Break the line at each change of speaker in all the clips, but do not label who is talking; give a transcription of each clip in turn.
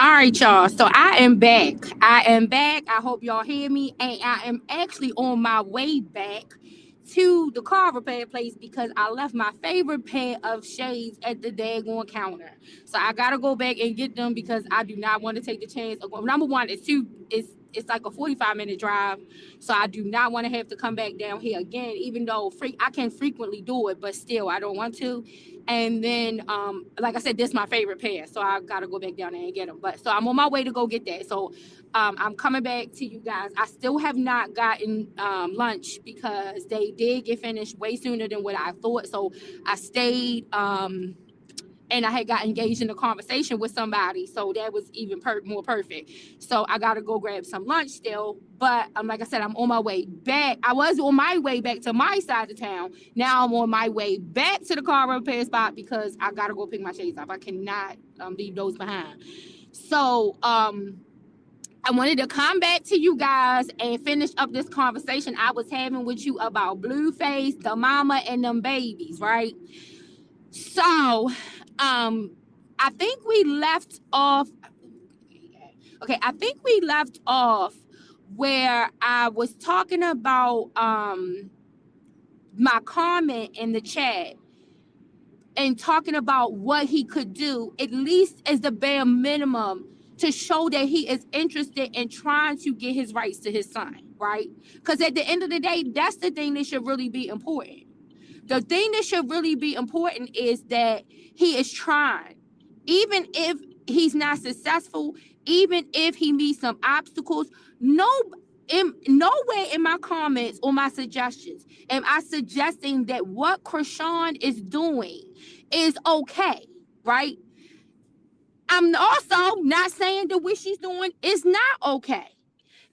All right, y'all. So I am back. I am back. I hope y'all hear me. And I am actually on my way back to the car repair place because I left my favorite pair of shades at the daggone counter. So I gotta go back and get them because I do not want to take the chance of going. Number one, it's like a 45-minute drive. So I do not want to have to come back down here again, even though I can frequently do it, but still I don't want to. And then, like I said, this is my favorite pair, so I gotta go back down there and get them. But so I'm on my way to go get that. So I'm coming back to you guys. I still have not gotten lunch because they did get finished way sooner than what I thought. So I stayed. And I had got engaged in a conversation with somebody, so that was even more perfect. So I gotta go grab some lunch still, but like I said, I'm on my way back. I was on my way back to my side of town. Now I'm on my way back to the car repair spot because I gotta go pick my shades up. I cannot leave those behind. So I wanted to come back to you guys and finish up this conversation I was having with you about Blueface, the mama, and them babies, right? So, I think we left off. Okay, I think we left off where I was talking about my comment in the chat and talking about what he could do, at least as the bare minimum, to show that he is interested in trying to get his rights to his son, right? Because at the end of the day, that's the thing that should really be important. The thing that should really be important is that he is trying. Even if he's not successful, even if he meets some obstacles, nowhere in my comments or my suggestions am I suggesting that what Krishan is doing is okay, right? I'm also not saying that what she's doing is not okay.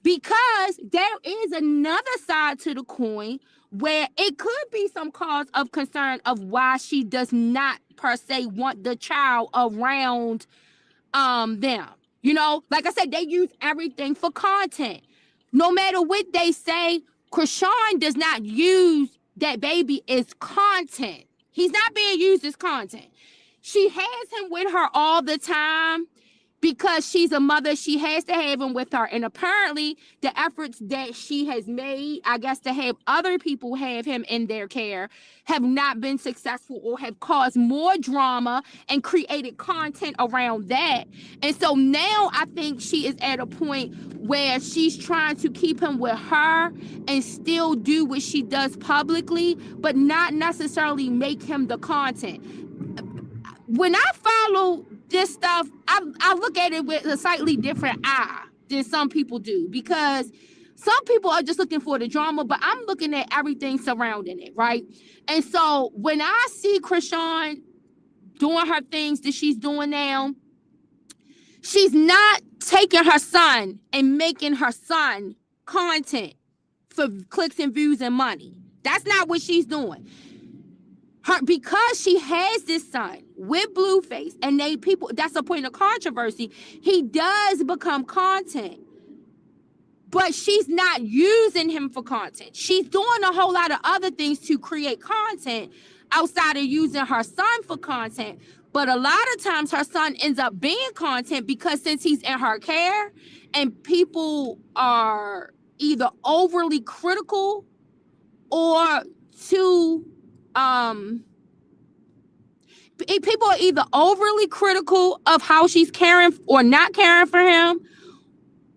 Because there is another side to the coin where it could be some cause of concern of why she does not per se want the child around them. You know, like I said, they use everything for content. No matter what they say, Krishan does not use that baby as content. He's not being used as content. She has him with her all the time because she's a mother. She has to have him with her. And apparently the efforts that she has made, I guess, to have other people have him in their care have not been successful or have caused more drama and created content around that. And so now I think she is at a point where she's trying to keep him with her and still do what she does publicly, but not necessarily make him the content. When I follow this stuff, I look at it with a slightly different eye than some people do, because some people are just looking for the drama, but I'm looking at everything surrounding it, right? And so when I see Krishan doing her things that she's doing now, she's not taking her son and making her son content for clicks and views and money. That's not what she's doing. Because she has this son with Blueface, and that's a point of controversy. He does become content, but she's not using him for content. She's doing a whole lot of other things to create content outside of using her son for content. But a lot of times her son ends up being content because since he's in her care and people are either overly critical or too people are either overly critical of how she's caring or not caring for him,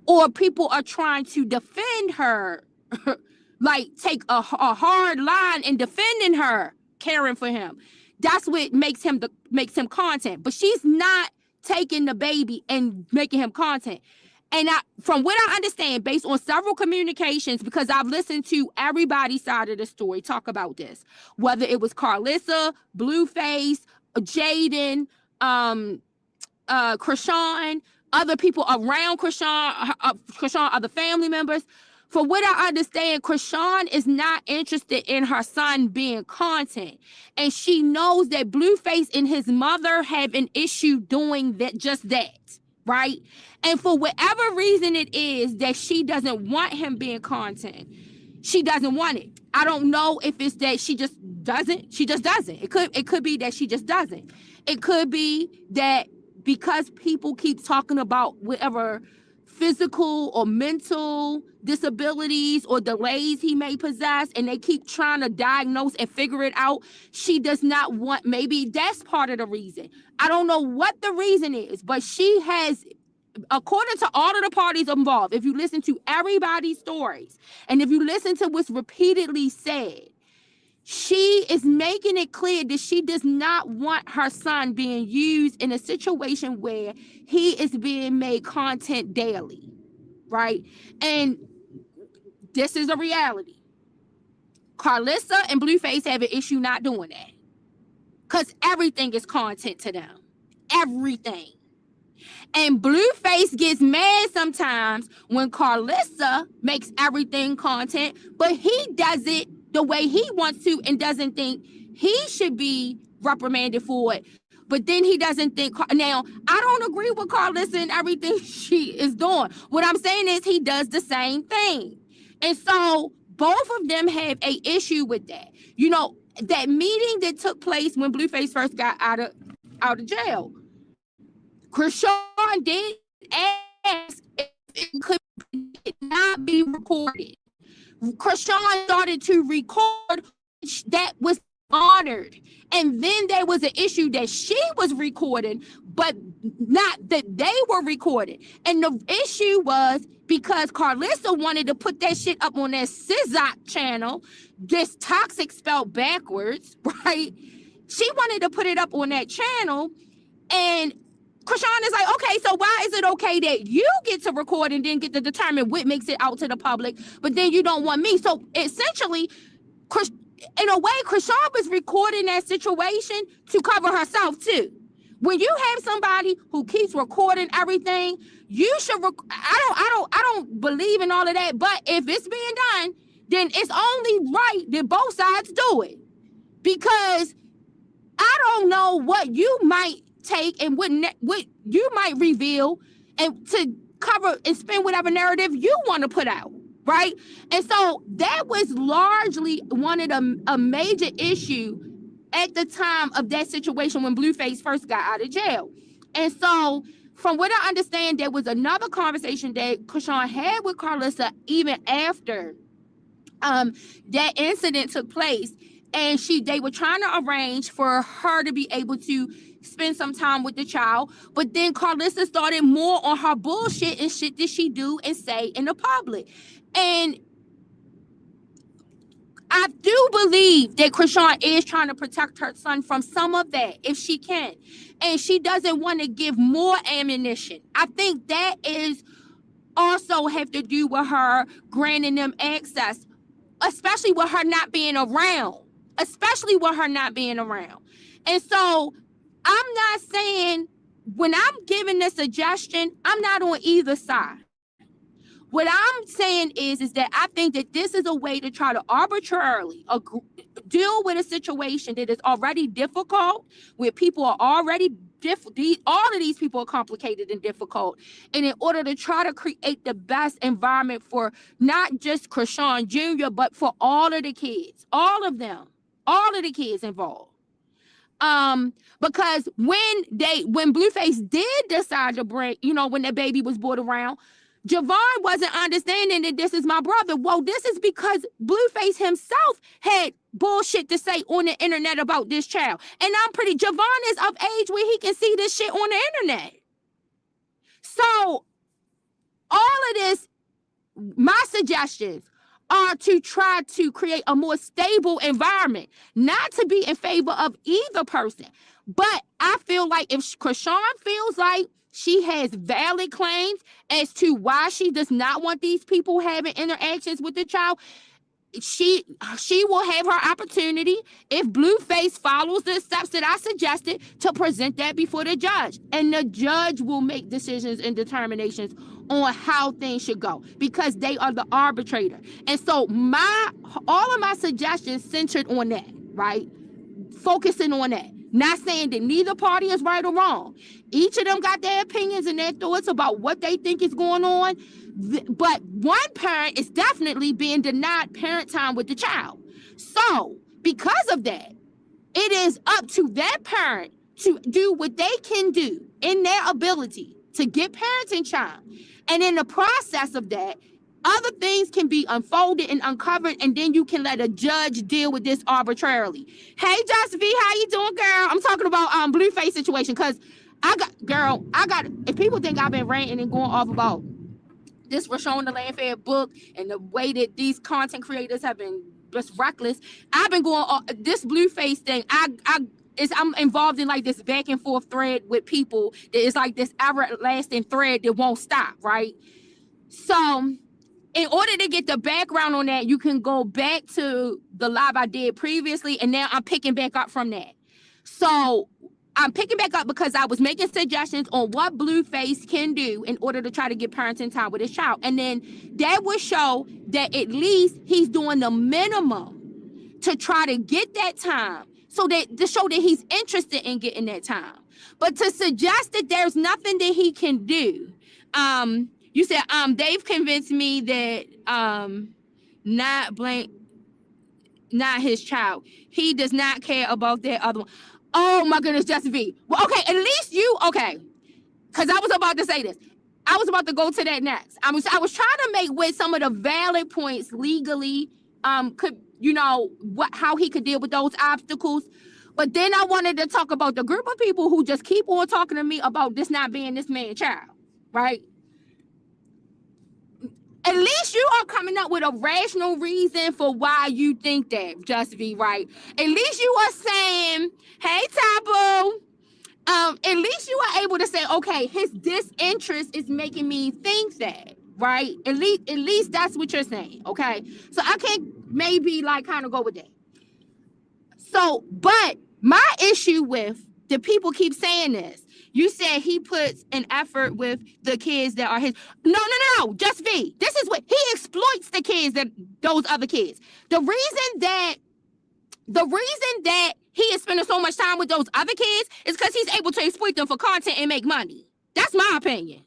or people are trying to defend her, like take a hard line in defending her caring for him. That's what makes him content. But she's not taking the baby and making him content. And from what I understand, based on several communications, because I've listened to everybody's side of the story talk about this, whether it was Carlissa, Blueface, Jaden, Krishan, other people around Krishan, other family members. For what I understand, Krishan is not interested in her son being content. And she knows that Blueface and his mother have an issue doing just that, right? And for whatever reason it is that she doesn't want him being content, she doesn't want it. I don't know if it's that she just doesn't. It could be that she just doesn't. It could be that because people keep talking about whatever physical or mental disabilities or delays he may possess, and they keep trying to diagnose and figure it out. She does not want, maybe that's part of the reason. I don't know what the reason is, but she has, according to all of the parties involved, if you listen to everybody's stories and if you listen to what's repeatedly said, she is making it clear that she does not want her son being used in a situation where he is being made content daily, right? And this is a reality. Carlissa and Blueface have an issue not doing that because everything is content to them. Everything. And Blueface gets mad sometimes when Carlissa makes everything content, but he does it the way he wants to and doesn't think he should be reprimanded for it. But then he doesn't think, now, I don't agree with Carlissa and everything she is doing. What I'm saying is he does the same thing. And so both of them have a issue with that. You know, that meeting that took place when Blueface first got out of jail, Krishan did ask if it could not be recorded. Krishan started to record that was honored. And then there was an issue that she was recording, but not that they were recorded. And the issue was because Carlissa wanted to put that shit up on that Sizak channel, this toxic spelled backwards, right? She wanted to put it up on that channel, and Krishan is like, okay, so why is it okay that you get to record and then get to determine what makes it out to the public, but then you don't want me? So essentially, in a way, Krishan was recording that situation to cover herself too. When you have somebody who keeps recording everything, you should. I don't believe in all of that. But if it's being done, then it's only right that both sides do it, because I don't know what you might take and what you might reveal and to cover and spin whatever narrative you want to put out, right? And so that was largely one of a major issue at the time of that situation when Blueface first got out of jail. And so from what I understand, there was another conversation that Krishan had with Carlissa even after that incident took place, and they were trying to arrange for her to be able to spend some time with the child. But then Carlissa started more on her bullshit and shit that she do and say in the public. And I do believe that Krishan is trying to protect her son from some of that if she can. And she doesn't want to give more ammunition. I think that is also have to do with her granting them access, especially with her not being around. And so I'm not saying, when I'm giving the suggestion, I'm not on either side. What I'm saying is that I think that this is a way to try to arbitrarily deal with a situation that is already difficult, where people are already all of these people are complicated and difficult, and in order to try to create the best environment for not just Krishan Jr., but for all of the kids, all of the kids involved. Because when Blueface did decide to bring, when the baby was brought around, Javon wasn't understanding that this is my brother. Well, this is because Blueface himself had bullshit to say on the internet about this child. And Javon is of age where he can see this shit on the internet. So all of this, my suggestions are to try to create a more stable environment, not to be in favor of either person. But I feel like if Krishan feels like she has valid claims as to why she does not want these people having interactions with the child, she will have her opportunity, if Blueface follows the steps that I suggested, to present that before the judge. And the judge will make decisions and determinations on how things should go, because they are the arbitrator. And so all of my suggestions centered on that, right? Focusing on that. Not saying that neither party is right or wrong. Each of them got their opinions and their thoughts about what they think is going on. But one parent is definitely being denied parent time with the child. So because of that, it is up to that parent to do what they can do in their ability to get parenting time. And in the process of that, other things can be unfolded and uncovered, and then you can let a judge deal with this arbitrarily. Hey, Just V, how you doing, girl? I'm talking about Blueface situation, because if people think I've been ranting and going off about this Rashawn the Landfair book and the way that these content creators have been just reckless, I've been going on this Blueface thing. I'm involved in like this back and forth thread with people that is like this everlasting thread that won't stop, right? So in order to get the background on that, you can go back to the live I did previously, and now I'm picking back up from that. So I'm picking back up because I was making suggestions on what Blueface can do in order to try to get parenting time with his child. And then that would show that at least he's doing the minimum to try to get that time, so that to show that he's interested in getting that time. But to suggest that there's nothing that he can do, you said, they've convinced me that not his child. He does not care about that other one. Oh my goodness, Just V. Well, okay, at least because I was about to say this. I was about to go to that next. I was trying to make with some of the valid points legally, how he could deal with those obstacles. But then I wanted to talk about the group of people who just keep on talking to me about this not being this man's child, right? At least you are coming up with a rational reason for why you think that, Just V, right? At least you are saying, hey, Tabu. At least you are able to say, okay, his disinterest is making me think that, right? At least that's what you're saying, okay? So I can maybe like kind of go with that. So, but my issue with the people keep saying this. You said he puts an effort with the kids that are his. No, Just V. This is what he exploits the kids, those other kids. The reason that he is spending so much time with those other kids is because he's able to exploit them for content and make money. That's my opinion.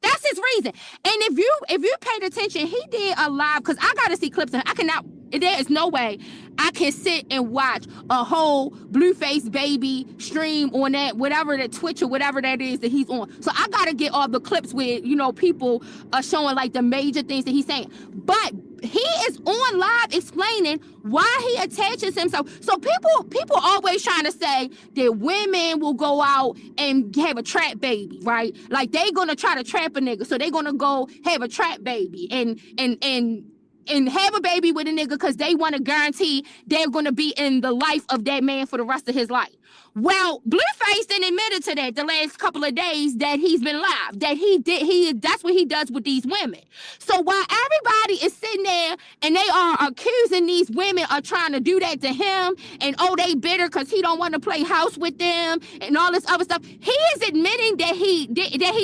That's his reason. And if you paid attention, he did a live, because I gotta see clips, and there is no way I can sit and watch a whole Blueface baby stream on that, whatever that Twitch or whatever that is that he's on. So I gotta get all the clips with, people showing like the major things that he's saying. But he is on live explaining why he attaches himself. So people always trying to say that women will go out and have a trap baby, right? Like they gonna try to trap a nigga, so they gonna go have a trap baby and have a baby with a nigga because they want to guarantee they're going to be in the life of that man for the rest of his life. Well, Blueface then admitted to that the last couple of days that he's been live, that that's what he does with these women. So while everybody is sitting there and they are accusing these women of trying to do that to him, and they bitter because he don't want to play house with them and all this other stuff, he is admitting that he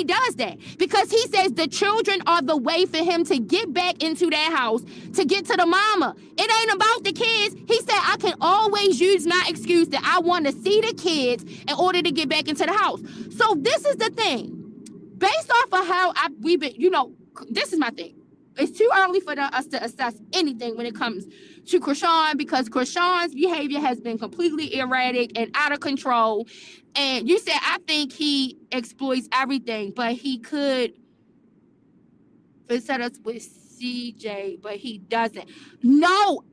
does that, because he says the children are the way for him to get back into that house, to get to the mama. It ain't about the kids. He said, I can always use my excuse that I want to see the kids in order to get back into the house. So this is the thing. Based off of how we've been, this is my thing. It's too early for us to assess anything when it comes to Krishan, because Krishan's behavior has been completely erratic and out of control. And you said, I think he exploits everything, but he could set us with CJ, but he doesn't. No,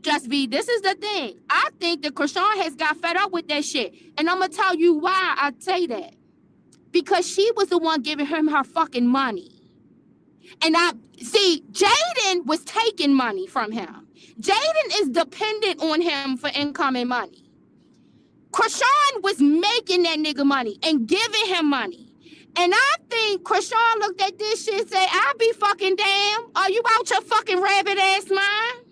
Just V, this is the thing. I think that Krishan has got fed up with that shit. And I'm going to tell you why I say that. Because she was the one giving him her fucking money. And Jaden was taking money from him. Jaden is dependent on him for income and money. Krishan was making that nigga money and giving him money. And I think Krishan looked at this shit and said, I'll be fucking damn. Are you out your fucking rabbit ass mind?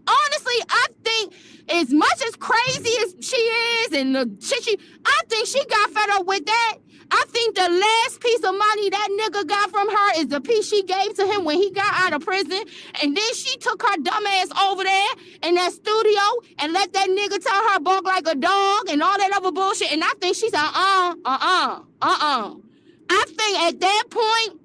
Honestly, I think as much as crazy as she is and the shit I think she got fed up with that. I think the last piece of money that nigga got from her is the piece she gave to him when he got out of prison. And then she took her dumb ass over there in that studio and let that nigga tell her bark like a dog and all that other bullshit. And I think she said, I think at that point,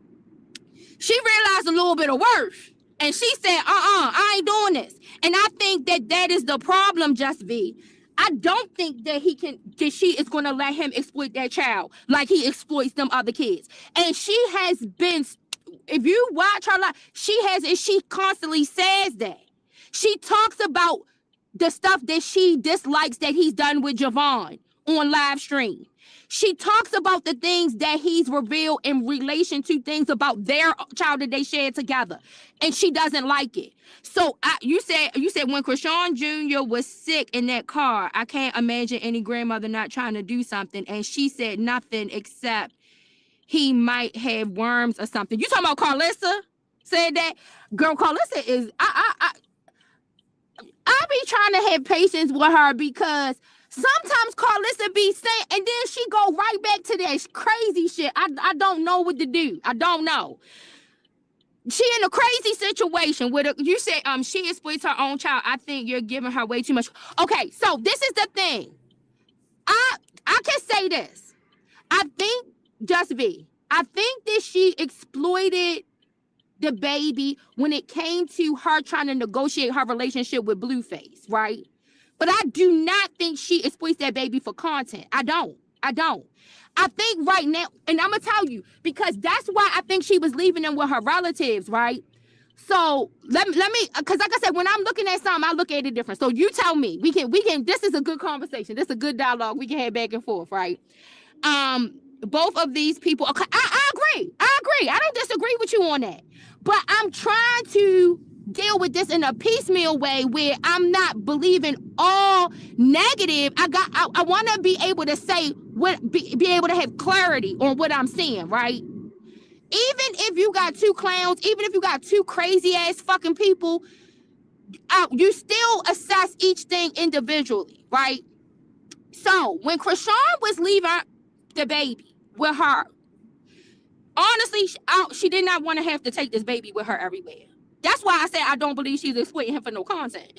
she realized a little bit of worth. And she said, I ain't doing this. And I think that is the problem, Just V. I don't think that she is going to let him exploit that child like he exploits them other kids. And she has been, if you watch her life, she constantly says that. She talks about the stuff that she dislikes that he's done with Javon on live stream. She talks about the things that he's revealed in relation to things about their child that they shared together, and she doesn't like it. So you said when Krishan Jr. was sick in that car, I can't imagine any grandmother not trying to do something, and she said nothing except he might have worms or something. You talking about Carlissa said that? Girl, Carlissa is I be trying to have patience with her because sometimes Carlissa be saying, and then she go right back to that crazy shit. I don't know what to do. I don't know. She in a crazy situation with you said she exploits her own child. I think you're giving her way too much. Okay, so this is the thing. I can say this. I think I think that she exploited the baby when it came to her trying to negotiate her relationship with Blueface, right? But I do not think she exploits that baby for content. I don't. I think right now, and I'm gonna tell you, because that's why I think she was leaving them with her relatives, right? So let me, because like I said, when I'm looking at something, I look at it different. So you tell me, we can. This is a good conversation. This is a good dialogue. We can have back and forth, right? Both of these people, okay, I agree. I don't disagree with you on that. But I'm trying to deal with this in a piecemeal way where I'm not believing all negative. I want to be able to say be able to have clarity on what I'm seeing, right? Even if you got two clowns, even if you got two crazy ass fucking people, you still assess each thing individually, right? So when Krishan was leaving the baby with her, honestly, she did not want to have to take this baby with her everywhere. That's why I said I don't believe she's exploiting him for no content.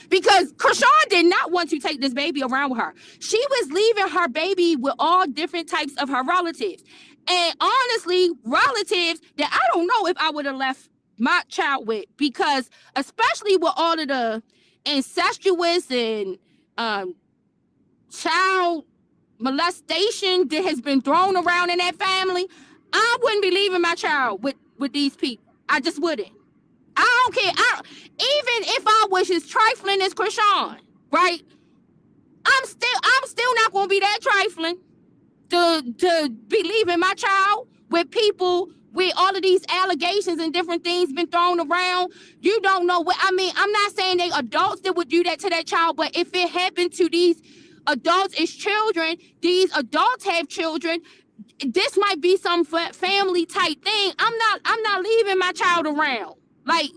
Because Krishan did not want to take this baby around with her. She was leaving her baby with all different types of her relatives. And honestly, relatives that I don't know if I would have left my child with, because especially with all of the incestuous and child molestation that has been thrown around in that family, I wouldn't be leaving my child with these people. I just wouldn't. I don't care. Even if I was as trifling as Krishan, right? I'm still not gonna be that trifling to be leaving my child with people with all of these allegations and different things been thrown around. You don't know what I mean. I'm not saying they adults that would do that to that child, but if it happened to these adults as children, these adults have children, this might be some family type thing. I'm not leaving my child around like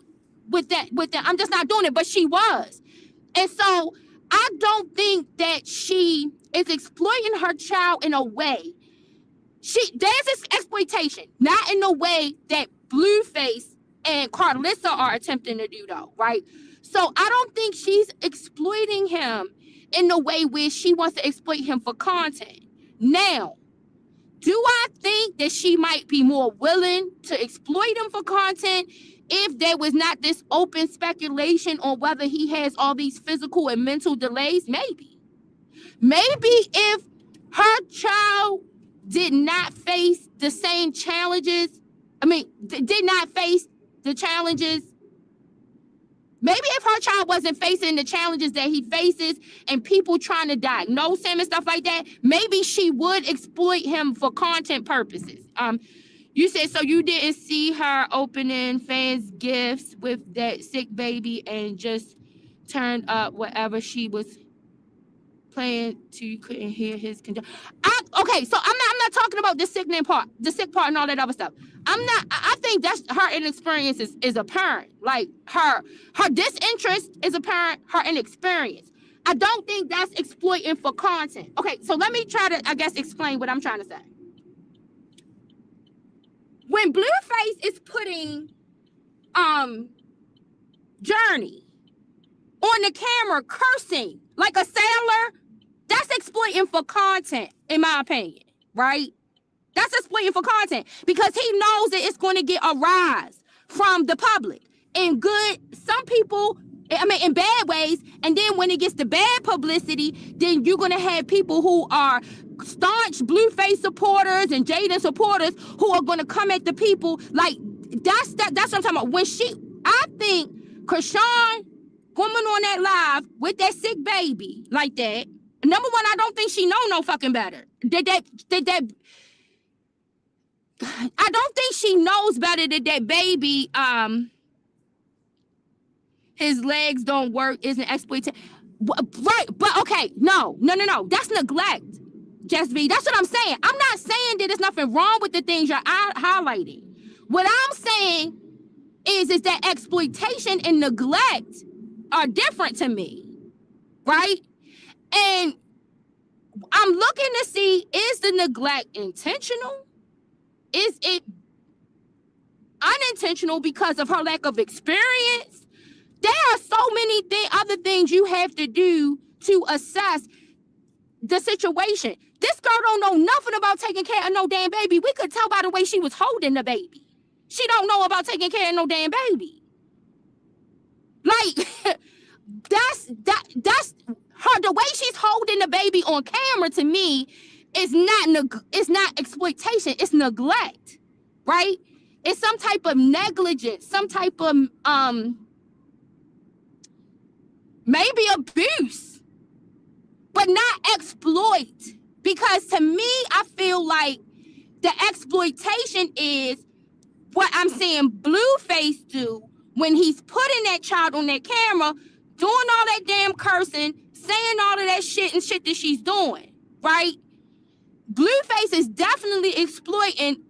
with that. I'm just not doing it. But she was, and so I don't think that she is exploiting her child in a way. There's this exploitation, not in the way that Blueface and Carlissa are attempting to do, though, right? So I don't think she's exploiting him in the way where she wants to exploit him for content. Now, do I think that she might be more willing to exploit him for content if there was not this open speculation on whether he has all these physical and mental delays? Maybe. Maybe if her child did not face the same challenges, did not face the challenges, maybe if her child wasn't facing the challenges that he faces and people trying to diagnose him and stuff like that, maybe she would exploit him for content purposes. You said, so you didn't see her opening fans' gifts with that sick baby and just turned up whatever she was playing to you couldn't hear his okay, so I'm not talking about the sick part and all that other stuff. I think that's her inexperience is apparent. Like her disinterest is apparent, her inexperience. I don't think that's exploiting for content. Okay, so let me try to, I guess, explain what I'm trying to say. When Blueface is putting Journey on the camera cursing like a sailor, that's exploiting for content, in my opinion, right? That's exploiting for content because he knows that it's going to get a rise from the public. And some people I mean, in bad ways. And then when it gets to bad publicity, then you're gonna have people who are staunch Blueface supporters and Jaden supporters who are gonna come at the people like that's what I'm talking about. I think Krishan woman on that live with that sick baby like that. Number one, I don't think she know no fucking better. I don't think she knows better that that baby his legs don't work isn't exploitation. Right, but okay, no. That's neglect, Just B. That's what I'm saying. I'm not saying that there's nothing wrong with the things you're highlighting. What I'm saying is that exploitation and neglect are different to me, right? And I'm looking to see, is the neglect intentional? Is it unintentional because of her lack of experience? There are so many other things you have to do to assess the situation. This girl don't know nothing about taking care of no damn baby. We could tell by the way she was holding the baby. She don't know about taking care of no damn baby. Like, that's her. The way she's holding the baby on camera to me is not exploitation. It's neglect, right? It's some type of negligence, some type of maybe abuse, but not exploit. Because to me, I feel like the exploitation is what I'm seeing Blueface do when he's putting that child on that camera, doing all that damn cursing, saying all of that shit and shit that she's doing, right? Blueface is definitely exploiting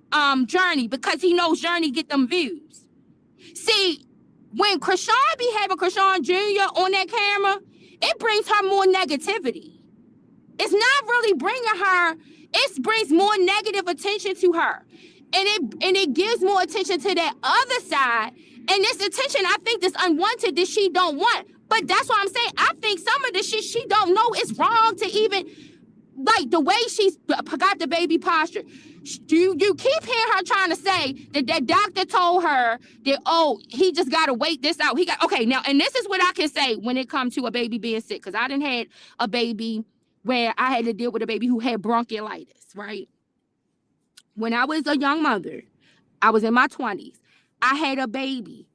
Journey because he knows Journey get them views. See, when Krishan be having Krishan Jr. on that camera, it brings her more negativity. It's not really bringing her, it brings more negative attention to her. And it gives more attention to that other side. And this attention, I think, this unwanted that she don't want. But that's what I'm saying. I think some of the shit she don't know is wrong to even, like the way she's got the baby posture. You keep hearing her trying to say that doctor told her that, oh, he just got to wait this out. Okay, now, and this is what I can say when it comes to a baby being sick. Because I done had a baby where I had to deal with a baby who had bronchiolitis, right? When I was a young mother, I was in my 20s. I had a baby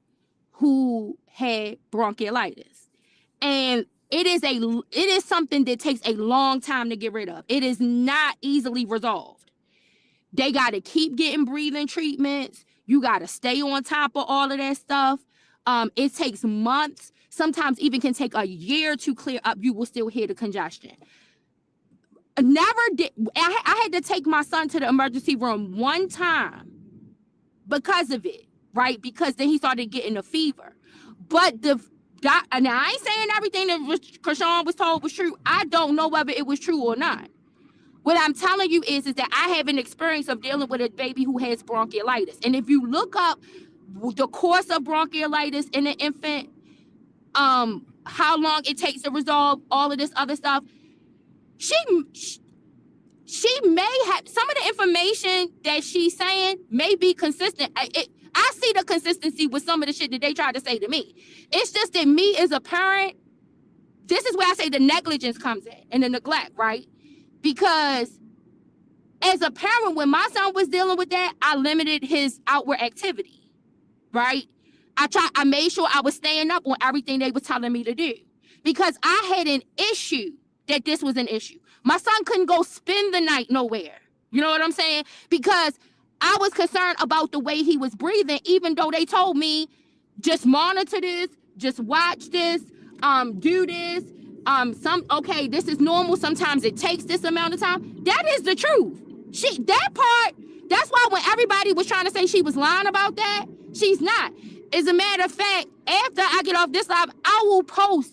who had bronchiolitis. And it is something that takes a long time to get rid of. It is not easily resolved. They got to keep getting breathing treatments. You got to stay on top of all of that stuff. It takes months, sometimes even can take a year to clear up. You will still hear the congestion. I had to take my son to the emergency room one time because of it, right? Because then he started getting a fever. But now I ain't saying everything that Krishan was told was true. I don't know whether it was true or not. What I'm telling you is that I have an experience of dealing with a baby who has bronchiolitis. And if you look up the course of bronchiolitis in an infant, how long it takes to resolve all of this other stuff, she may have some of the information that she's saying may be consistent. I see the consistency with some of the shit that they try to say to me. It's just that me as a parent, this is where I say the negligence comes in and the neglect, right? Because as a parent, when my son was dealing with that, I limited his outward activity, right? I made sure I was staying up on everything they were telling me to do because I had an issue that this was an issue. My son couldn't go spend the night nowhere. You know what I'm saying? Because I was concerned about the way he was breathing, even though they told me, just monitor this, just watch this, do this. Okay, this is normal. Sometimes it takes this amount of time. That is the truth. That part, that's why when everybody was trying to say she was lying about that, she's not. As a matter of fact, after I get off this live, I will post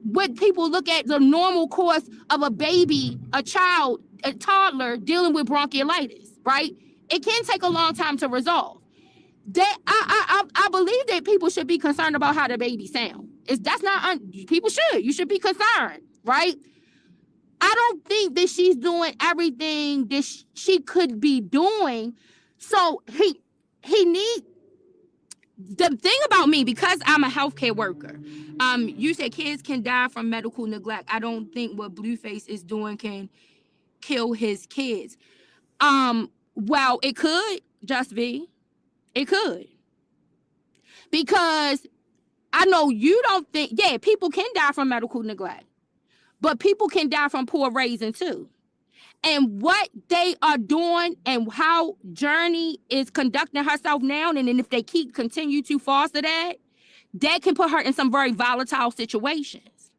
what people look at the normal course of a baby, a child, a toddler dealing with bronchiolitis, right? It can take a long time to resolve. That I believe that people should be concerned about how the baby sound. That's not people should. You should be concerned, right? I don't think that she's doing everything that she could be doing. So he needs. the thing about me, because I'm a healthcare worker, you said kids can die from medical neglect. I don't think what Blueface is doing can kill his kids. Well, it could just be. It could. Because I know you don't think, yeah, people can die from medical neglect, but people can die from poor raising too. And what they are doing and how Journey is conducting herself now, and then if they continue to foster that, that can put her in some very volatile situations.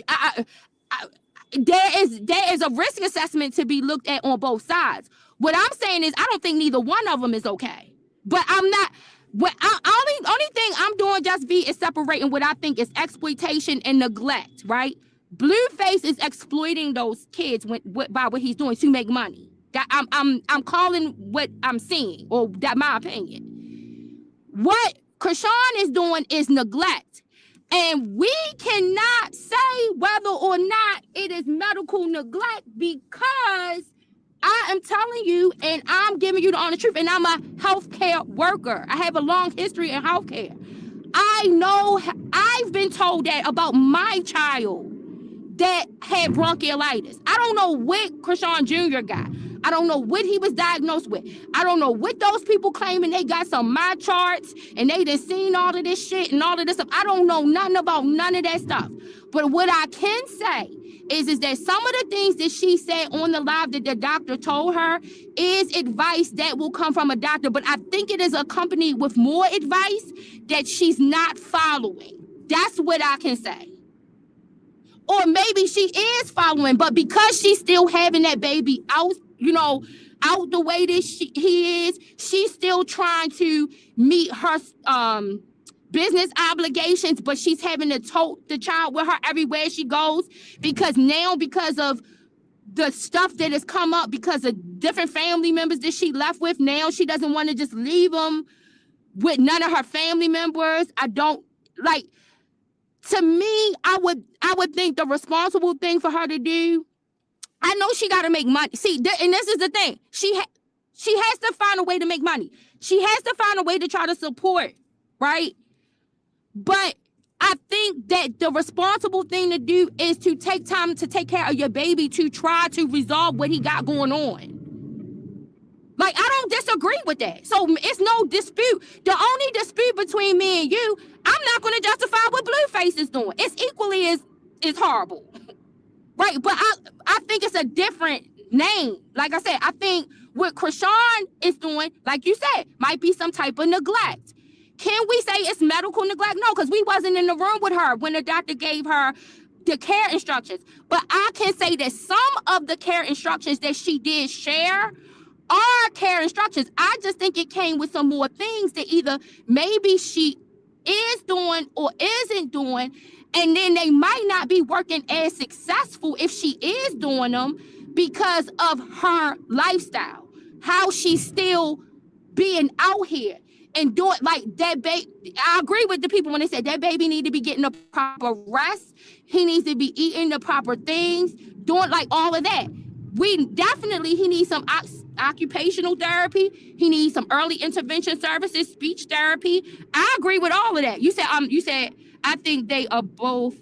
I, I, there is a risk assessment to be looked at on both sides. What I'm saying is, I don't think neither one of them is okay. But I'm not. Only thing I'm doing, Just be, is separating what I think is exploitation and neglect. Right? Blueface is exploiting those kids by what he's doing to make money. That I'm calling what I'm seeing, or that my opinion. What Krishan is doing is neglect. And we cannot say whether or not it is medical neglect, because I am telling you, and I'm giving you the honest truth, and I'm a healthcare worker. I have a long history in healthcare. I know, I've been told that about my child that had bronchiolitis. I don't know what Krishan Jr. got. I don't know what he was diagnosed with. I don't know what those people claiming they got some my charts and they done seen all of this shit and all of this stuff. I don't know nothing about none of that stuff. But what I can say is that some of the things that she said on the live that the doctor told her is advice that will come from a doctor. But I think it is accompanied with more advice that she's not following. That's what I can say. Or maybe she is following, but because she's still having that baby out, out the way that he is, she's still trying to meet her business obligations, but she's having to tote the child with her everywhere she goes, because of the stuff that has come up because of different family members that she left with, now she doesn't want to just leave them with none of her family members. I don't like. To me, I would think the responsible thing for her to do, I know she got to make money. See, and this is the thing. She has to find a way to make money. She has to find a way to try to support, right? But I think that the responsible thing to do is to take time to take care of your baby, to try to resolve what he got going on. Like, I don't disagree with that. So it's no dispute. The only dispute between me and you, I'm not going to justify what Blueface is doing. It's equally as horrible. Right? But I think it's a different name. Like I said, I think what Krishan is doing, like you said, might be some type of neglect. Can we say it's medical neglect? No, because we wasn't in the room with her when the doctor gave her the care instructions. But I can say that some of the care instructions that she did share are care instructions. I just think it came with some more things that either maybe she is doing or isn't doing, and then they might not be working as successful if she is doing them because of her lifestyle, how she's still being out here and doing like that. I agree with the people when they said that baby need to be getting the proper rest. He needs to be eating the proper things, doing like all of that. He needs some occupational therapy. He needs some early intervention services, speech therapy. I agree with all of that. You said I think they are both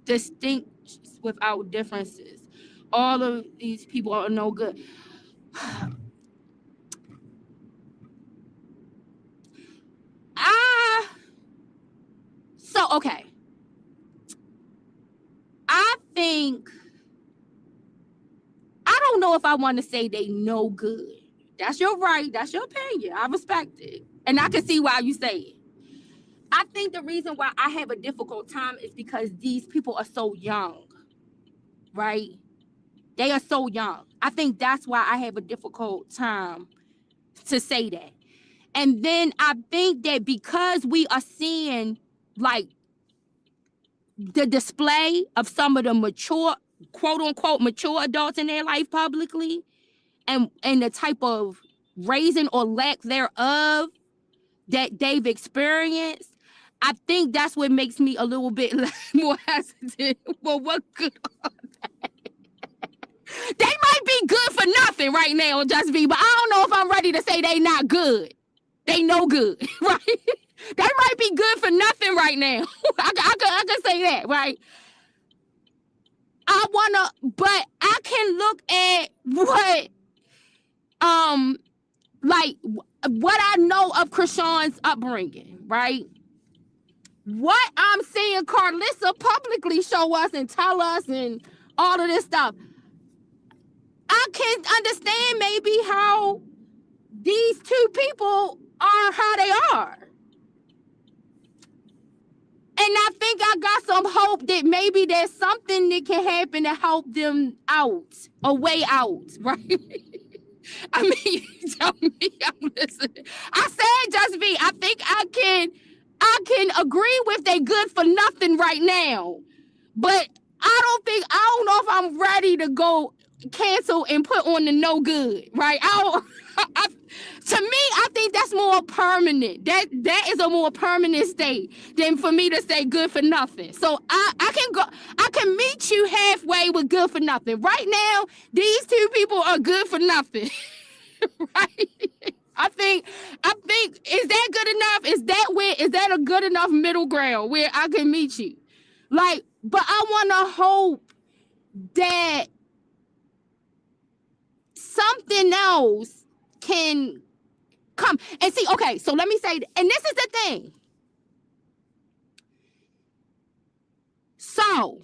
distinct without differences. All of these people are no good. Okay. I think, I don't know if I want to say they no good. That's your right. That's your opinion. I respect it. And I can see why you say it. I think the reason why I have a difficult time is because these people are so young, right? They are so young. I think that's why I have a difficult time to say that. And then I think that because we are seeing like the display of some of the mature, quote unquote, mature adults in their life publicly, and the type of raising or lack thereof that they've experienced, I think that's what makes me a little bit more hesitant. Well, what good are they? They might be good for nothing right now, Just be, but I don't know if I'm ready to say they not good. They no good, right? They might be good for nothing right now. I can say that, right? I wanna, but I can look at what I know of Krishan's upbringing, right? What I'm seeing Carlissa publicly show us and tell us and all of this stuff, I can understand maybe how these two people are how they are. And I think I got some hope that maybe there's something that can happen to help them out, a way out, right? I mean, you tell me I'm listening. I said, Just be, I think I can agree with they good for nothing right now. But I don't know if I'm ready to go cancel and put on the no good, right? To me, I think that's more permanent. That is a more permanent state than for me to say good for nothing. So I can meet you halfway with good for nothing. Right now, these two people are good for nothing. Right? I think is that good enough? Is that a good enough middle ground where I can meet you? Like, but I wanna hope that something else can come and see. Okay, so let me say, and this is the thing. So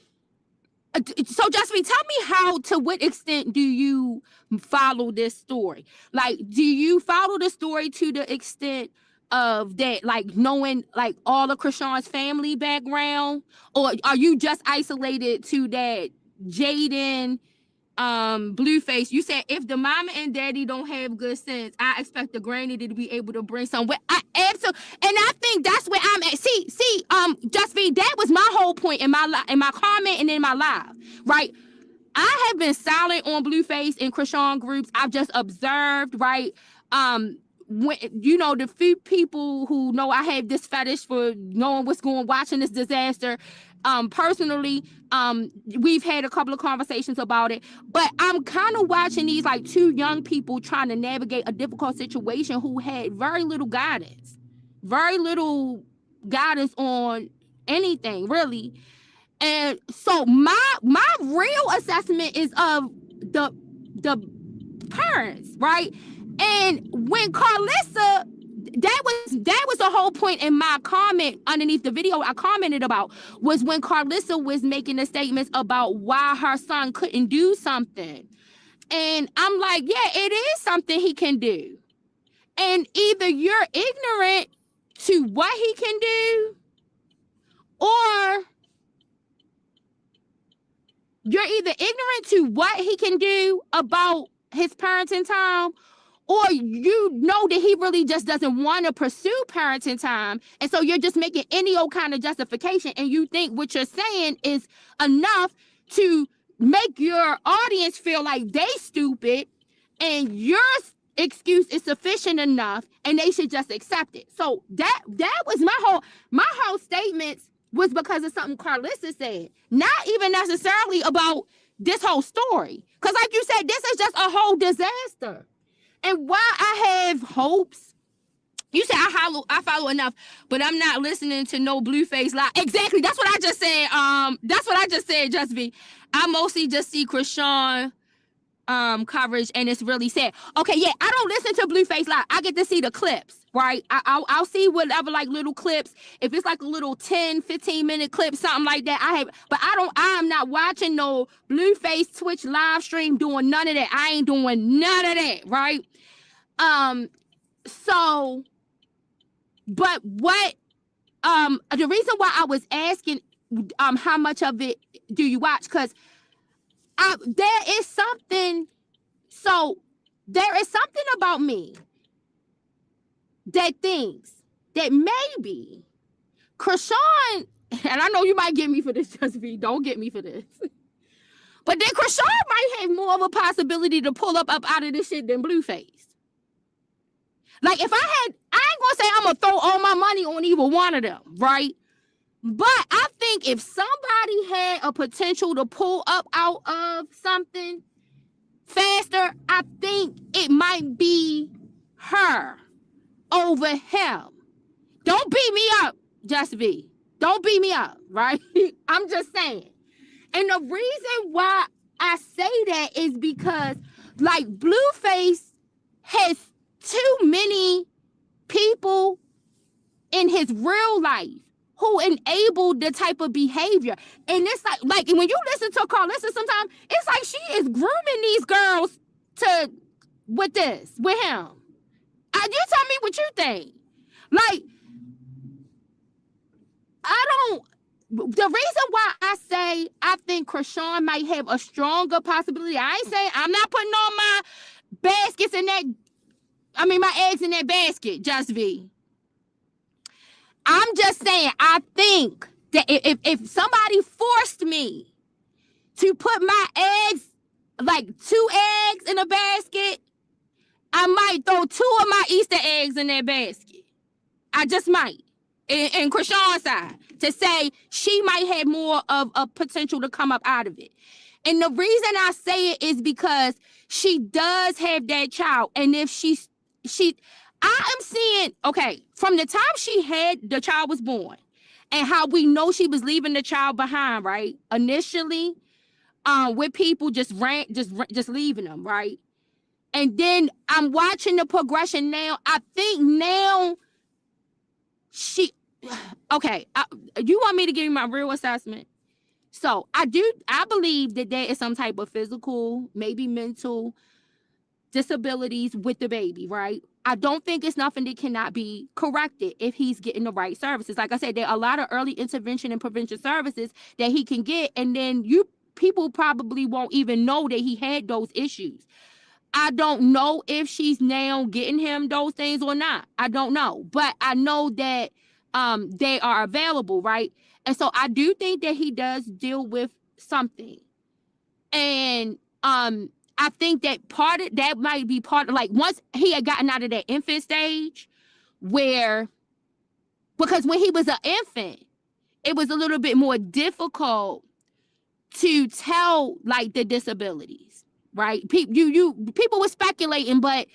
Just tell me to what extent do you follow this story? Like, do you follow the story to the extent of that, like knowing like all of Krishan's family background, or are you just isolated to that Jaden Blueface? You said if the mama and daddy don't have good sense, I expect the granny to be able to bring some. I absolutely, and I think that's where I'm at. Just be, that was my whole point in my comment and in my live, right? I have been silent on Blueface and Krishan groups. I've just observed, right? When the few people who know I have this fetish for knowing what's watching this disaster. Personally, we've had a couple of conversations about it, but I'm kind of watching these like two young people trying to navigate a difficult situation who had very little guidance on anything really. And so my real assessment is of the parents, right? And when Carlissa, that was the whole point in my comment underneath the video I commented about, was when Carlissa was making the statements about why her son couldn't do something. And I'm like, yeah, it is something he can do. And either you're ignorant to what he can do, or you're either ignorant to what he can do about his parenting time, or you know that he really just doesn't want to pursue parenting time. And so you're just making any old kind of justification, and you think what you're saying is enough to make your audience feel like they stupid, and your excuse is sufficient enough, and they should just accept it. So that was my whole statements was because of something Carlissa said, not even necessarily about this whole story. Because like you said, this is just a whole disaster. And while I have hopes, you said I follow enough, but I'm not listening to no Blueface live. Exactly. That's what I just said. That's what I just said, Just be. I mostly just see Krishan coverage, and it's really sad. Okay, yeah, I don't listen to Blueface live. I get to see the clips, right? I'll see whatever, like little clips. If it's like a little 10-15 minute clip, something like that, but I'm not watching no Blueface Twitch live stream, doing none of that. I ain't doing none of that, right? So, but what the reason why I was asking how much of it do you watch, because there is something about me that thinks that maybe Krishan, and I know you might get me for this, Just be, don't get me for this, but then Krishan might have more of a possibility to pull up out of this shit than Blueface. Like, if I ain't gonna say I'm gonna throw all my money on either one of them, right? But I think if somebody had a potential to pull up out of something, faster, I think it might be her over him. Don't beat me up, Just B. Don't beat me up, right? I'm just saying. And the reason why I say that is because, like, Blueface has too many people in his real life who enable the type of behavior. And it's like when you listen to Carlissa sometimes, it's like she is grooming these girls to with him. You tell me what you think. Like, I don't. The reason why I say I think Chrisean might have a stronger possibility, I ain't saying I'm not putting all my baskets in that. I mean, my eggs in that basket, Just V. I'm just saying, I think that if somebody forced me to put my eggs, like 2 eggs in a basket, I might throw 2 of my Easter eggs in that basket. I just might. In Chrisean's side, to say she might have more of a potential to come up out of it. And the reason I say it is because she does have that child. And if I am seeing, okay, from the time the child was born and how we know she was leaving the child behind, right? Initially, with people just leaving them, right? And then I'm watching the progression now. I think now okay, you want me to give you my real assessment? So I believe that there is some type of physical, maybe mental disabilities with the baby, right? I don't think it's nothing that cannot be corrected if he's getting the right services. Like I said, there are a lot of early intervention and prevention services that he can get, and then people probably won't even know that he had those issues. I don't know if she's now getting him those things or not. I don't know. But I know that they are available, right? And so I do think that he does deal with something. And I think that part of that might be part of, like, once he had gotten out of that infant stage, because when he was an infant, it was a little bit more difficult to tell, like, the disabilities, right? People were speculating, but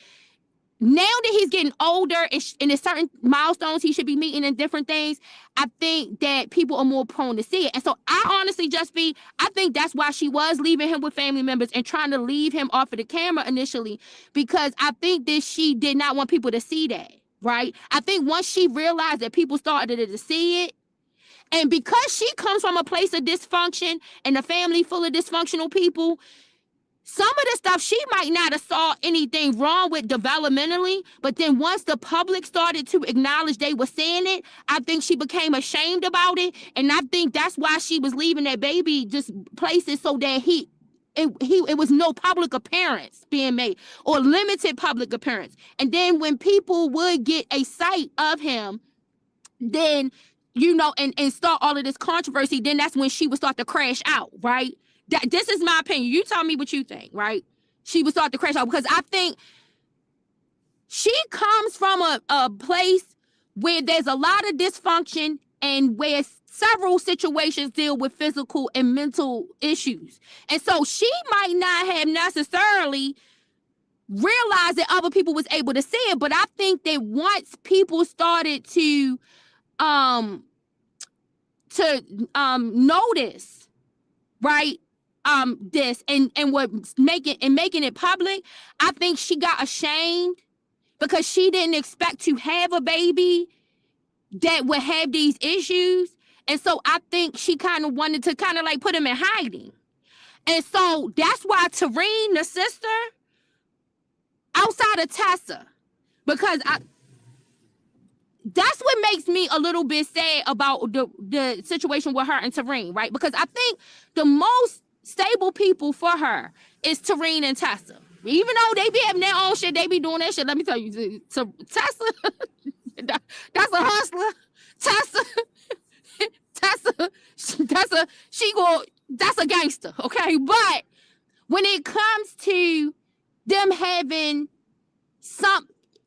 now that he's getting older and there's certain milestones he should be meeting and different things, I think that people are more prone to see it. And so I honestly I think that's why she was leaving him with family members and trying to leave him off of the camera initially, because I think that she did not want people to see that, right? I think once she realized that people started to see it, and because she comes from a place of dysfunction and a family full of dysfunctional people, some of the stuff she might not have saw anything wrong with developmentally, but then once the public started to acknowledge they were seeing it, I think she became ashamed about it. And I think that's why she was leaving that baby just places so that it was no public appearance being made, or limited public appearance. And then when people would get a sight of him, then, and start all of this controversy, then that's when she would start to crash out, right? This is my opinion. You tell me what you think, right? She would start to crash out because I think she comes from a place where there's a lot of dysfunction and where several situations deal with physical and mental issues. And so she might not have necessarily realized that other people was able to see it, but I think that once people started to notice, right, this and what making it public, I think she got ashamed because she didn't expect to have a baby that would have these issues. And so I think she kind of wanted to kind of like put him in hiding. And so that's why Tareen, the sister, outside of Tessa, because that's what makes me a little bit sad about the situation with her and Tareen, right? Because I think the most stable people for her is Tareen and Tessa. Even though they be having their own shit, they be doing that shit. Let me tell you, Tessa, that's a hustler. Tessa, that's a gangster, okay? But when it comes to them having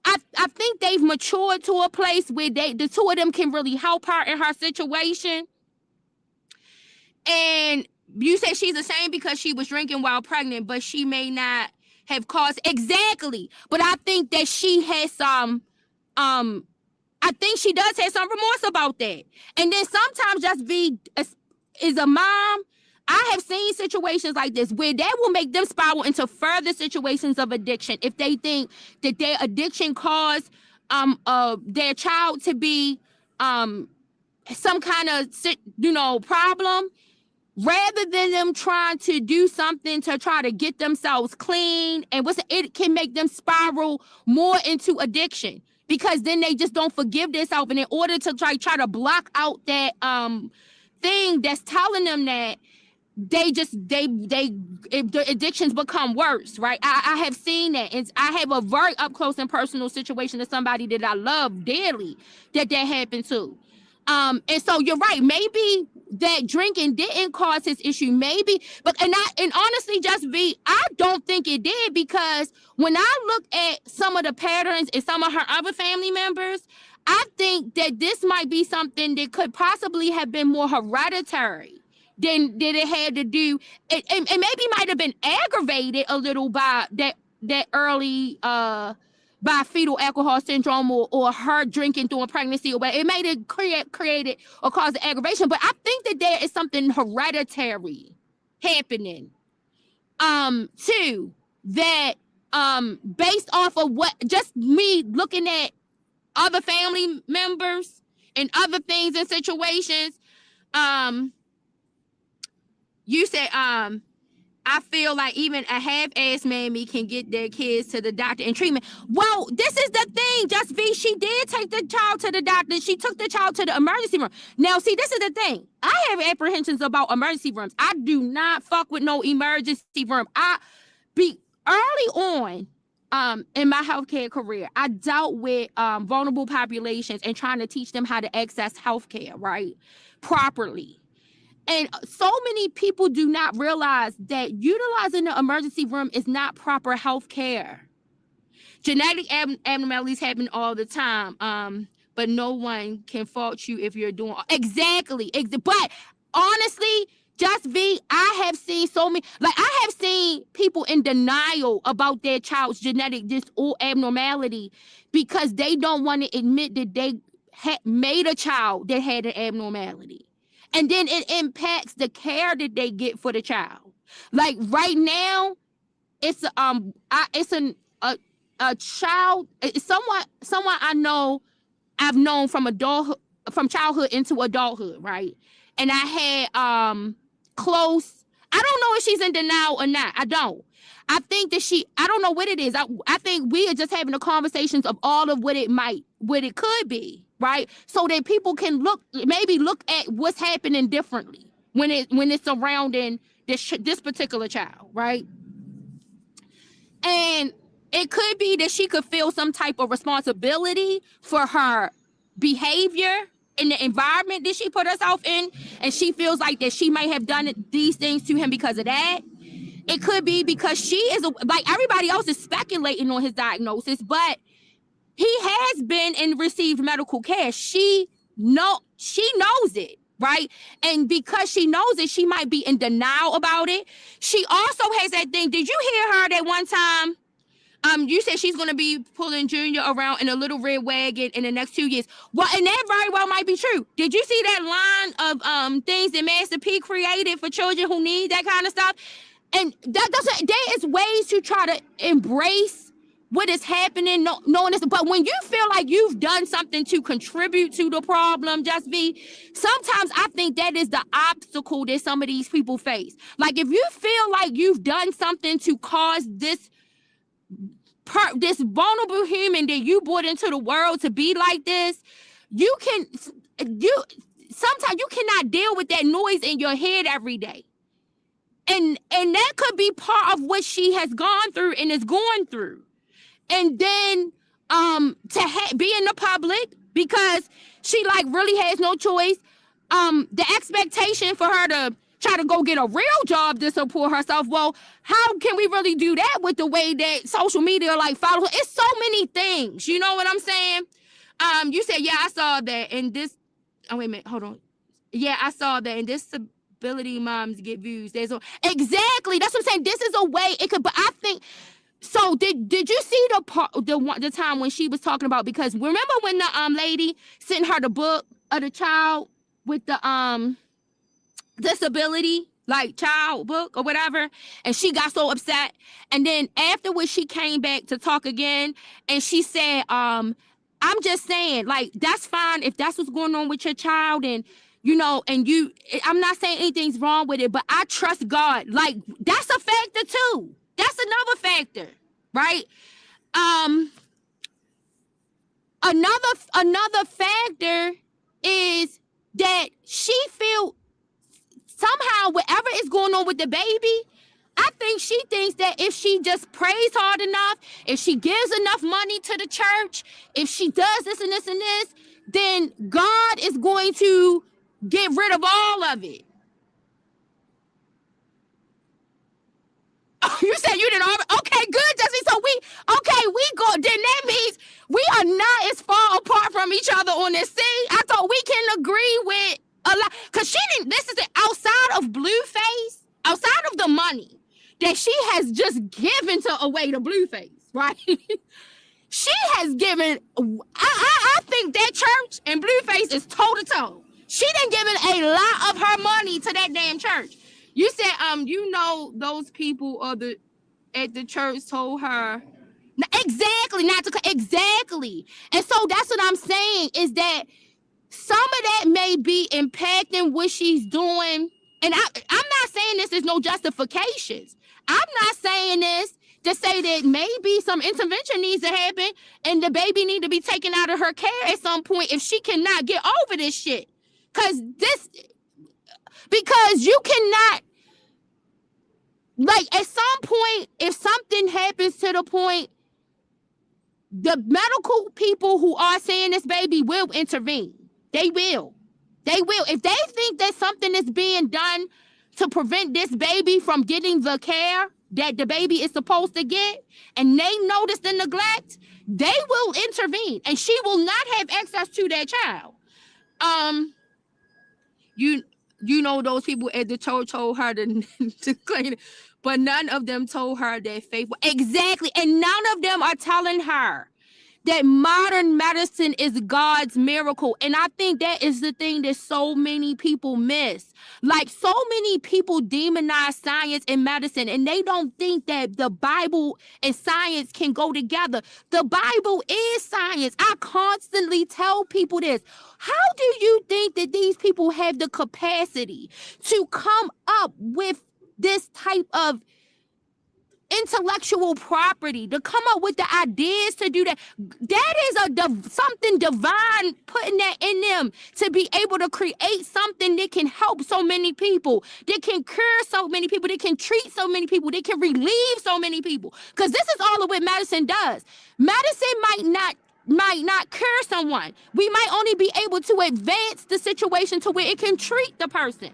I think they've matured to a place where the two of them can really help her in her situation. And you say she's ashamed because she was drinking while pregnant, but she may not have caused exactly. But I think that she has some I think she does have some remorse about that. And then sometimes just be is a mom. I have seen situations like this where that will make them spiral into further situations of addiction if they think that their addiction caused their child to be some kind of problem, rather than them trying to do something to try to get themselves clean, and it can make them spiral more into addiction, because then they just don't forgive themselves, and in order to try to block out that thing that's telling them that the addictions become worse, right? I have seen that, and I have a very up close and personal situation of somebody that I love dearly that happened to. And so you're right. Maybe that drinking didn't cause his issue. Maybe, and honestly, I don't think it did, because when I look at some of the patterns in some of her other family members, I think that this might be something that could possibly have been more hereditary than it had to do. And maybe might have been aggravated a little by that early by fetal alcohol syndrome, or her drinking during pregnancy, or whatever. It made it created or caused aggravation. But I think that there is something hereditary happening too, that based off of what just me looking at other family members and other things and situations. You said I feel like even a half-ass mammy can get their kids to the doctor and treatment. Well, this is the thing, Just V. She did take the child to the doctor. She took the child to the emergency room. Now, see, this is the thing. I have apprehensions about emergency rooms. I do not fuck with no emergency room. I be early on in my healthcare career, I dealt with vulnerable populations and trying to teach them how to access healthcare, right, properly. And so many people do not realize that utilizing the emergency room is not proper health care. Genetic abnormalities happen all the time, but no one can fault you if you're doing exactly. But honestly, Just V, I have seen I have seen people in denial about their child's genetic abnormality because they don't want to admit that they made a child that had an abnormality. And then it impacts the care that they get for the child. Like right now, it's a child. It's someone I've known from childhood into adulthood, right? And I had close. I don't know if she's in denial or not. I don't. I think that I don't know what it is. I think we are just having the conversations of all of what it could be, right? So that people can look at what's happening differently when it's surrounding this particular child, right? And it could be that she could feel some type of responsibility for her behavior in the environment that she put herself in, and she feels like that she might have done these things to him because of that. It could be because she is like everybody else is speculating on his diagnosis, but he has been and received medical care. She knows it, right? And because she knows it, she might be in denial about it. She also has that thing. Did you hear her that one time? You said she's going to be pulling Junior around in a little red wagon in the next 2 years. Well, and that very well might be true. Did you see that line of things that Master P created for children who need that kind of stuff? And there is ways to try to embrace what is happening, knowing this. But when you feel like you've done something to contribute to the problem, Just be, sometimes I think that is the obstacle that some of these people face. Like if you feel like you've done something to cause this vulnerable human that you brought into the world to be like this, sometimes you cannot deal with that noise in your head every day. And that could be part of what she has gone through and is going through. And then to be in the public because she like really has no choice. The expectation for her to try to go get a real job to support herself. Well, how can we really do that with the way that social media like follow her? It's so many things. You know what I'm saying? You said, yeah, I saw that. And this, oh, wait a minute, hold on. Yeah, I saw that. And this ability moms get views. Exactly. That's what I'm saying. This is a way it could, but I think So did you see the time when she was talking about, because remember when the lady sent her the book of the child with the disability, like child book or whatever, and she got so upset, and then afterwards she came back to talk again, and she said, I'm just saying, like, that's fine if that's what's going on with your child, and and I'm not saying anything's wrong with it, but I trust God. Like, that's a factor too. That's another factor, right? um another factor is that she feel somehow whatever is going on with the baby, I think she thinks that if she just prays hard enough, if she gives enough money to the church, if she does this and this and this, then God is going to get rid of all of it. You said you didn't already. Okay, good, Jesse. So we go. Then that means we are not as far apart from each other on this. See, I thought we can agree with a lot, because she didn't. This is it. Outside of Blueface, outside of the money that she has just given away to Blueface, right? She has given. I think that church and Blueface is toe to toe. She done given a lot of her money to that damn church. You said, those people at the church told her. Exactly, not to exactly. And so that's what I'm saying, is that some of that may be impacting what she's doing. And I'm not saying this is no justifications. I'm not saying this to say that maybe some intervention needs to happen and the baby need to be taken out of her care at some point if she cannot get over this shit. Because you cannot, like, at some point, if something happens to the point, the medical people who are seeing this baby will intervene. They will. If they think that something is being done to prevent this baby from getting the care that the baby is supposed to get, and they notice the neglect, they will intervene, and she will not have access to that child. Those people at the church told her to clean it, but none of them told her that faith. Exactly, and none of them are telling her that modern medicine is God's miracle. And I think that is the thing that so many people miss. Like, so many people demonize science and medicine, and they don't think that the Bible and science can go together. The Bible is science. I constantly tell people this. How do you think that these people have the capacity to come up with this type of intellectual property, to come up with the ideas to do that? That is something divine putting that in them, to be able to create something that can help so many people, that can cure so many people, that can treat so many people, that can relieve so many people. Because this is all of what medicine does. Medicine might not cure someone. We might only be able to advance the situation to where it can treat the person.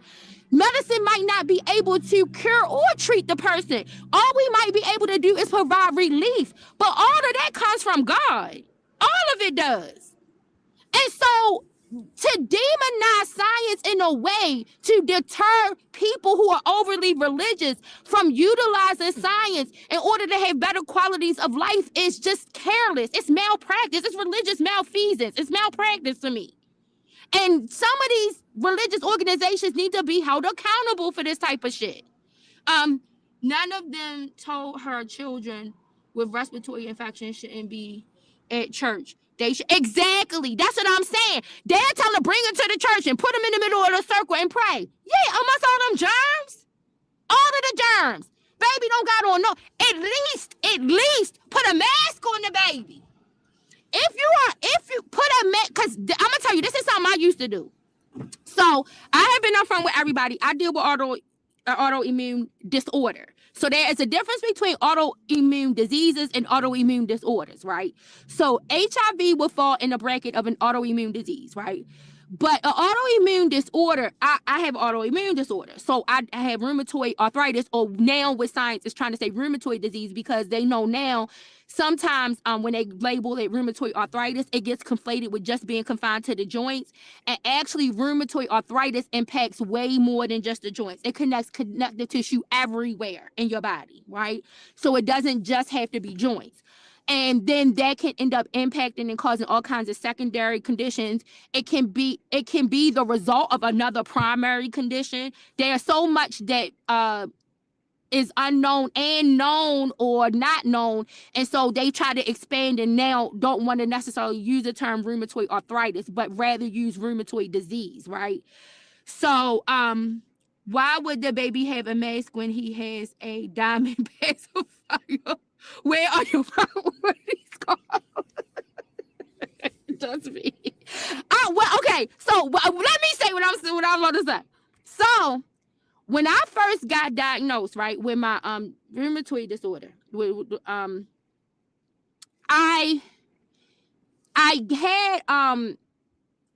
Medicine might not be able to cure or treat the person. All we might be able to do is provide relief. But all of that comes from God. All of it does. And so to demonize science in a way to deter people who are overly religious from utilizing science in order to have better qualities of life is just careless. It's malpractice. It's religious malfeasance. It's malpractice to me. And some of these religious organizations need to be held accountable for this type of shit. None of them told her children with respiratory infections shouldn't be at church. They should. Exactly. That's what I'm saying. They're telling them, bring them to the church and put them in the middle of the circle and pray. Yeah, amongst all them germs. All of the germs. Baby don't got on no. At least put a mask on the baby. If you put a mask, because I'm gonna tell you, this is something I used to do. So I have been upfront with everybody. I deal with autoimmune disorder. So there is a difference between autoimmune diseases and autoimmune disorders, right? So HIV will fall in the bracket of an autoimmune disease, right? But an autoimmune disorder, I have autoimmune disorder. So I have rheumatoid arthritis, or now with science is trying to say rheumatoid disease, because they know now sometimes when they label it rheumatoid arthritis, it gets conflated with just being confined to the joints. And actually rheumatoid arthritis impacts way more than just the joints. It connects connective tissue everywhere in your body, right? So it doesn't just have to be joints. And then that can end up impacting and causing all kinds of secondary conditions. It can be the result of another primary condition. There's so much that is unknown and known or not known, and so they try to expand and now don't want to necessarily use the term rheumatoid arthritis, but rather use rheumatoid disease, right? So why would the baby have a mask when he has a diamond pacifier? Where are your priorities called? Just me. Oh, well, okay. So let me say what I'm going to say. So when I first got diagnosed, right, with my rheumatoid disorder, I had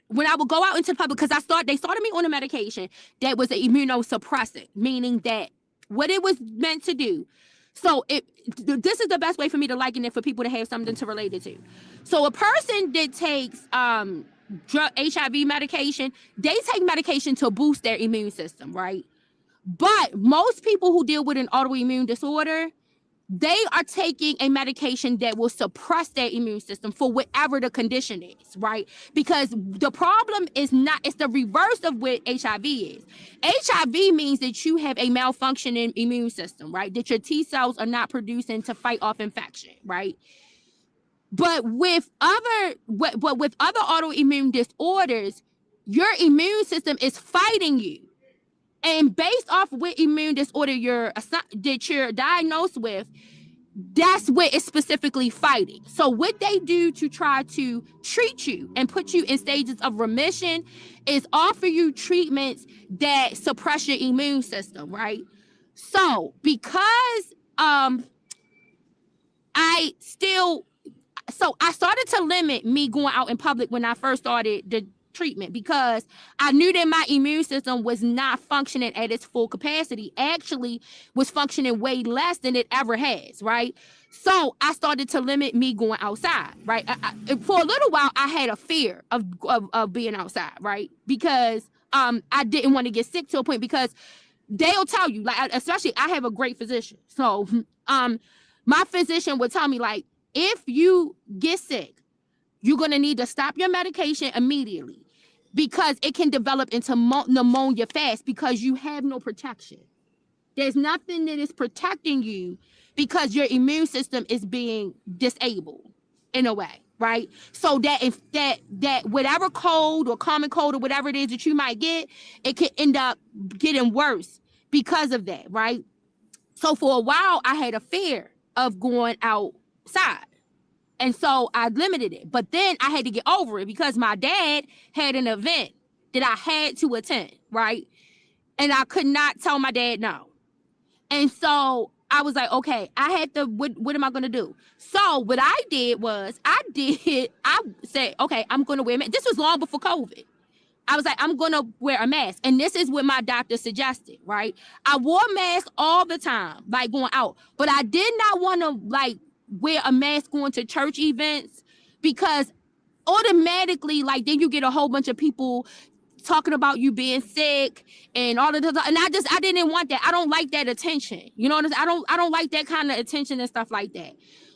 when I would go out into the public, because they started me on a medication that was an immunosuppressant, meaning that what it was meant to do. So this is the best way for me to liken it for people to have something to relate it to. So a person that takes HIV medication, they take medication to boost their immune system, right? But most people who deal with an autoimmune disorder, they are taking a medication that will suppress their immune system for whatever the condition is, right? Because the problem is not, it's the reverse of what HIV is. HIV means that you have a malfunctioning immune system, right? That your T cells are not producing to fight off infection, right? But with other autoimmune disorders, your immune system is fighting you. And based off what immune disorder that you're diagnosed with, that's what it's specifically fighting. So what they do to try to treat you and put you in stages of remission is offer you treatments that suppress your immune system, right? So because I started to limit me going out in public when I first started the treatment, because I knew that my immune system was not functioning at its full capacity, actually was functioning way less than it ever has, right? So I started to limit me going outside, right? For a little while, I had a fear of being outside, right? Because I didn't want to get sick to a point, because they'll tell you, like, especially I have a great physician. So my physician would tell me, like, if you get sick, you're going to need to stop your medication immediately, because it can develop into pneumonia fast, because you have no protection. There's nothing that is protecting you, because your immune system is being disabled in a way, right? So that if that whatever cold or common cold or whatever it is that you might get, it can end up getting worse because of that, right? So for a while, I had a fear of going outside. And so I limited it. But then I had to get over it, because my dad had an event that I had to attend, right? And I could not tell my dad no. And so I was like, okay, I had to, what am I going to do? So what I did was, I said, okay, I'm going to wear a mask. This was long before COVID. I was like, I'm going to wear a mask. And this is what my doctor suggested, right? I wore a mask all the time, like going out. But I did not want to, like, wear a mask going to church events, because automatically, like, then you get a whole bunch of people talking about you being sick and all of that. And I didn't want that. I don't like that attention. You know what I'm saying? I don't like that kind of attention and stuff like that.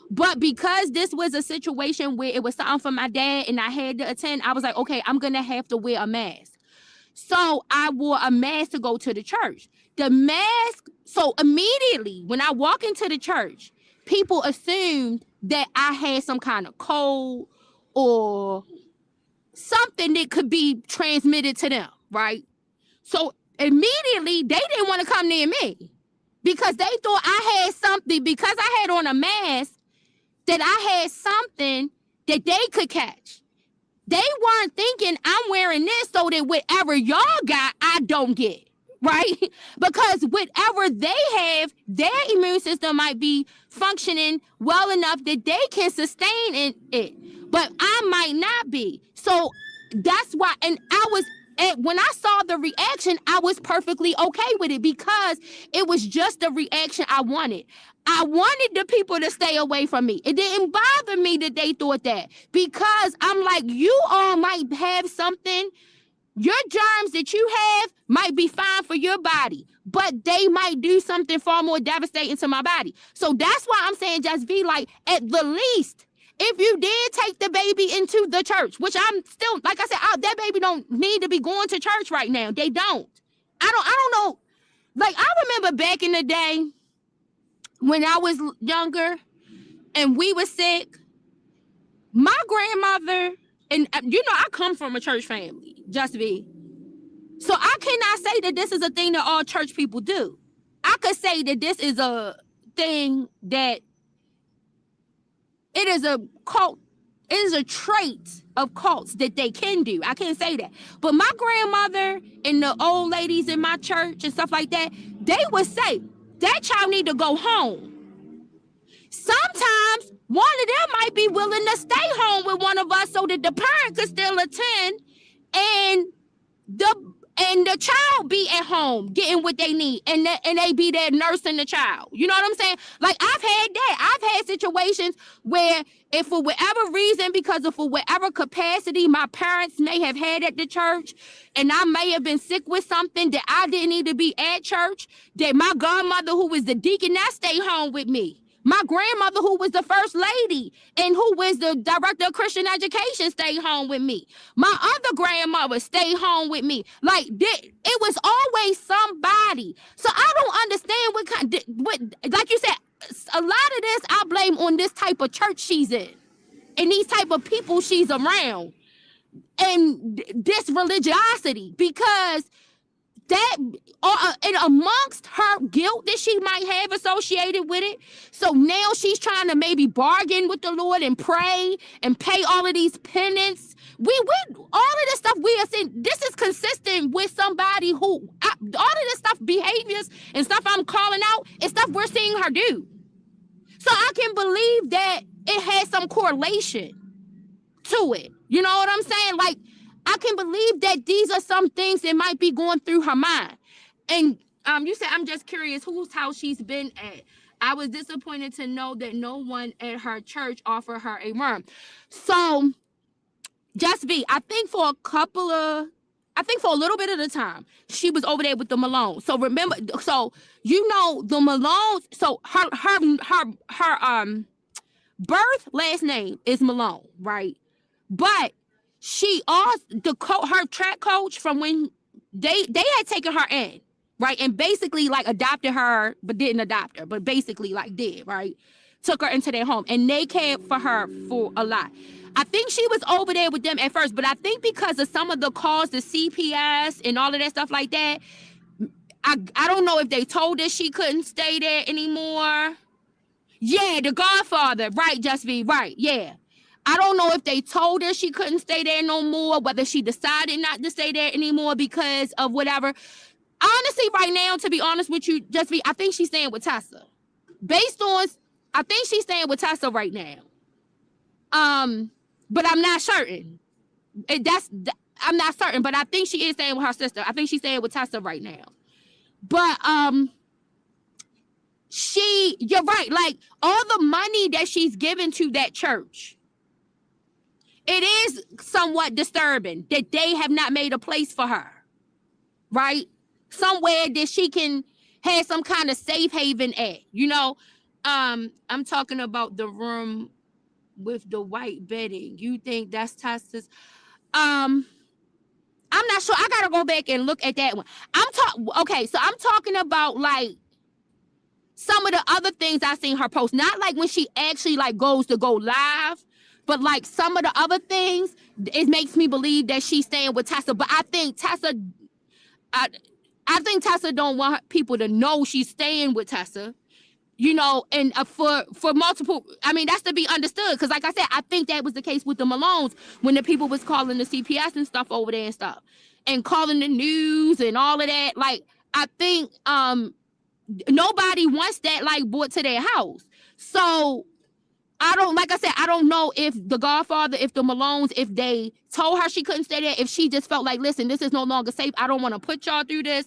But because this was a situation where it was something for my dad and I had to attend, I was like, okay, I'm going to have to wear a mask. So I wore a mask to go to the church. The mask, so immediately when I walk into the church, people assumed that I had some kind of cold or something that could be transmitted to them, right? So immediately they didn't want to come near me, because they thought I had something, because I had on a mask, that I had something that they could catch. They weren't thinking I'm wearing this so that whatever y'all got, I don't get, right? Because whatever they have, their immune system might be functioning well enough that they can sustain it, but I might not be. So that's why, and when I saw the reaction, I was perfectly okay with it because it was just the reaction I wanted. I wanted the people to stay away from me. It didn't bother me that they thought that, because I'm like, you all might have something. Your germs that you have might be fine for your body, but they might do something far more devastating to my body. So that's why I'm saying, just be like, at the least, if you did take the baby into the church, which I'm still, like I said, that baby don't need to be going to church right now. They don't. I don't know. Like, I remember back in the day when I was younger and we were sick, my grandmother, and I come from a church family, just be. So I cannot say that this is a thing that all church people do. I could say that this is a thing that it is a cult. It is a trait of cults that they can do. I can't say that. But my grandmother and the old ladies in my church and stuff like that, they would say, that child need to go home. Sometimes one of them might be willing to stay home with one of us so that the parent could still attend and the child be at home getting what they need, and they be there nursing the child. You know what I'm saying? Like, I've had that. I've had situations where, if for whatever reason, because of for whatever capacity my parents may have had at the church, and I may have been sick with something that I didn't need to be at church, that my godmother, who was the deaconess, stayed home with me. My grandmother, who was the first lady and who was the director of Christian education, stayed home with me. My other grandmother stayed home with me. Like, it was always somebody. So I don't understand what, like you said, a lot of this I blame on this type of church she's in and these type of people she's around and this religiosity, because that, and amongst her guilt that she might have associated with it, so now she's trying to maybe bargain with the Lord and pray and pay all of these penance. We all of this stuff we are seeing, this is consistent with somebody who, all of this stuff, behaviors and stuff I'm calling out, is stuff we're seeing her do. So I can believe that it has some correlation to it. You know what I'm saying? Like, I can believe that these are some things that might be going through her mind. And you said, I'm just curious whose house she's been at. I was disappointed to know that no one at her church offered her a room. So, just be, I think for a little bit of the time, she was over there with the Malones. So remember, so the Malones, so her birth last name is Malone, right? But she also, her track coach from when they had taken her in, right? And basically like adopted her, but didn't adopt her, but basically like did, right? Took her into their home and they cared for her for a lot. I think she was over there with them at first, but I think because of some of the calls to CPS and all of that stuff like that, I don't know if they told her she couldn't stay there anymore. Yeah, the Godfather, right, Just be right, yeah. I don't know if they told her she couldn't stay there no more, whether she decided not to stay there anymore because of whatever. Honestly, right now, to be honest with you, I think she's staying with Tessa. I think she's staying with Tessa right now. But I'm not certain. I'm not certain, but I think she is staying with her sister. I think she's staying with Tessa right now. But you're right, like all the money that she's given to that church, it is somewhat disturbing that they have not made a place for her, right? Somewhere that she can have some kind of safe haven at, I'm talking about the room with the white bedding. You think that's Tessa's? I'm not sure. I gotta go back and look at that one. Okay, so I'm talking about like some of the other things I seen her post, not like when she actually like goes to go live, but like some of the other things, it makes me believe that she's staying with Tessa. But I think Tessa don't want people to know she's staying with Tessa, and for multiple, I mean, that's to be understood. Because like I said, I think that was the case with the Malones when the people was calling the CPS and stuff over there and stuff and calling the news and all of that. Like, I think nobody wants that like brought to their house. So I don't, like I said, I don't know if the Godfather, if the Malones, if they told her she couldn't stay there, if she just felt like, listen, this is no longer safe. I don't want to put y'all through this.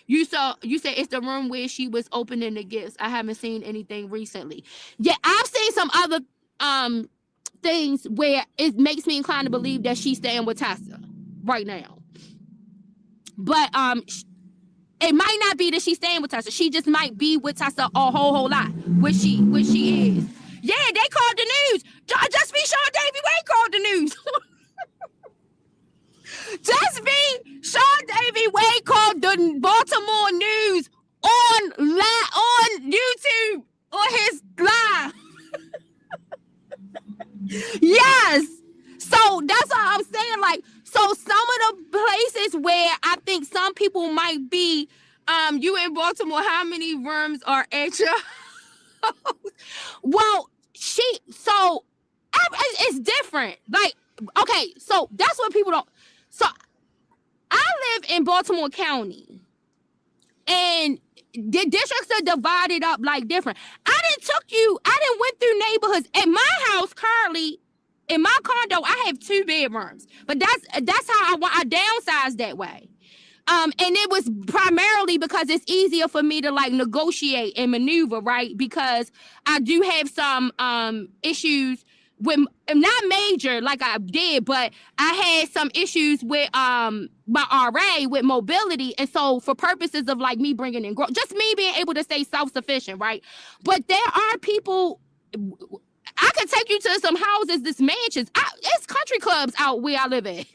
You said it's the room where she was opening the gifts. I haven't seen anything recently. Yeah, I've seen some other things where it makes me inclined to believe that she's staying with Tessa right now. But it might not be that she's staying with Tessa. She just might be with Tessa a whole lot, which she is. Yeah, they called the news. Just be Sean Davy Wade called the news. Just be Sean Davy Wade called the Baltimore news on YouTube on his live. Yes. So that's what I'm saying. Like, so some of the places where I think some people might be, you in Baltimore, how many rooms are at your house? Well, it's different. Like, okay, so that's what people don't. So I live in Baltimore County, and the districts are divided up like different. I didn't went through neighborhoods. At my house currently, in my condo, I have 2 bedrooms, but that's how I downsized that way. And it was primarily because it's easier for me to like negotiate and maneuver, right? Because I do have some issues with, not major like I did, but I had some issues with my RA with mobility, and so for purposes of like me bringing in growth, just me being able to stay self-sufficient, right? But there are people. I could take you to some houses, this mansions. It's country clubs out where I live at.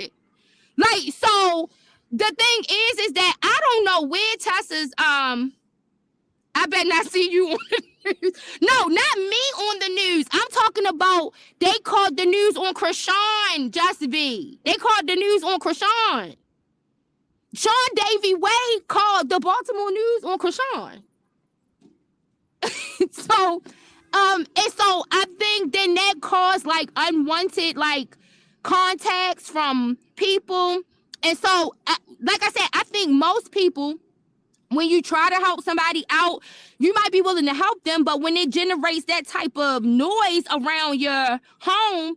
Like, so the thing is that I don't know where Tessa's, I bet not see you on the news. No, not me on the news. I'm talking about, they called the news on Krishan, Just B. They called the news on Krishan. Sean Davy Wade called the Baltimore news on Krishan. So, and so I think then that caused like unwanted like contacts from people. And so, like I said, I think most people, when you try to help somebody out, you might be willing to help them, but when it generates that type of noise around your home,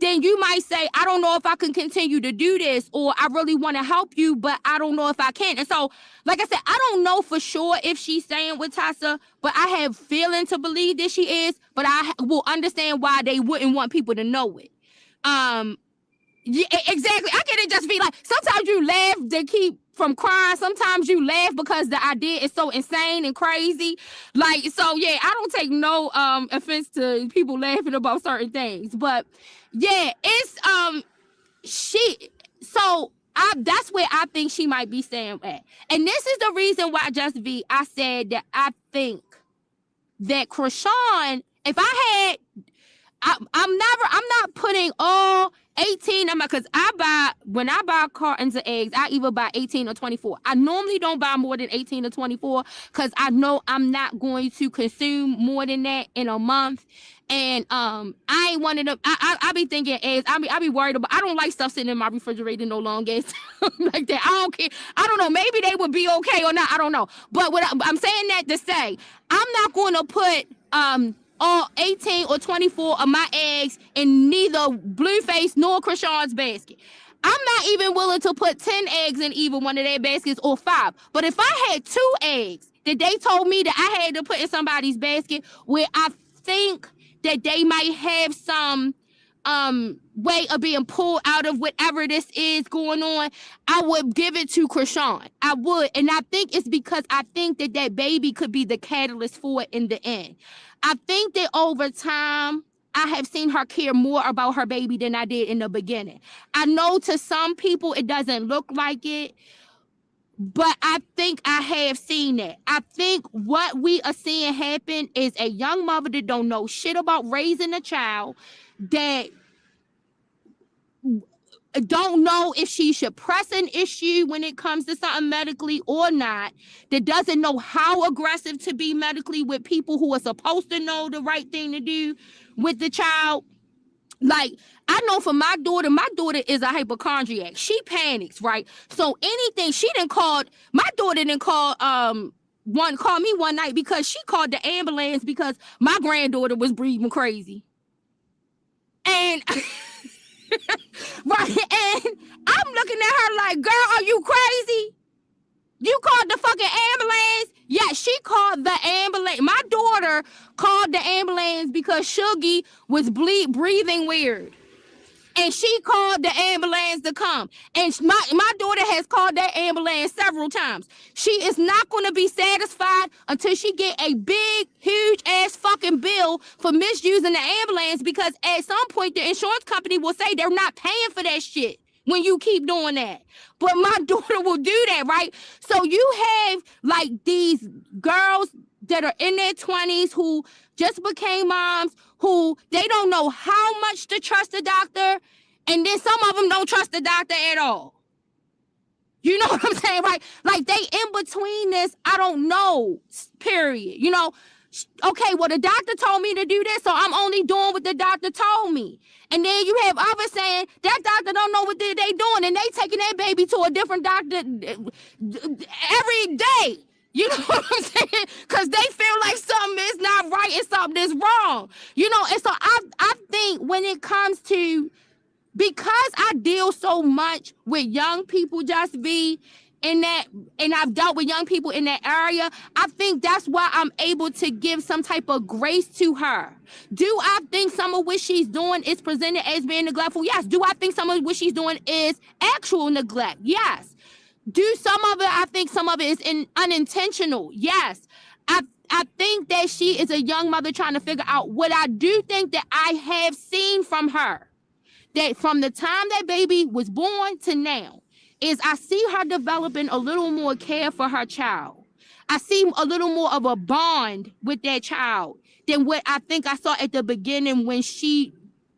then you might say, I don't know if I can continue to do this, or I really want to help you, but I don't know if I can. And so, like I said, I don't know for sure if she's staying with Tessa, but I have feeling to believe that she is, but I will understand why they wouldn't want people to know it. Yeah, exactly. I get it. Just be like, sometimes you laugh to keep from crying. Sometimes you laugh because the idea is so insane and crazy. Like, so yeah, I don't take no offense to people laughing about certain things. But yeah, it's that's where I think she might be staying at. And this is the reason why I said that I think that Krishan, if I had, I'm not putting all 18, because when I buy cartons of eggs, I either buy 18 or 24. I normally don't buy more than 18 or 24 because I know I'm not going to consume more than that in a month. And I ain't one of them. I be thinking eggs. I be worried about. I don't like stuff sitting in my refrigerator no long eggs like that. I don't care. I don't know. Maybe they would be okay or not. I don't know. But I'm saying that to say, I'm not going to put all 18 or 24 of my eggs in neither Blueface nor Krishan's basket. I'm not even willing to put 10 eggs in either one of their baskets, or 5. But if I had 2 eggs that they told me that I had to put in somebody's basket, where I think that they might have some way of being pulled out of whatever this is going on, I would give it to Krishan. I would. And I think it's because I think that baby could be the catalyst for it in the end. I think that over time, I have seen her care more about her baby than I did in the beginning. I know to some people it doesn't look like it, but I think I have seen that. I think what we are seeing happen is a young mother that don't know shit about raising a child, that don't know if she should press an issue when it comes to something medically or not, that doesn't know how aggressive to be medically with people who are supposed to know the right thing to do with the child. Like, I know for my daughter is a hypochondriac. She panics, right? So anything, my daughter didn't call me one night because she called the ambulance because my granddaughter was breathing crazy. And right, and I'm looking at her like, girl, are you crazy? You called the fucking ambulance? Yeah, she called the ambulance. My daughter called the ambulance because Shuggy was breathing weird. And she called the ambulance to come. And my daughter has called that ambulance several times. She is not going to be satisfied until she get a big, huge ass fucking bill for misusing the ambulance, because at some point the insurance company will say they're not paying for that shit when you keep doing that. But my daughter will do that, right? So you have like these girls that are in their 20s who just became moms, who they don't know how much to trust the doctor, and then some of them don't trust the doctor at all. You know what I'm saying, right? Like they in between this, I don't know, period. You know, okay, well, the doctor told me to do this, so I'm only doing what the doctor told me. And then you have others saying that doctor don't know what they doing, and they taking that baby to a different doctor every day. You know what I'm saying? Because they feel like something is not right and something is wrong. You know, and so I think when it comes to, because I deal so much with young people, just be in that, and I've dealt with young people in that area, I think that's why I'm able to give some type of grace to her. Do I think some of what she's doing is presented as being neglectful? Yes. Do I think some of what she's doing is actual neglect? Yes. Do some of it, I think some of it is unintentional? Yes. I think that she is a young mother trying to figure out. What I do think that I have seen from her, that from the time that baby was born to now, is I see her developing a little more care for her child. I see a little more of a bond with that child than what I think I saw at the beginning when she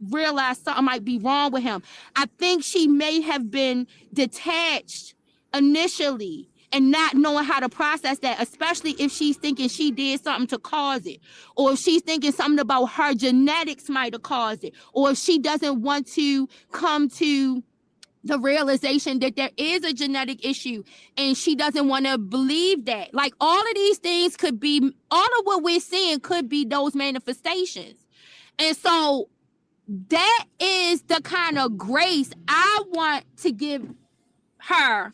realized something might be wrong with him. I think she may have been detached initially and not knowing how to process that, especially if she's thinking she did something to cause it, or if she's thinking something about her genetics might have caused it, or if she doesn't want to come to the realization that there is a genetic issue and she doesn't want to believe that. Like, all of these things could be, all of what we're seeing could be those manifestations. And so that is the kind of grace I want to give her,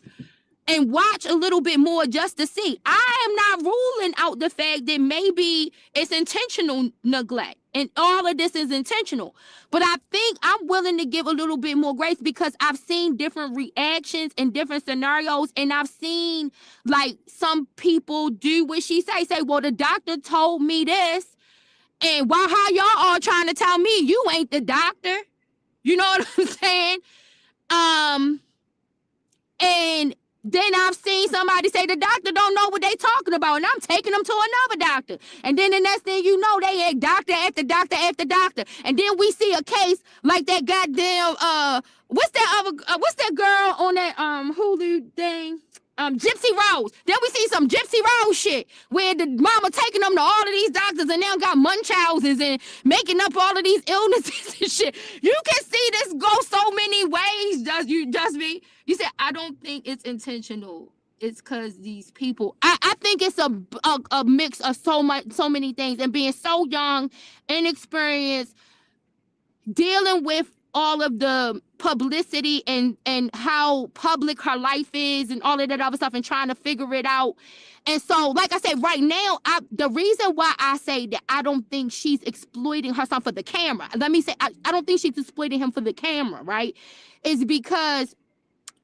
and watch a little bit more just to see. I am not ruling out the fact that maybe it's intentional neglect and all of this is intentional. But I think I'm willing to give a little bit more grace because I've seen different reactions in different scenarios, and I've seen like some people do what she say, well, the doctor told me this, and how y'all all trying to tell me you ain't the doctor? You know what I'm saying? And then I've seen somebody say the doctor don't know what they talking about, and I'm taking them to another doctor. And then the next thing you know, they had doctor after doctor after doctor. And then we see a case like that goddamn what's that girl on that Hulu thing? Gypsy Rose. Then we see some Gypsy Rose shit where the mama taking them to all of these doctors and now got Munchausen's and making up all of these illnesses and shit. You can see this go so many ways, just me. You said, I don't think it's intentional. It's because these people, I think it's a mix of so many things, and being so young, inexperienced, dealing with all of the publicity and how public her life is and all of that other stuff, and trying to figure it out. And so, like I said, right now, the reason why I say that I don't think she's exploiting her son for the camera, let me say, I don't think she's exploiting him for the camera, right, is because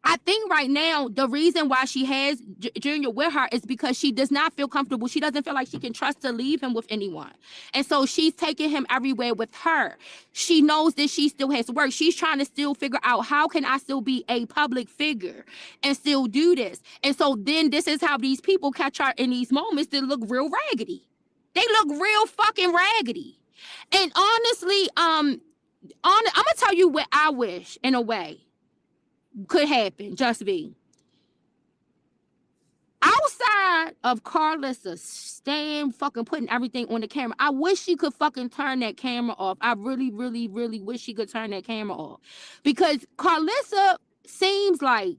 I think right now the reason why she has Junior with her is because she does not feel comfortable. She doesn't feel like she can trust to leave him with anyone. And so she's taking him everywhere with her. She knows that she still has work. She's trying to still figure out, how can I still be a public figure and still do this? And so then this is how these people catch her in these moments that look real raggedy. They look real fucking raggedy. And honestly, I'm going to tell you what I wish, in a way, could happen, just be. Outside of Carlissa staying fucking putting everything on the camera, I wish she could fucking turn that camera off. I really, really, really wish she could turn that camera off. Because Carlissa seems like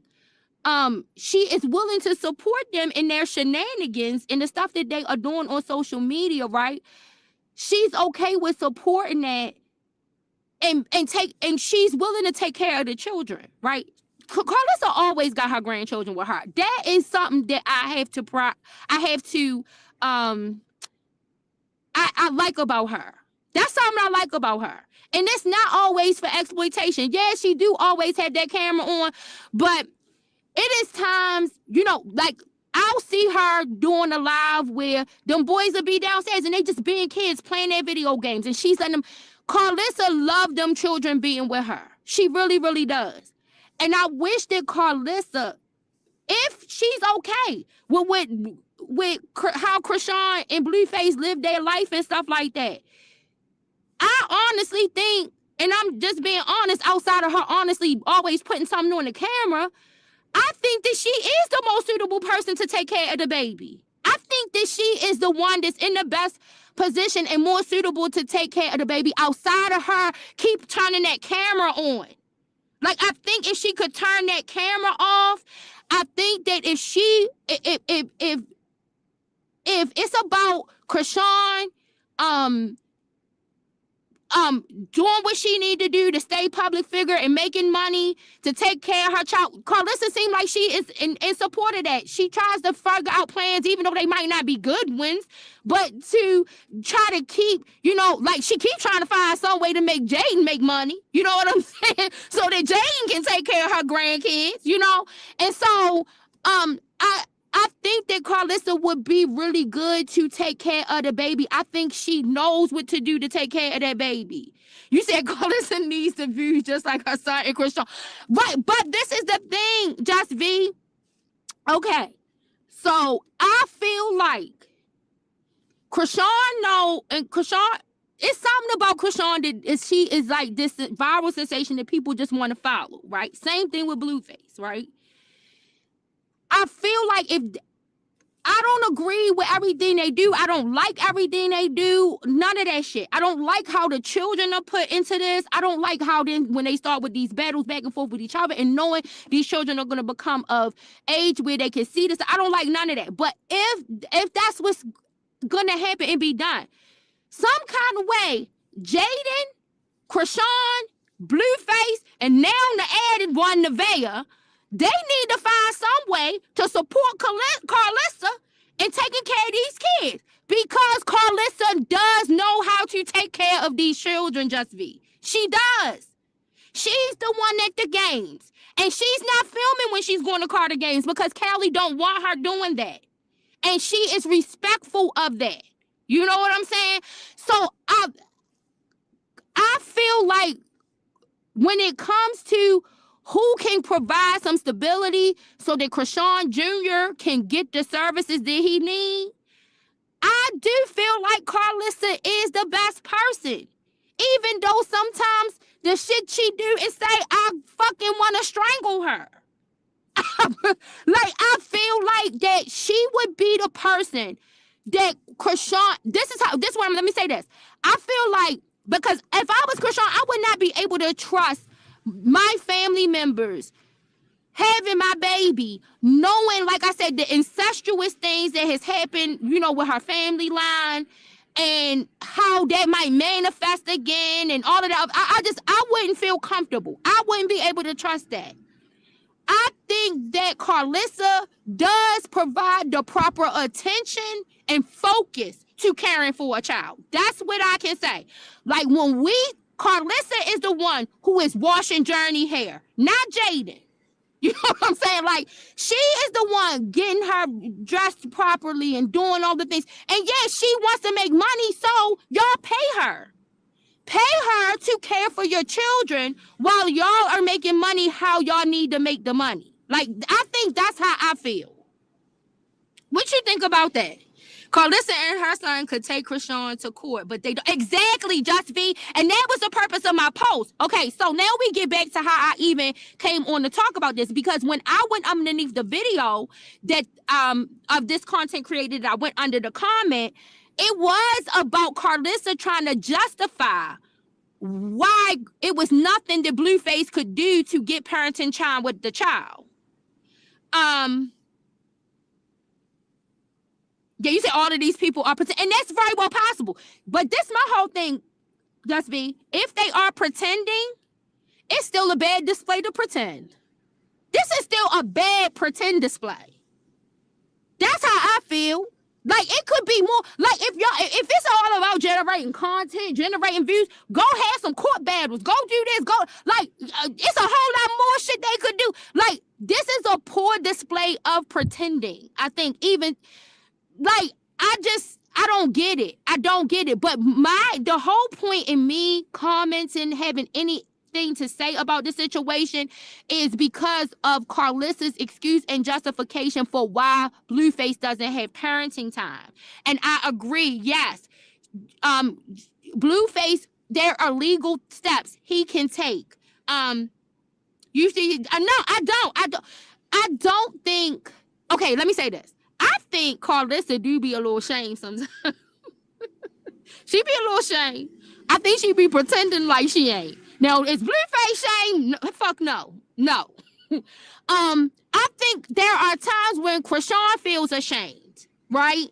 she is willing to support them in their shenanigans and the stuff that they are doing on social media, right? She's okay with supporting that and she's willing to take care of the children, right? Carlissa always got her grandchildren with her. That is something that I have to I like about her. That's something I like about her. And it's not always for exploitation. Yeah, she do always have that camera on, but it is times, like I'll see her doing a live where them boys will be downstairs and they just being kids playing their video games, and she's letting them. Carlissa loved them children being with her. She really, really does. And I wish that Carlissa, if she's okay with how Krishan and Blueface live their life and stuff like that, I honestly think, and I'm just being honest, outside of her honestly always putting something on the camera, I think that she is the most suitable person to take care of the baby. I think that she is the one that's in the best position and more suitable to take care of the baby outside of her keep turning that camera on. Like, I think if she could turn that camera off, I think that if it's about Krishan, doing what she need to do to stay public figure and making money to take care of her child. Carlissa seems like she is in support of that. She tries to figure out plans, even though they might not be good ones, but to try to keep, like she keeps trying to find some way to make Jaden make money. You know what I'm saying? So that Jaden can take care of her grandkids, And so, I think that Carlissa would be really good to take care of the baby. I think she knows what to do to take care of that baby. You said Carlissa needs the views just like her son and Krishan. Right, but this is the thing, Just V. Okay, so I feel like Krishan, it's something about Krishan that she is like this viral sensation that people just want to follow, right? Same thing with Blueface, right? I feel like if I don't agree with everything they do, I don't like everything they do, none of that shit. I don't like how the children are put into this. I don't like how then when they start with these battles back and forth with each other and knowing these children are going to become of age where they can see this. I don't like none of that. But if that's what's going to happen and be done, some kind of way, Jaden, Krishan, Blueface, and now the added one, Nevaeh, they need to find some way to support Carlissa in taking care of these kids, because Carlissa does know how to take care of these children, Just V. She does. She's the one at the games, and she's not filming when she's going to Carter games because Callie don't want her doing that, and she is respectful of that. You know what I'm saying? So I feel like when it comes to who can provide some stability so that Krishan Jr. can get the services that he needs, I do feel like Carlissa is the best person. Even though sometimes the shit she do is say, I fucking want to strangle her. Like, I feel like that she would be the person that Krishan, let me say this. I feel like, because if I was Krishan, I would not be able to trust my family members having my baby, knowing, like I said, the incestuous things that has happened, with her family line and how that might manifest again and all of that. I wouldn't feel comfortable. I wouldn't be able to trust that. I think that Carlissa does provide the proper attention and focus to caring for a child. That's what I can say. Like, Carlissa is the one who is washing Journey hair, not Jaden. You know what I'm saying? Like, she is the one getting her dressed properly and doing all the things. And yeah, she wants to make money, so y'all pay her. Pay her to care for your children while y'all are making money how y'all need to make the money. Like, I think that's how I feel. What you think about that? Carlissa and her son could take Krishan to court, but they don't. Exactly, Just V. And that was the purpose of my post. Okay, so now we get back to how I even came on to talk about this, because when I went underneath the video that of this content created, I went under the comment, it was about Carlissa trying to justify why it was nothing that Blueface could do to get parenting time with the child. Yeah, you say all of these people are, and that's very well possible. But this my whole thing. Just be. If they are pretending, it's still a bad display to pretend. This is still a bad pretend display. That's how I feel. Like it could be more. Like if it's all about generating content, generating views, go have some court battles. Go do this. Go like it's a whole lot more shit they could do. Like this is a poor display of pretending. I think even like I don't get it. I don't get it. But the whole point in me commenting, having anything to say about the situation is because of Carlissa's excuse and justification for why Blueface doesn't have parenting time. And I agree, yes. Blueface, there are legal steps he can take. You see, no, I don't think. Okay, let me say this. I think Carlissa do be a little ashamed sometimes. She be a little ashamed. I think she be pretending like she ain't. Now, is Blueface shame? No, fuck no. No. I think there are times when Krishan feels ashamed, right?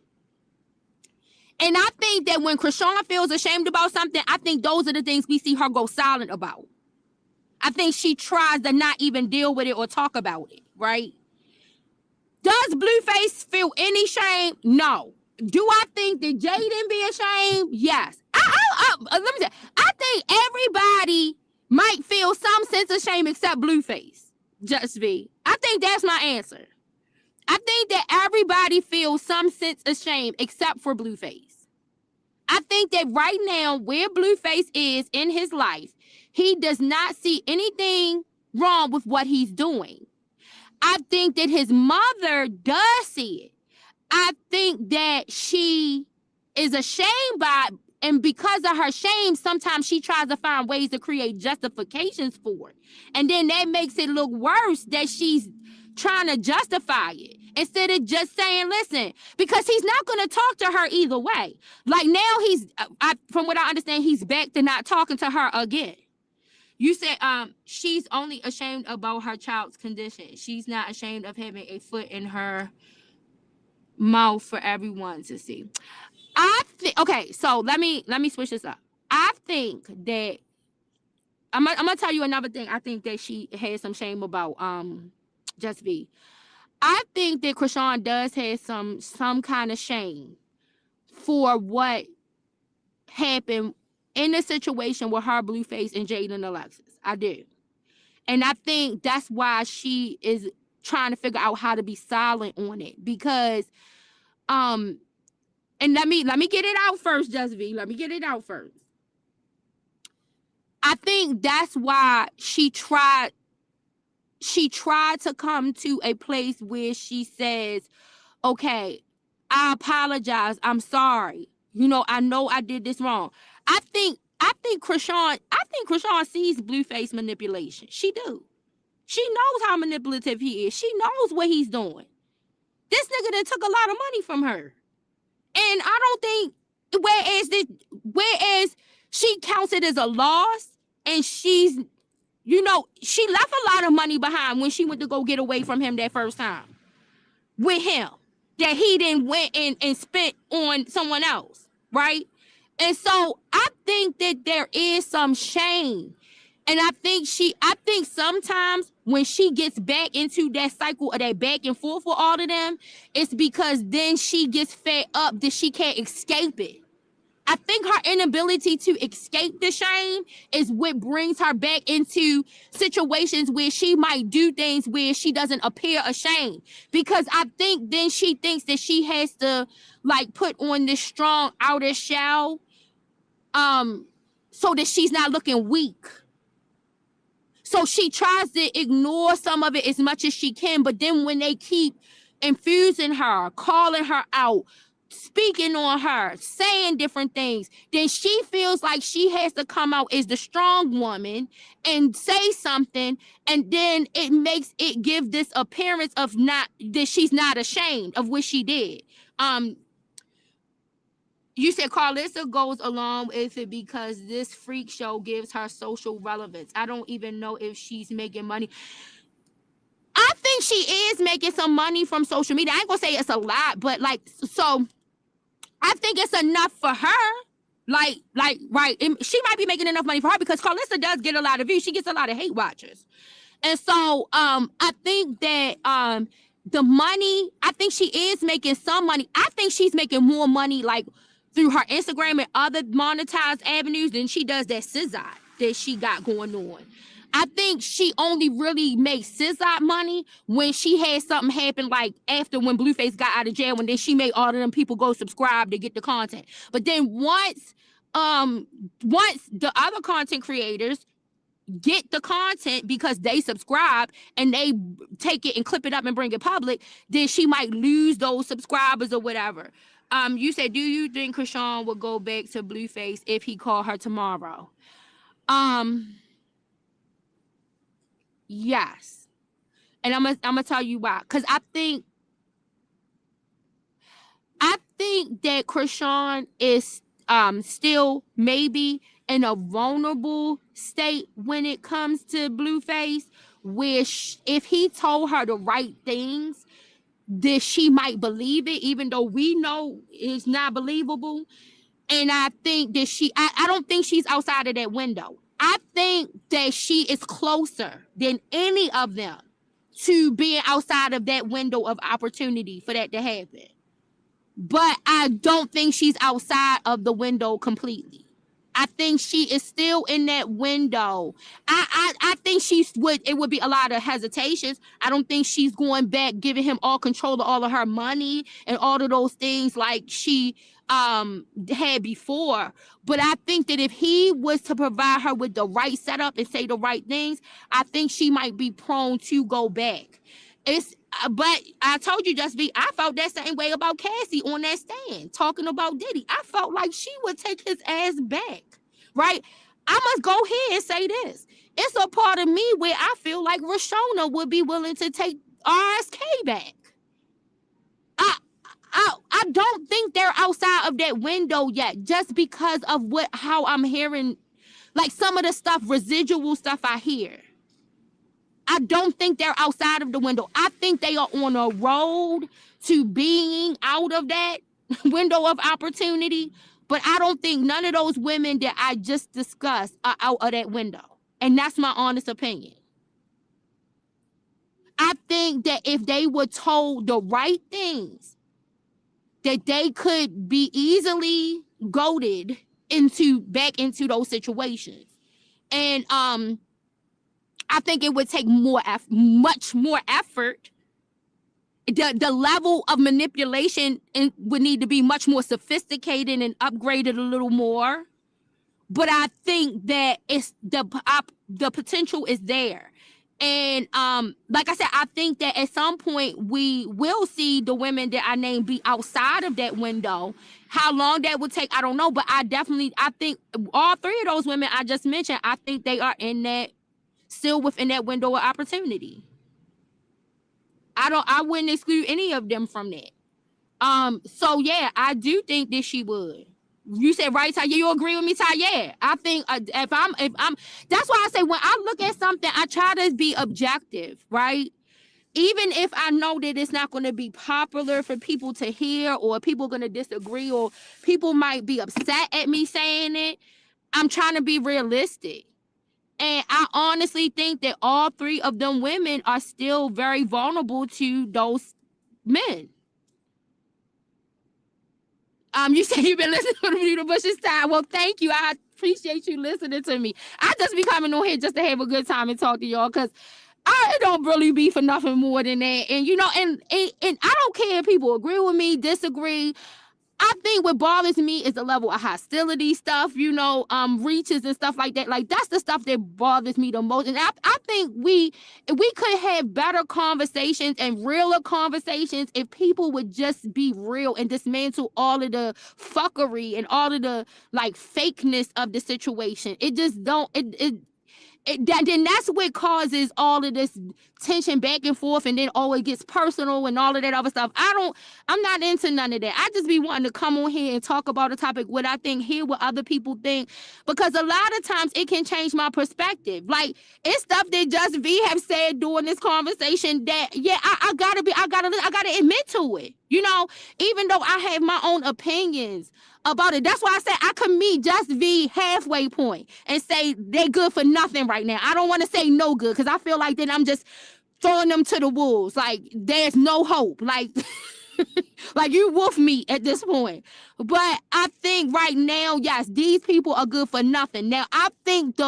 And I think that when Krishan feels ashamed about something, I think those are the things we see her go silent about. I think she tries to not even deal with it or talk about it, right? Does Blueface feel any shame? No. Do I think that Jaden be ashamed? Yes. Let me say, I think everybody might feel some sense of shame except Blueface. Just be. I think that's my answer. I think that everybody feels some sense of shame except for Blueface. I think that right now, where Blueface is in his life, he does not see anything wrong with what he's doing. I think that his mother does see it. I think that she is ashamed by it, and because of her shame, sometimes she tries to find ways to create justifications for it. And then that makes it look worse that she's trying to justify it instead of just saying, listen, because he's not going to talk to her either way. Like now from what I understand, he's back to not talking to her again. You said she's only ashamed about her child's condition. She's not ashamed of having a foot in her mouth for everyone to see. Okay, so let me switch this up. I think that I'm gonna tell you another thing. I think that she has some shame about Just V. I think that Krishan does have some kind of shame for what happened in the situation with her, Blueface, and Jaden and Alexis. I do. And I think that's why she is trying to figure out how to be silent on it. Because and let me get it out first, Just V. Let me get it out first. I think that's why she tried to come to a place where she says, okay, I apologize. I'm sorry. I know I did this wrong. I think Krishan sees Blueface manipulation. She do. She knows how manipulative he is. She knows what he's doing. This nigga done took a lot of money from her. And I don't think, whereas she counts it as a loss, and she's, she left a lot of money behind when she went to go get away from him that first time with him, that he didn't went and spent on someone else, right? And so I think that there is some shame. And I think sometimes when she gets back into that cycle of that back and forth with all of them, it's because then she gets fed up that she can't escape it. I think her inability to escape the shame is what brings her back into situations where she might do things where she doesn't appear ashamed. Because I think then she thinks that she has to like put on this strong outer shell so that she's not looking weak. So she tries to ignore some of it as much as she can, but then when they keep infusing her, calling her out, speaking on her, saying different things, then she feels like she has to come out as the strong woman and say something, and then it give this appearance of not that she's not ashamed of what she did. You said Carlissa goes along with it because this freak show gives her social relevance. I don't even know if she's making money. I think she is making some money from social media. I ain't gonna say it's a lot, but so I think it's enough for her. Right. She might be making enough money for her because Carlissa does get a lot of views. She gets a lot of hate watchers. And so I think that the money, I think she is making some money. I think she's making more money like through her Instagram and other monetized avenues than she does that SZA that she got going on. I think she only really makes SZA money when she had something happen, like after when Blueface got out of jail, and then she made all of them people go subscribe to get the content. But then once the other content creators get the content because they subscribe and they take it and clip it up and bring it public, then she might lose those subscribers or whatever. You said, do you think Krishan will go back to Blueface if he called her tomorrow? Yes. And I'm gonna tell you why. Because I think that Krishan is still maybe in a vulnerable state when it comes to Blueface, where if he told her the right things, then she might believe it, even though we know it's not believable. And I think that I don't think she's outside of that window. I think that she is closer than any of them to being outside of that window of opportunity for that to happen. But I don't think she's outside of the window completely. I think she is still in that window. I think it would be a lot of hesitations. I don't think she's going back, giving him all control of all of her money and all of those things like she had before. But I think that if he was to provide her with the right setup and say the right things, I think she might be prone to go back. But I told you, Just be, I felt that same way about Cassie on that stand talking about Diddy. I felt like she would take his ass back, right? I must go here and say this. It's a part of me where I feel like Rashona would be willing to take RSK back. I don't think they're outside of that window yet, just because of how I'm hearing, like some of the stuff, residual stuff I hear. I don't think they're outside of the window. I think they are on a road to being out of that window of opportunity. But I don't think none of those women that I just discussed are out of that window. And that's my honest opinion. I think that if they were told the right things, that they could be easily goaded back into those situations. And I think it would take much more effort. The level of manipulation would need to be much more sophisticated and upgraded a little more. But I think that it's the potential is there. And like I said, I think that at some point we will see the women that I named be outside of that window. How long that would take, I don't know. But I think all three of those women I just mentioned, I think they are still within that window of opportunity. I wouldn't exclude any of them from that. So yeah, I do think that she would. You said right, Ty. You agree with me, Ty? Yeah. I think if I'm, that's why I say when I look at something, I try to be objective, right? Even if I know that it's not going to be popular for people to hear, or people are going to disagree, or people might be upset at me saying it, I'm trying to be realistic. And I honestly think that all three of them women are still very vulnerable to those men. You say you've been listening to the Beauty Bush's time. Well, thank you. I appreciate you listening to me. I just be coming on here just to have a good time and talk to y'all, because I don't really be for nothing more than that. And and I don't care if people agree with me, disagree. I think what bothers me is the level of hostility stuff, reaches and stuff like that. Like, that's the stuff that bothers me the most. And I think we could have better conversations and realer conversations if people would just be real and dismantle all of the fuckery and all of the fakeness of the situation. It just don't. Then that's what causes all of this tension back and forth, and then it gets personal and all of that other stuff. I'm not into none of that. I just be wanting to come on here and talk about a topic, what I think, hear what other people think, because a lot of times it can change my perspective. Like, it's stuff that Just V have said during this conversation that, yeah, I gotta admit to it. You know, even though I have my own opinions about it, that's why I say I could meet Just V halfway point and say they good for nothing right now. I don't want to say no good because I feel like then I'm just throwing them to the wolves. Like there's no hope. Like like you wolf meat at this point. But I think right now, yes, these people are good for nothing. Now I think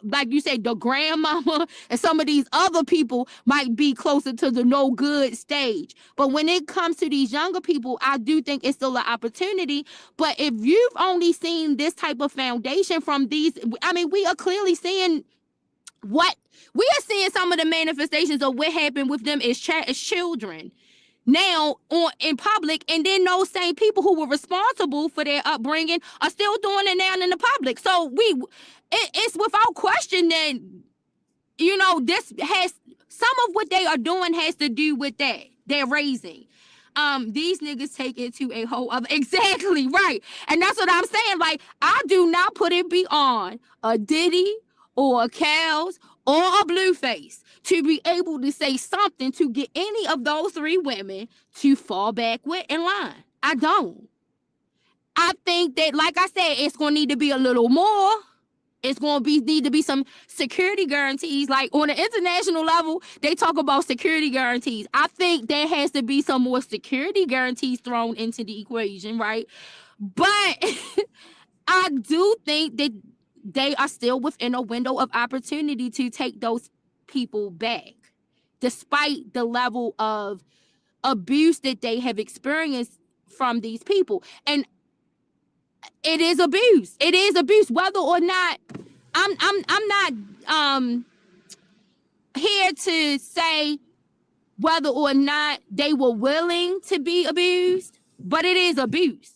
like you said, the grandmama and some of these other people might be closer to the no good stage. But when it comes to these younger people, I do think it's still an opportunity. But if you've only seen this type of foundation from these, I mean, we are clearly seeing what we are seeing some of the manifestations of what happened with them as children now on in public, and then those same people who were responsible for their upbringing are still doing it now in the public. So it's without question that, you know, this has some of what they are doing has to do with that they're raising. These niggas take it to a whole other exactly right, and that's what I'm saying. Like, I do not put it beyond a Diddy or a Kels or a Blueface to be able to say something to get any of those three women to fall back with in line. I don't. I think that, like I said, it's gonna need to be a little more. It's going to need to be some security guarantees. Like on an international level, they talk about security guarantees. I think there has to be some more security guarantees thrown into the equation, right? But I do think that they are still within a window of opportunity to take those people back, despite the level of abuse that they have experienced from these people. And it is abuse. It is abuse, whether or not I'm not here to say whether or not they were willing to be abused, but it is abuse.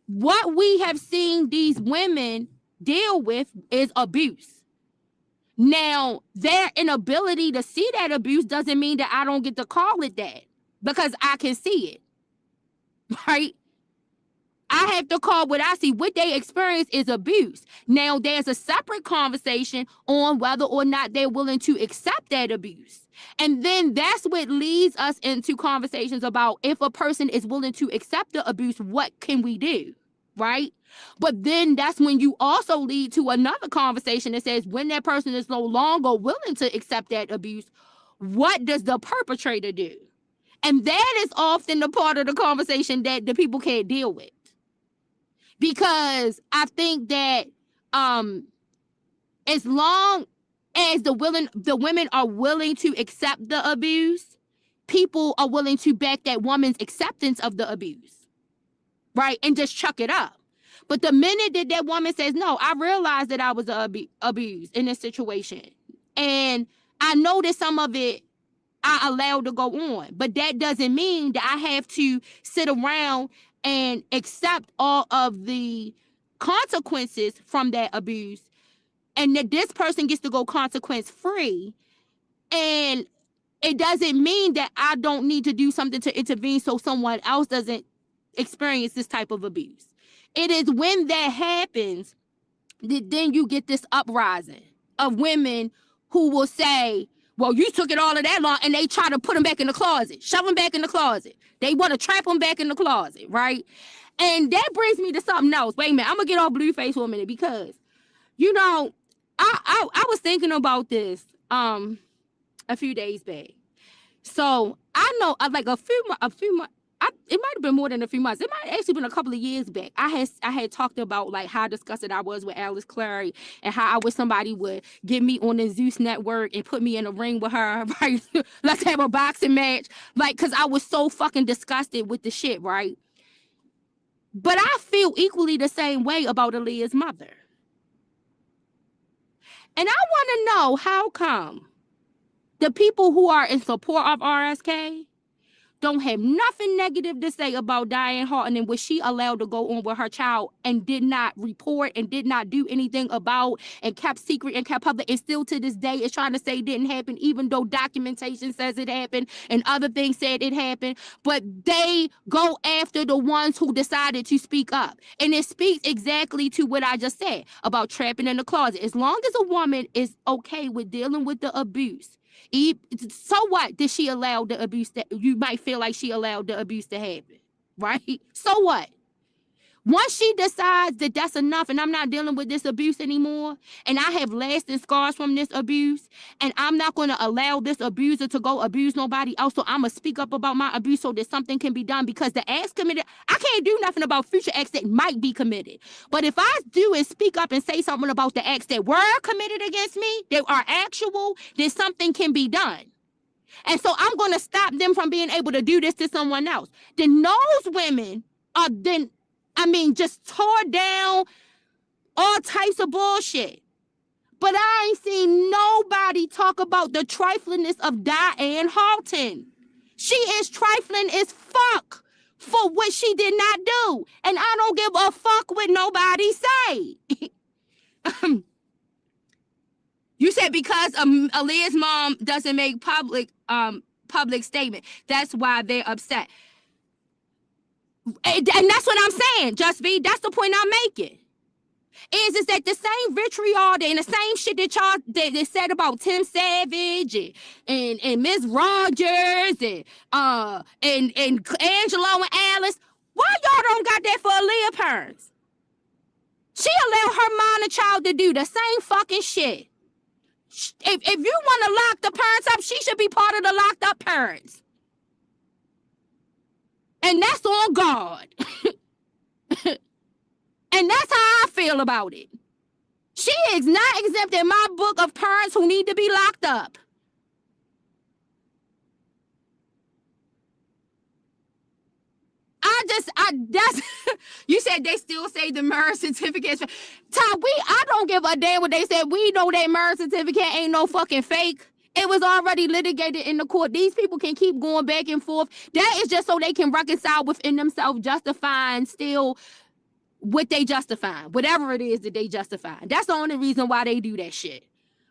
What we have seen these women deal with is abuse. Now, their inability to see that abuse doesn't mean that I don't get to call it that, because I can see it, right? I have to call what I see. What they experience is abuse. Now, there's a separate conversation on whether or not they're willing to accept that abuse. And then that's what leads us into conversations about if a person is willing to accept the abuse, what can we do, right? But then that's when you also lead to another conversation that says when that person is no longer willing to accept that abuse, what does the perpetrator do? And that is often the part of the conversation that the people can't deal with. Because I think that as long as the women are willing to accept the abuse, people are willing to back that woman's acceptance of the abuse, right? And just chuck it up. But the minute that that woman says, no, I realized that I was abused in this situation, and I know that some of it I allowed to go on, but that doesn't mean that I have to sit around and accept all of the consequences from that abuse, and that this person gets to go consequence free. And it doesn't mean that I don't need to do something to intervene so someone else doesn't experience this type of abuse. It is when that happens that then you get this uprising of women who will say, well, you took it all of that long, and they try to put them back in the closet, shove them back in the closet. They want to trap them back in the closet, right? And that brings me to something else. Wait a minute, I'm going to get off Blueface for a minute because, you know, I was thinking about this a few days back. So I know like a few months, it might have been more than a few months. It might have actually been a couple of years back. I had talked about like how disgusted I was with Alice Clary and how I wish somebody would get me on the Zeus network and put me in a ring with her, right? Let's have a boxing match. Like, because I was so fucking disgusted with the shit, right? But I feel equally the same way about Aaliyah's mother. And I want to know how come the people who are in support of RSK don't have nothing negative to say about Diane Horton and what she allowed to go on with her child and did not report and did not do anything about and kept secret and kept public, and still to this day is trying to say it didn't happen, even though documentation says it happened and other things said it happened. But they go after the ones who decided to speak up. And it speaks exactly to what I just said about trapping in the closet. As long as a woman is okay with dealing with the abuse, So what did she allow the abuse that you might feel like she allowed the abuse to happen, right? So what? Once she decides that that's enough and I'm not dealing with this abuse anymore, and I have lasting scars from this abuse, and I'm not going to allow this abuser to go abuse nobody else, so I'm going to speak up about my abuse so that something can be done, because the acts committed, I can't do nothing about future acts that might be committed. But if I do and speak up and say something about the acts that were committed against me, that are actual, then something can be done. And so I'm going to stop them from being able to do this to someone else. Then those women are then, just tore down all types of bullshit. But I ain't seen nobody talk about the triflingness of Diane Halton. She is trifling as fuck for what she did not do. And I don't give a fuck what nobody say. You said because Aaliyah's mom doesn't make public statement. That's why they're upset. And that's what I'm saying, Just B. That's the point I'm making. Is that the same vitriol and the same shit that y'all that said about Tim Savage and Miss Rogers and Angelo and Alice? Why y'all don't got that for Aaliyah parents? She allowed her minor child to do the same fucking shit. If you want to lock the parents up, she should be part of the locked up parents. And that's on God. And that's how I feel about it. She is not exempt in my book of parents who need to be locked up. That's, you said they still say the marriage certificates. Tom, I don't give a damn what they said. We know that marriage certificate ain't no fucking fake. It was already litigated in the court. These people can keep going back and forth. That is just so they can reconcile within themselves, justifying still what they justify, whatever it is that they justify. That's the only reason why they do that shit.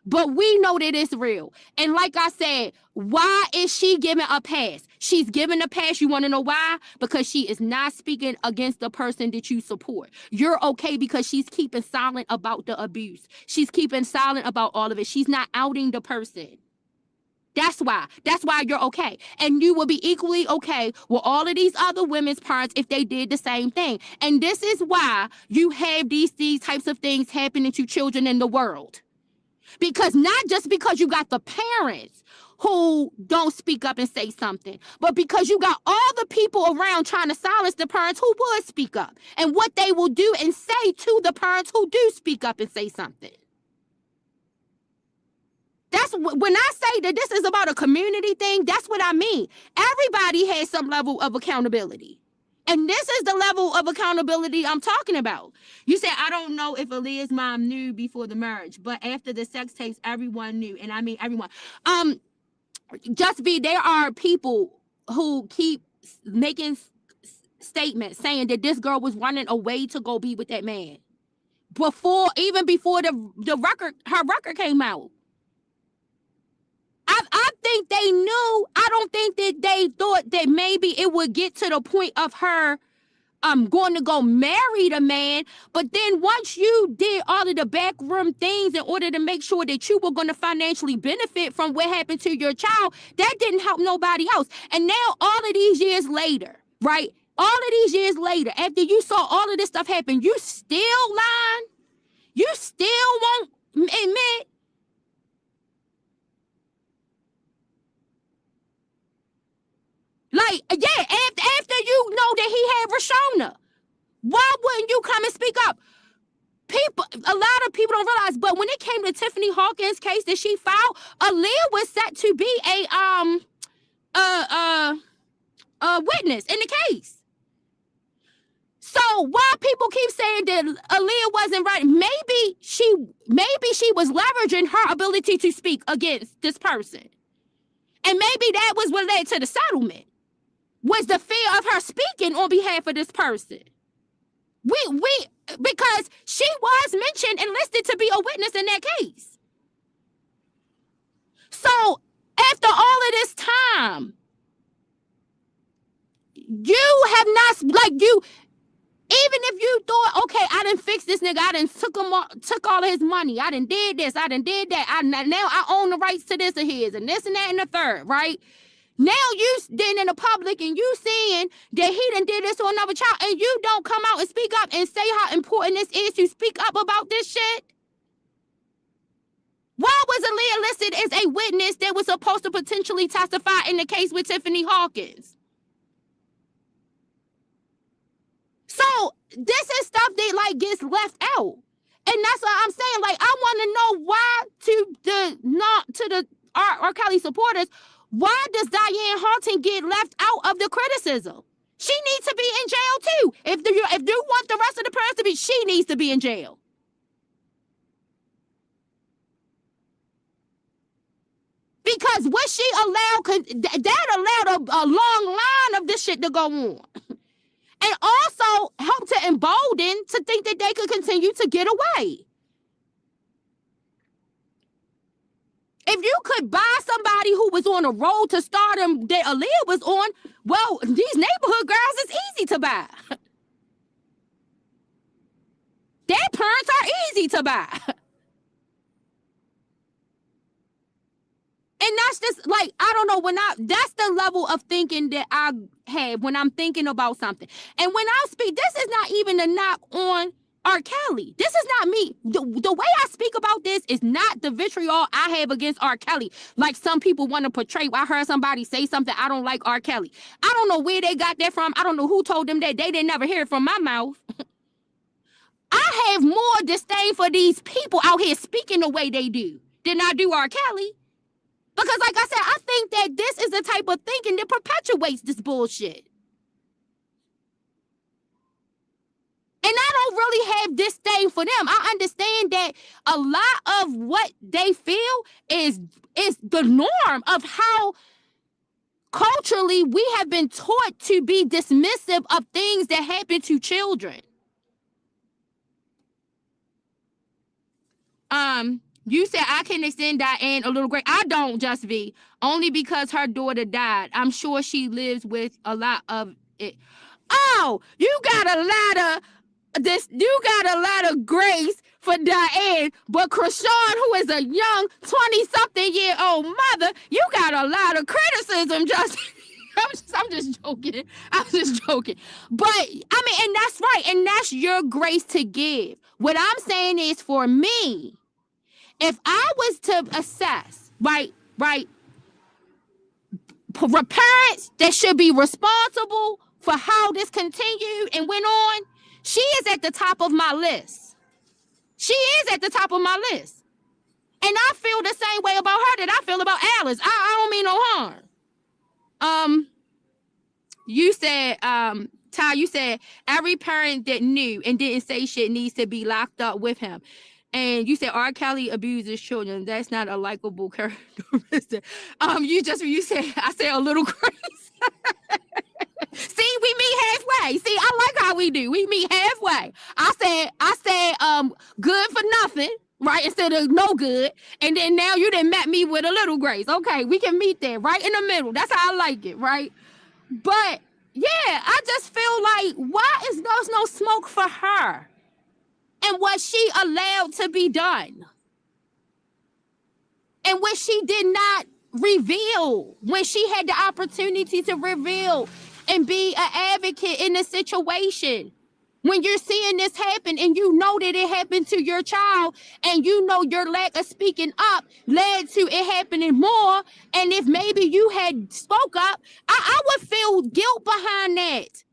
But we know that it's real. And like I said, why is she giving a pass? She's giving a pass. You want to know why? Because she is not speaking against the person that you support. You're okay because she's keeping silent about the abuse. She's keeping silent about all of it. She's not outing the person. That's why you're okay. And you will be equally okay with all of these other women's parents if they did the same thing. And this is why you have these types of things happening to children in the world. Because not just because you got the parents who don't speak up and say something, but because you got all the people around trying to silence the parents who would speak up, and what they will do and say to the parents who do speak up and say something. That's when I say that this is about a community thing, that's what I mean. Everybody has some level of accountability. And this is the level of accountability I'm talking about. You said, I don't know if Aaliyah's mom knew before the marriage, but after the sex tapes, everyone knew. And I mean everyone. Just be, there are people who keep making statements saying that this girl was running away to go be with that man. Even before her record came out. I think they knew. I don't think that they thought that maybe it would get to the point of her going to go marry the man. But then once you did all of the backroom things in order to make sure that you were going to financially benefit from what happened to your child, that didn't help nobody else. And now all of these years later, right? All of these years later, after you saw all of this stuff happen, you still lying? You still won't admit? Like, yeah, after you know that he had Rashona, why wouldn't you come and speak up? A lot of people don't realize, but when it came to Tiffany Hawkins' case that she filed, Aaliyah was set to be a witness in the case. So why people keep saying that Aaliyah wasn't right? Maybe she was leveraging her ability to speak against this person, and maybe that was what led to the settlement. Was the fear of her speaking on behalf of this person. Because she was mentioned and listed to be a witness in that case. So after all of this time, you have not, Even if you thought, okay, I done fixed this nigga, I done took all of his money, I done did this, I done did that, now I own the rights to this of his, and this and that and the third, right? Now you then in the public and you saying that he done did this to another child, and you don't come out and speak up and say how important this is to speak up about this shit. Why was Aaliyah listed as a witness that was supposed to potentially testify in the case with Tiffany Hawkins? So this is stuff that like gets left out, and that's what I'm saying. Like, I want to know why to the R. Kelly supporters, why does Diane Halton get left out of the criticism? She needs to be in jail too. If you want the rest of the parents to be, she needs to be in jail. Because what she allowed, that allowed a long line of this shit to go on. And also helped to embolden to think that they could continue to get away. If you could buy somebody who was on a road to stardom that Aaliyah was on, well, these neighborhood girls is easy to buy. Their parents are easy to buy. And that's just like, I don't know, that's the level of thinking that I have when I'm thinking about something. And when I speak, this is not even a knock on R. Kelly. This is not me. The way I speak about this is not the vitriol I have against R. Kelly. Like some people want to portray. I heard somebody say something, I don't like R. Kelly. I don't know where they got that from. I don't know who told them that. They didn't never hear it from my mouth. I have more disdain for these people out here speaking the way they do than I do R. Kelly. Because like I said, I think that this is the type of thinking that perpetuates this bullshit. And I don't really have disdain for them. I understand that a lot of what they feel is the norm of how culturally we have been taught to be dismissive of things that happen to children. You said I can extend Diane a little grace. I don't, Just be only because her daughter died. I'm sure she lives with a lot of it. Oh, you got a lot of this. You got a lot of grace for Diane, but Krishan, who is a young 20-something-year-old mother, you got a lot of criticism. Just. I'm just joking. I'm just joking. But I mean, and that's right, and that's your grace to give. What I'm saying is, for me, if I was to assess, right, parents that should be responsible for how this continued and went on, she is at the top of my list. She is at the top of my list. And I feel the same way about her that I feel about Alice. I don't mean no harm. You said, Ty, you said every parent that knew and didn't say shit needs to be locked up with him. And you said R. Kelly abuses children. That's not a likable characteristic. You said, I said a little crazy. See, we meet halfway. See, I like how we do. We meet halfway. I said, good for nothing, right? Instead of no good. And then now you done met me with a little grace. Okay, we can meet there, right in the middle. That's how I like it, right? But yeah, I just feel like, why is there's no smoke for her? And what she allowed to be done. And what she did not reveal when she had the opportunity to reveal and be an advocate in the situation. When you're seeing this happen and you know that it happened to your child and you know your lack of speaking up led to it happening more, and if maybe you had spoke up, I would feel guilt behind that.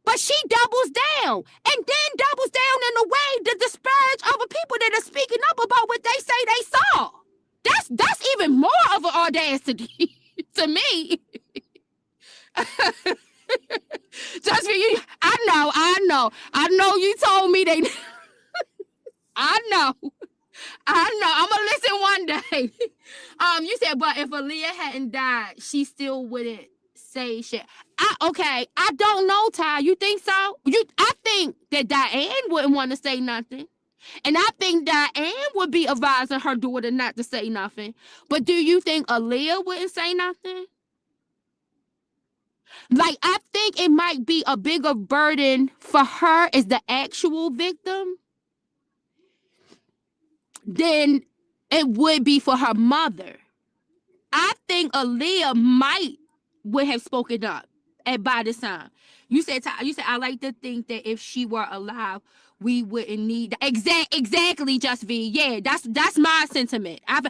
But she doubles down and then doubles down in a way to disparage other people that are speaking up about what they say they saw. That's even more of an audacity to me. Just for you, I know you told me they. I know. I'm gonna listen one day. You said, but if Aaliyah hadn't died, she still wouldn't say shit. I don't know, Ty. You think so? I think that Diane wouldn't want to say nothing. And I think Diane would be advising her daughter not to say nothing. But do you think Aaliyah wouldn't say nothing? Like, I think it might be a bigger burden for her as the actual victim than it would be for her mother. I think Aaliyah might would have spoken up at by this time. You said I like to think that if she were alive, we wouldn't need exactly just V. Yeah, that's my sentiment. I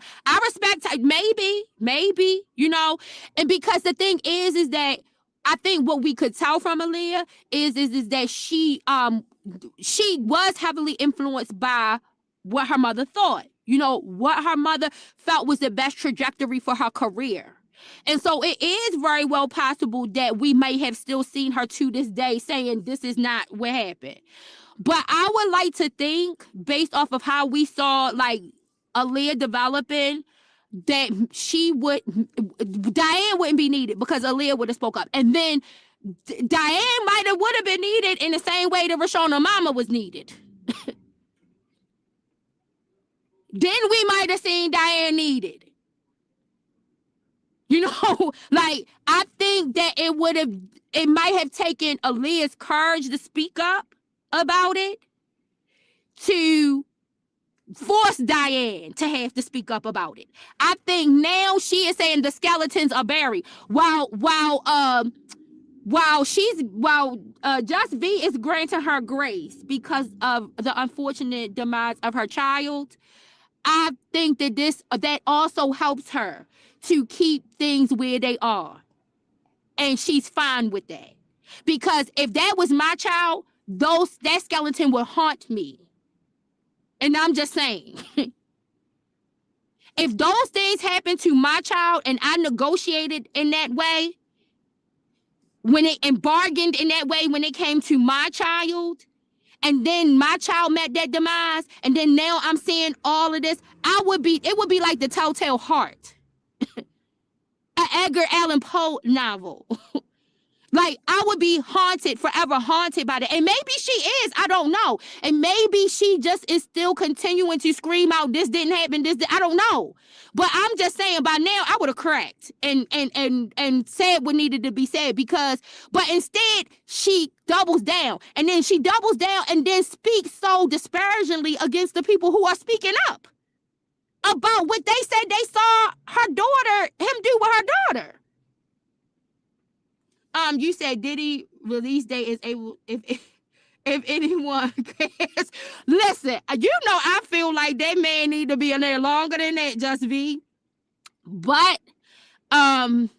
respect her. Maybe, and because the thing is that I think what we could tell from Aaliyah is that she was heavily influenced by what her mother thought. What her mother felt was the best trajectory for her career. And so it is very well possible that we may have still seen her to this day saying this is not what happened. But I would like to think, based off of how we saw like Aaliyah developing, that Diane wouldn't be needed because Aaliyah would have spoke up. And then Diane would have been needed in the same way that Rashawn and Momma was needed. Then we might have seen Diane needed. Like, I think that it might have taken Aaliyah's courage to speak up about it to force Diane to have to speak up about it. I think now she is saying the skeletons are buried while Just V is granting her grace because of the unfortunate demise of her child. I think that also helps her to keep things where they are. And she's fine with that. Because if that was my child, that skeleton would haunt me. And I'm just saying, if those things happened to my child and I negotiated in that way, and bargained in that way when it came to my child, and then my child met that demise, and then now I'm seeing all of this, it would be like the Telltale Heart, an Edgar Allan Poe novel. Like, I would be forever haunted by that. And maybe she is, I don't know. And maybe she just is still continuing to scream out, this didn't happen, I don't know. But I'm just saying, by now, I would have cracked and said what needed to be said but instead, she doubles down. And then she doubles down and then speaks so disparagingly against the people who are speaking up about what they said they saw him do with her daughter. You said Diddy release date is able if anyone cares. Listen, I feel like that man need to be in there longer than that, Just V. But Just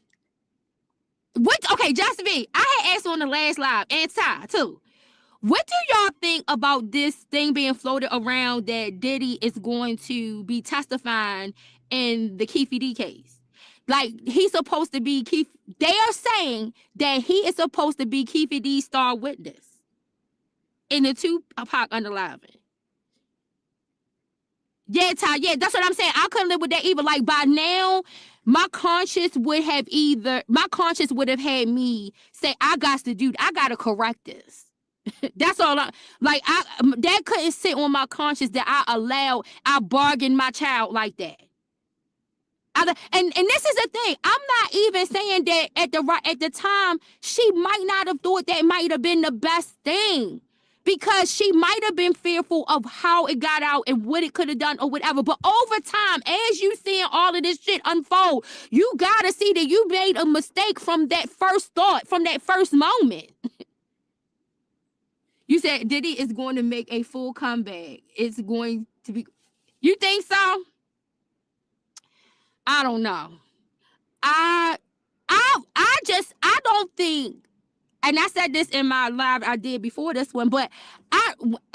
V, I had asked on the last live, and Ty too. What do y'all think about this thing being floated around that Diddy is going to be testifying in the Keefe D case? Like, he's supposed to be Keefe. They are saying that he is supposed to be Keefe D's star witness in the Tupac unalive. Yeah, Ty, yeah, that's what I'm saying. I couldn't live with that either. Like, by now, my conscience would have had me say, I got to correct this. That's all. That couldn't sit on my conscience that I bargained my child like that. And this is the thing. I'm not even saying that at the time she might not have thought that might have been the best thing, because she might have been fearful of how it got out and what it could have done or whatever. But over time, as you seeing all of this shit unfold, you gotta see that you made a mistake from that first thought, from that first moment. You said Diddy is going to make a full comeback. It's going to be. You think so? I don't know. I don't think, and I said this in my live I did before this one, but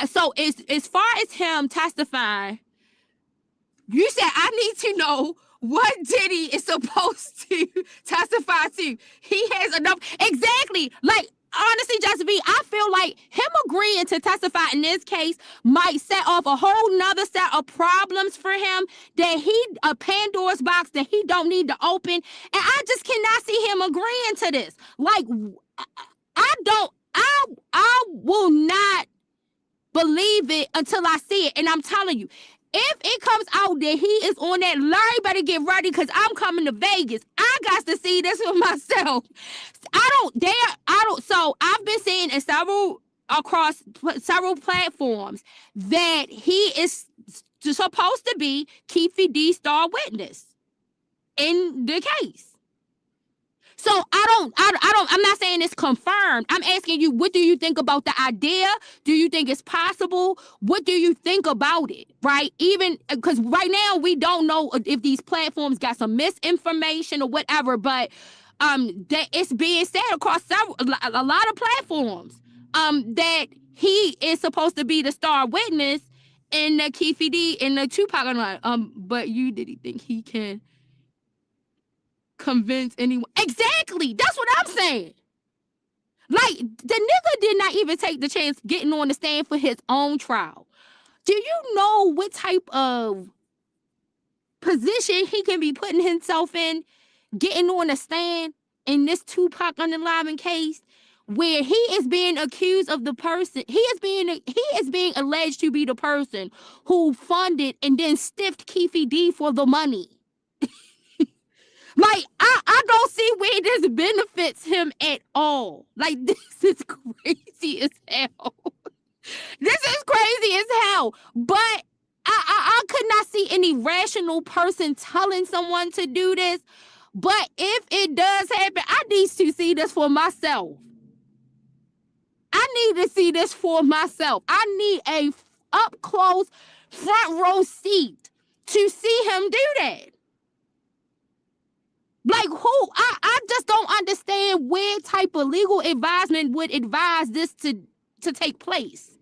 so as far as him testifying, you said I need to know what Diddy is supposed to testify to. He has enough, exactly, like, honestly, Just V, I feel like him agreeing to testify in this case might set off a whole nother set of problems for him, a Pandora's box that he don't need to open. And I just cannot see him agreeing to this. Like, I will not believe it until I see it. And I'm telling you, If it comes out that he is on that, Larry better get ready because I'm coming to Vegas. I got to see this for myself. So I've been seeing in across several platforms that he is supposed to be Keefe D star witness in the case. So I'm not saying it's confirmed. I'm asking you, what do you think about the idea? Do you think it's possible? What do you think about it? Right? Even because right now we don't know if these platforms got some misinformation or whatever, but that it's being said across a lot of platforms that he is supposed to be the star witness in the Keefe D in the Tupac but you did he think he can convince anyone? Exactly. That's what I'm saying. Like, the nigga did not even take the chance getting on the stand for his own trial. Do you know what type of position he can be putting himself in getting on the stand in this Tupac unalive case where he is being accused of the person, he is being alleged to be the person who funded and then stiffed Keefe D for the money. Like, I don't see where this benefits him at all. Like, this is crazy as hell. This is crazy as hell. But I could not see any rational person telling someone to do this. But if it does happen, I need to see this for myself. I need to see this for myself. I need a up close front row seat to see him do that. Like, who? I just don't understand where type of legal advisement would advise this to take place.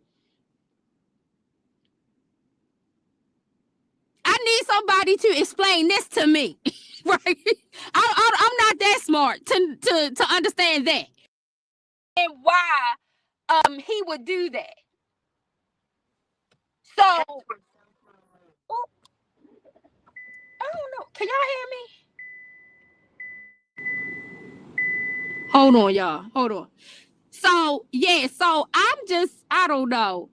I need somebody to explain this to me, right? I'm not that smart to understand that and why he would do that. So, I don't know. Can y'all hear me? Hold on, y'all. Hold on. So, yeah, so I don't know.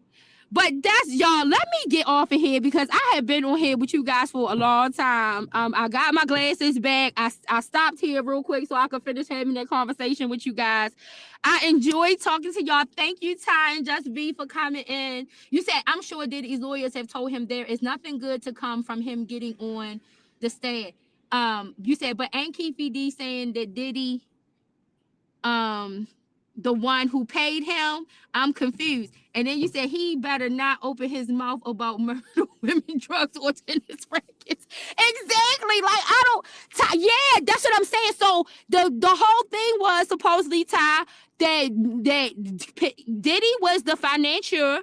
But that's y'all. Let me get off of here because I have been on here with you guys for a long time. I got my glasses back. I stopped here real quick so I could finish having that conversation with you guys. I enjoyed talking to y'all. Thank you, Ty and Just B, for coming in. You said, I'm sure Diddy's lawyers have told him there is nothing good to come from him getting on the stand. You said, but ain't Keefe D saying that Diddy the one who paid him? I'm confused. And then you said he better not open his mouth about murder, women, drugs, or tennis rackets. Exactly. Like, I don't. Yeah, that's what I'm saying. So the whole thing was supposedly, Ty, that Diddy was the financier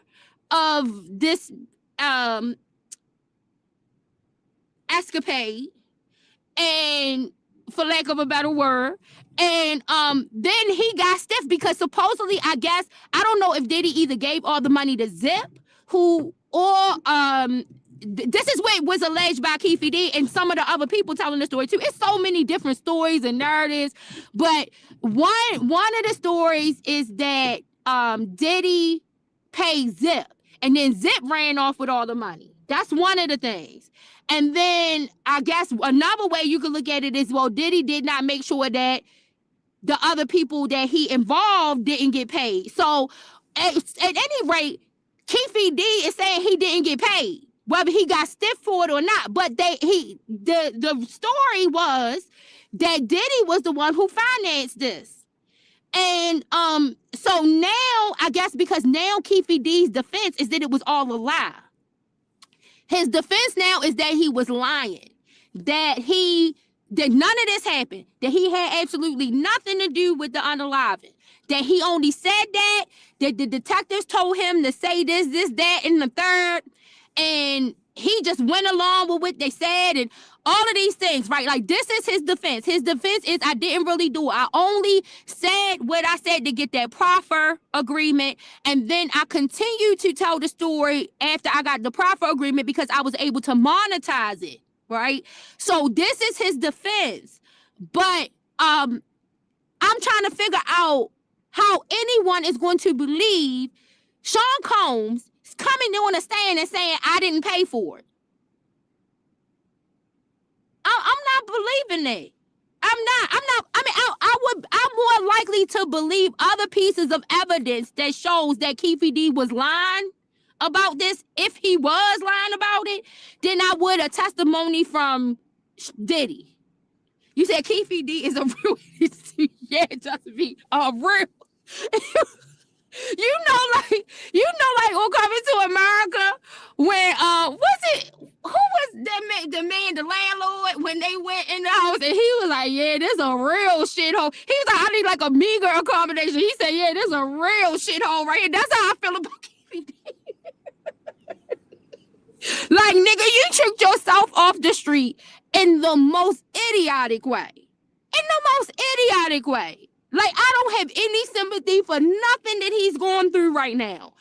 of this escapade, and for lack of a better word. And then he got stiff because supposedly, I guess, I don't know if Diddy either gave all the money to Zip, who, or this is what was alleged by Keefe D and some of the other people telling the story too. It's so many different stories and narratives, but one of the stories is that Diddy paid Zip, and then Zip ran off with all the money. That's one of the things. And then I guess another way you could look at it is, well, Diddy did not make sure that the other people that he involved didn't get paid. So at any rate, Keefe D is saying he didn't get paid, whether he got stiff for it or not. But the story was that Diddy was the one who financed this. And so now, I guess because now Keefe D's defense is that it was all a lie. His defense now is that he was lying, that none of this happened, that he had absolutely nothing to do with the unaliving, that he only said that the detectives told him to say this, that, and the third, and he just went along with what they said and all of these things, right? Like, this is his defense. His defense is, I didn't really do it. I only said what I said to get that proffer agreement, and then I continued to tell the story after I got the proffer agreement because I was able to monetize it, right? So this is his defense. But I'm trying to figure out how anyone is going to believe Sean Combs coming on a stand and saying, I didn't pay for it. not believing that. I'm more likely to believe other pieces of evidence that shows that Keefe D was lying about this, if he was lying about it, than I would a testimony from Diddy. You said Keefe D is a real, yeah, just be a real. like on Coming to America when was it, who was that man, the landlord, when they went in the house and he was like, yeah, this a real shithole. He was like, I need like a meager accommodation. He said, yeah, this a real shithole right here. That's how I feel about Keefe D. Like, nigga, you tricked yourself off the street in the most idiotic way. In the most idiotic way. Like, I don't have any sympathy for nothing that he's going through right now.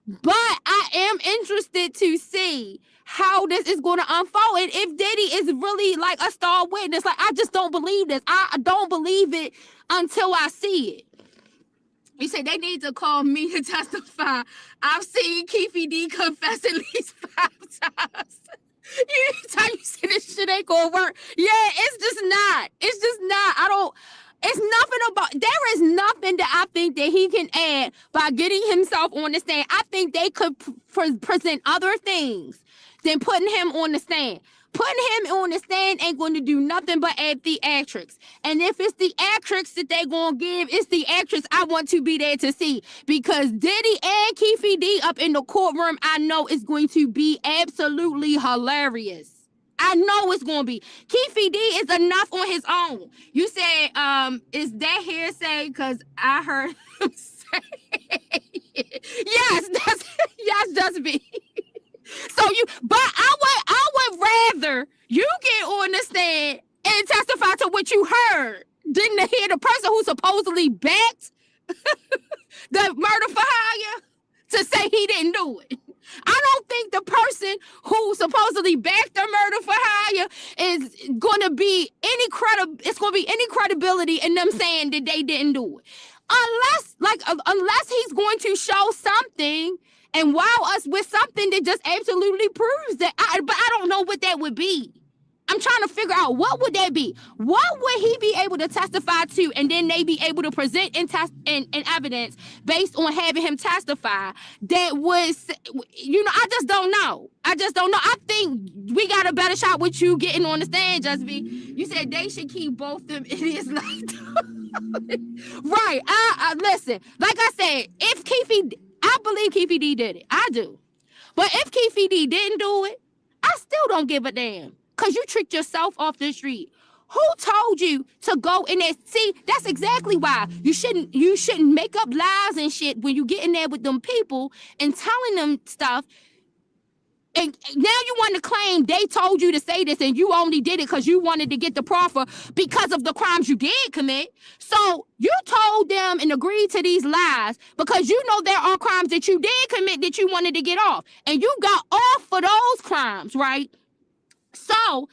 But I am interested to see how this is going to unfold. And if Diddy is really like a star witness, like, I just don't believe this. I don't believe it until I see it. You say they need to call me to testify. I've seen Keefe D confess at least 5 times. Anytime you say this shit ain't gonna work, yeah, it's just not. It's just not. It's nothing about. There is nothing that I think that he can add by getting himself on the stand. I think they could present other things than putting him on the stand. Putting him on the stand ain't going to do nothing but add theatrics. And if it's theatrics that they going to give, it's theatrics I want to be there to see. Because Diddy and Keefe D up in the courtroom, I know it's going to be absolutely hilarious. I know it's going to be. Keefe D is enough on his own. You said, is that hearsay? Because I heard him say it. Yes, that's me. So but I would rather you get on the stand and testify to what you heard than to hear the person who supposedly backed the murder for hire to say he didn't do it. I don't think the person who supposedly backed the murder for hire is going to be any credibility in them saying that they didn't do it. Unless he's going to show something and wow us with something that just absolutely proves that. But I don't know what that would be. I'm trying to figure out what would that be. What would he be able to testify to, and then they be able to present in evidence based on having him testify that was, I just don't know. I think we got a better shot with you getting on the stand, Just B. You said they should keep both them idiots locked up. Right. Listen, like I said, I believe Keefe D did it. I do. But if Keefe D didn't do it, I still don't give a damn. Because you tricked yourself off the street. Who told you to go in there? See, that's exactly why you shouldn't make up lies and shit when you get in there with them people and telling them stuff. And now you want to claim they told you to say this and you only did it because you wanted to get the proffer because of the crimes you did commit. So you told them and agreed to these lies because you know there are crimes that you did commit that you wanted to get off. And you got off for those crimes, right? So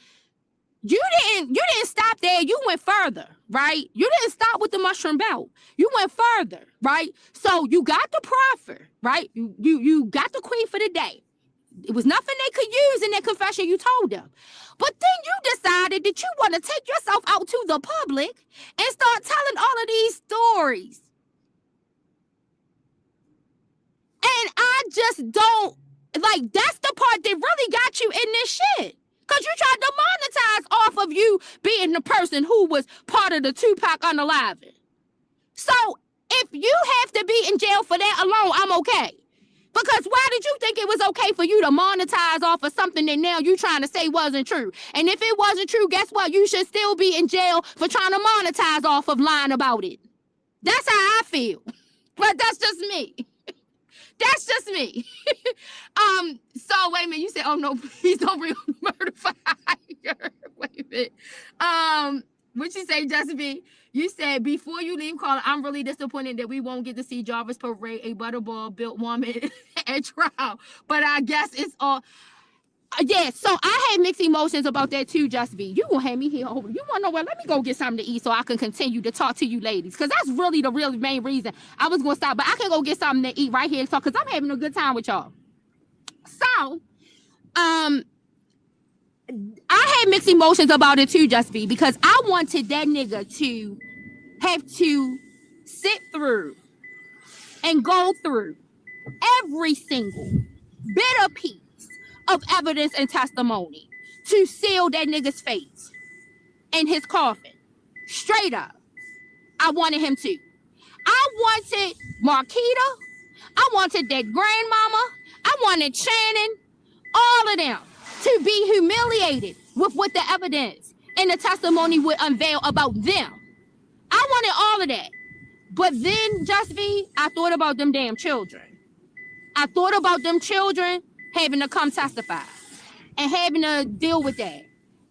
you didn't stop there. You went further, right? You didn't stop with the mushroom belt. You went further, right? So you got the proffer, right? You got the queen for the day. It was nothing they could use in that confession you told them. But then you decided that you want to take yourself out to the public and start telling all of these stories. And I just don't, like, that's the part that really got you in this shit. Because you tried to monetize off of you being the person who was part of the Tupac unaliving. So if you have to be in jail for that alone, I'm okay. Because why did you think it was okay for you to monetize off of something that now you trying to say wasn't true? And if it wasn't true, guess what? You should still be in jail for trying to monetize off of lying about it. That's how I feel. But that's just me. That's just me. So wait a minute. You said, oh no, please don't bring on murder for hire. Wait a minute. What you say, Just B? You said, before you leave, Carla, I'm really disappointed that we won't get to see Jarvis parade a butterball-built woman at trial. But I guess it's all... Yeah, so I had mixed emotions about that too, Just B. You gonna have me here over. You wanna know what? Let me go get something to eat so I can continue to talk to you ladies. Because that's really the real main reason I was gonna stop. But I can go get something to eat right here because I'm having a good time with y'all. So, I had mixed emotions about it too, Just B, because I wanted that nigga to have to sit through and go through every single bit of piece of evidence and testimony to seal that nigga's fate in his coffin. Straight up. I wanted him to. I wanted Marquita. I wanted that grandmama. I wanted Shannon. All of them to be humiliated with what the evidence and the testimony would unveil about them. I wanted all of that. But then, Just B, I thought about them damn children. I thought about them children having to come testify and having to deal with that.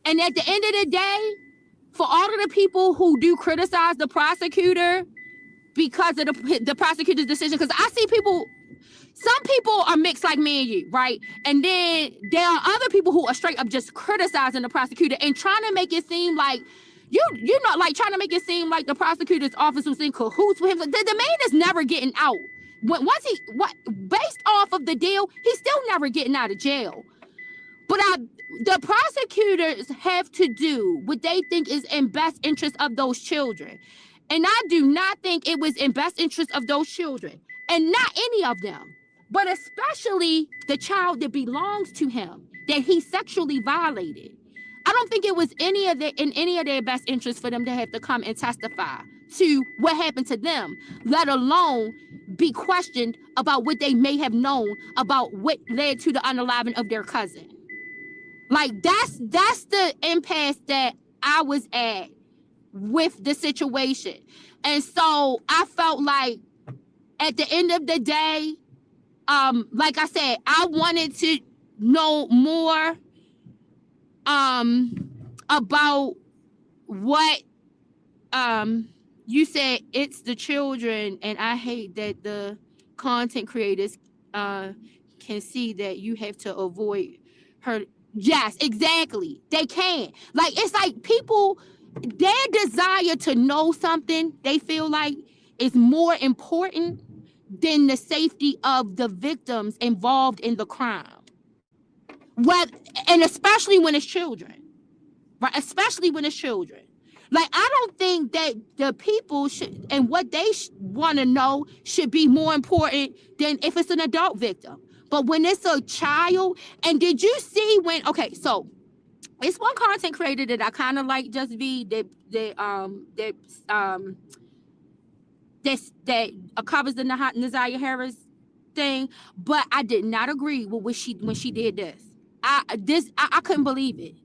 And at the end of the day, for all of the people who do criticize the prosecutor because of the prosecutor's decision, because I see people, some people are mixed like me and you, right? And then there are other people who are straight up just criticizing the prosecutor and trying to make it seem like you're not like trying to make it seem like the prosecutor's office was in cahoots with him. The man is never getting out. Based off of the deal, he's still never getting out of jail. But the prosecutors have to do what they think is in best interest of those children. And I do not think it was in best interest of those children. And not any of them, but especially the child that belongs to him, that he sexually violated. I don't think it was in any of their best interest for them to have to come and testify to what happened to them, let alone be questioned about what they may have known about what led to the unaliving of their cousin. Like that's the impasse that I was at with the situation. And so I felt like at the end of the day, like I said, I wanted to know more about what you said. It's the children, and I hate that the content creators can see that you have to avoid her. Yes, exactly. They can. Like, it's like people, their desire to know something, they feel like is more important than the safety of the victims involved in the crime. And especially when it's children, right? Especially when it's children. Like, I don't think that the people should, and what they want to know should be more important than if it's an adult victim. But when it's a child, and did you see when, okay, so it's one content creator that I kind of like, Just be that covers the Nazaria Harris thing, but I did not agree with when she did this. I couldn't believe it,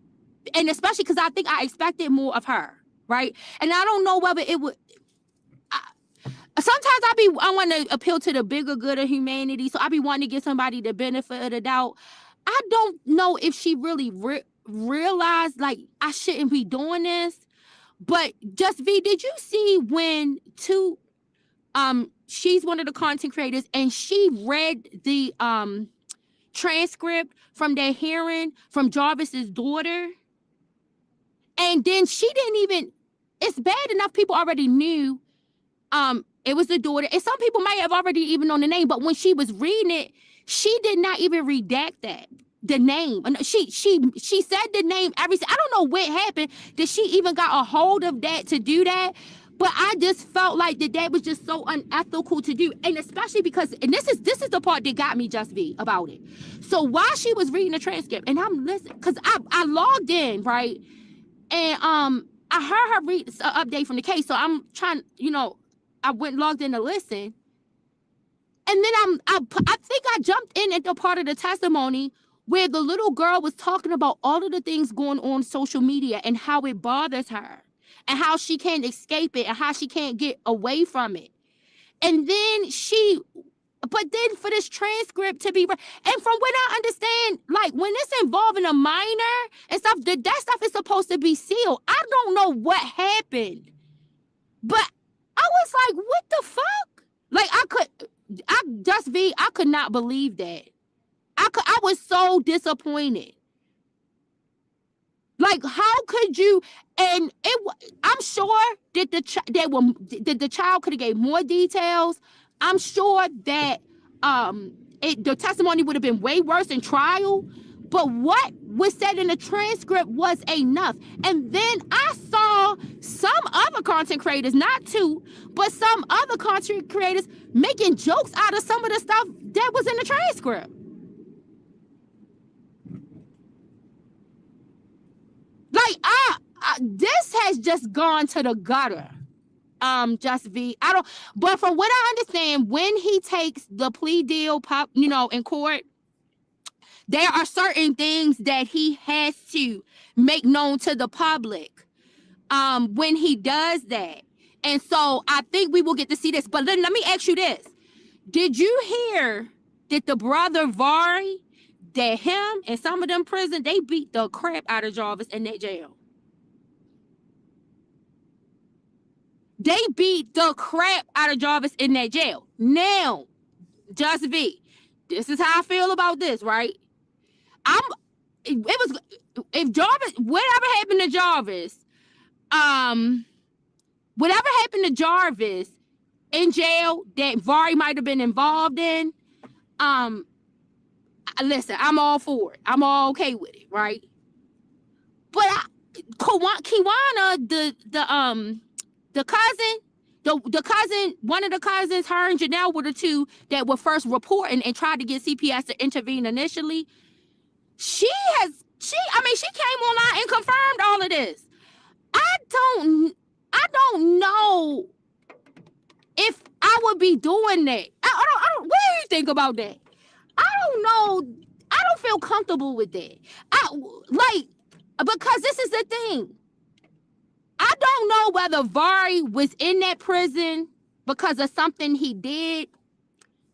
and especially because I think I expected more of her, right? And I don't know whether it would. Sometimes I want to appeal to the bigger good of humanity, so I be wanting to give somebody the benefit of the doubt. I don't know if she really realized like I shouldn't be doing this, but Just V, did you see when she's one of the content creators and she read the transcript from their hearing from Jarvis's daughter, and then she didn't even. It's bad enough people already knew it was the daughter, and some people might have already even known the name, but when she was reading it, she did not even redact the name. She said the name every. I don't know what happened. Did she even got a hold of that to do that? But I just felt like that was just so unethical to do, and especially because, and this is the part that got me, Just V, about it. So while she was reading the transcript, and I'm listening, because I logged in, right, and I heard her read an update from the case, so I'm trying, I went logged in to listen, and then I think I jumped in at the part of the testimony where the little girl was talking about all of the things going on social media and how it bothers her and how she can't escape it and how she can't get away from it. And then but then for this transcript to be, and from what I understand, like when it's involving a minor and stuff, that stuff is supposed to be sealed. I don't know what happened, but I was like, what the fuck? Like I could not believe that. I was so disappointed. Like, how could you? And I'm sure that the child could have gave more details. I'm sure that the testimony would have been way worse in trial. But what was said in the transcript was enough. And then I saw some other content creators, not two, but some other content creators making jokes out of some of the stuff that was in the transcript. Like, this has just gone to the gutter. Just V. I don't, but from what I understand, when he takes the plea deal, in court, there are certain things that he has to make known to the public when he does that. And so I think we will get to see this. But let me ask you this. Did you hear that the brother Vari, that him and some of them prison, they beat the crap out of Jarvis in that jail? They beat the crap out of Jarvis in that jail. Now, Just V, this is how I feel about this, right? If Jarvis, whatever happened to Jarvis, whatever happened to Jarvis in jail that Vari might have been involved in, listen, I'm all for it. I'm all okay with it, right? But Kiwana, the cousin, one of the cousins, her and Janelle were the two that were first reporting and tried to get CPS to intervene initially. She came online and confirmed all of this. I don't know if I would be doing that. I don't. What do you think about that? I don't know. I don't feel comfortable with that. Because this is the thing. I don't know whether Vari was in that prison because of something he did,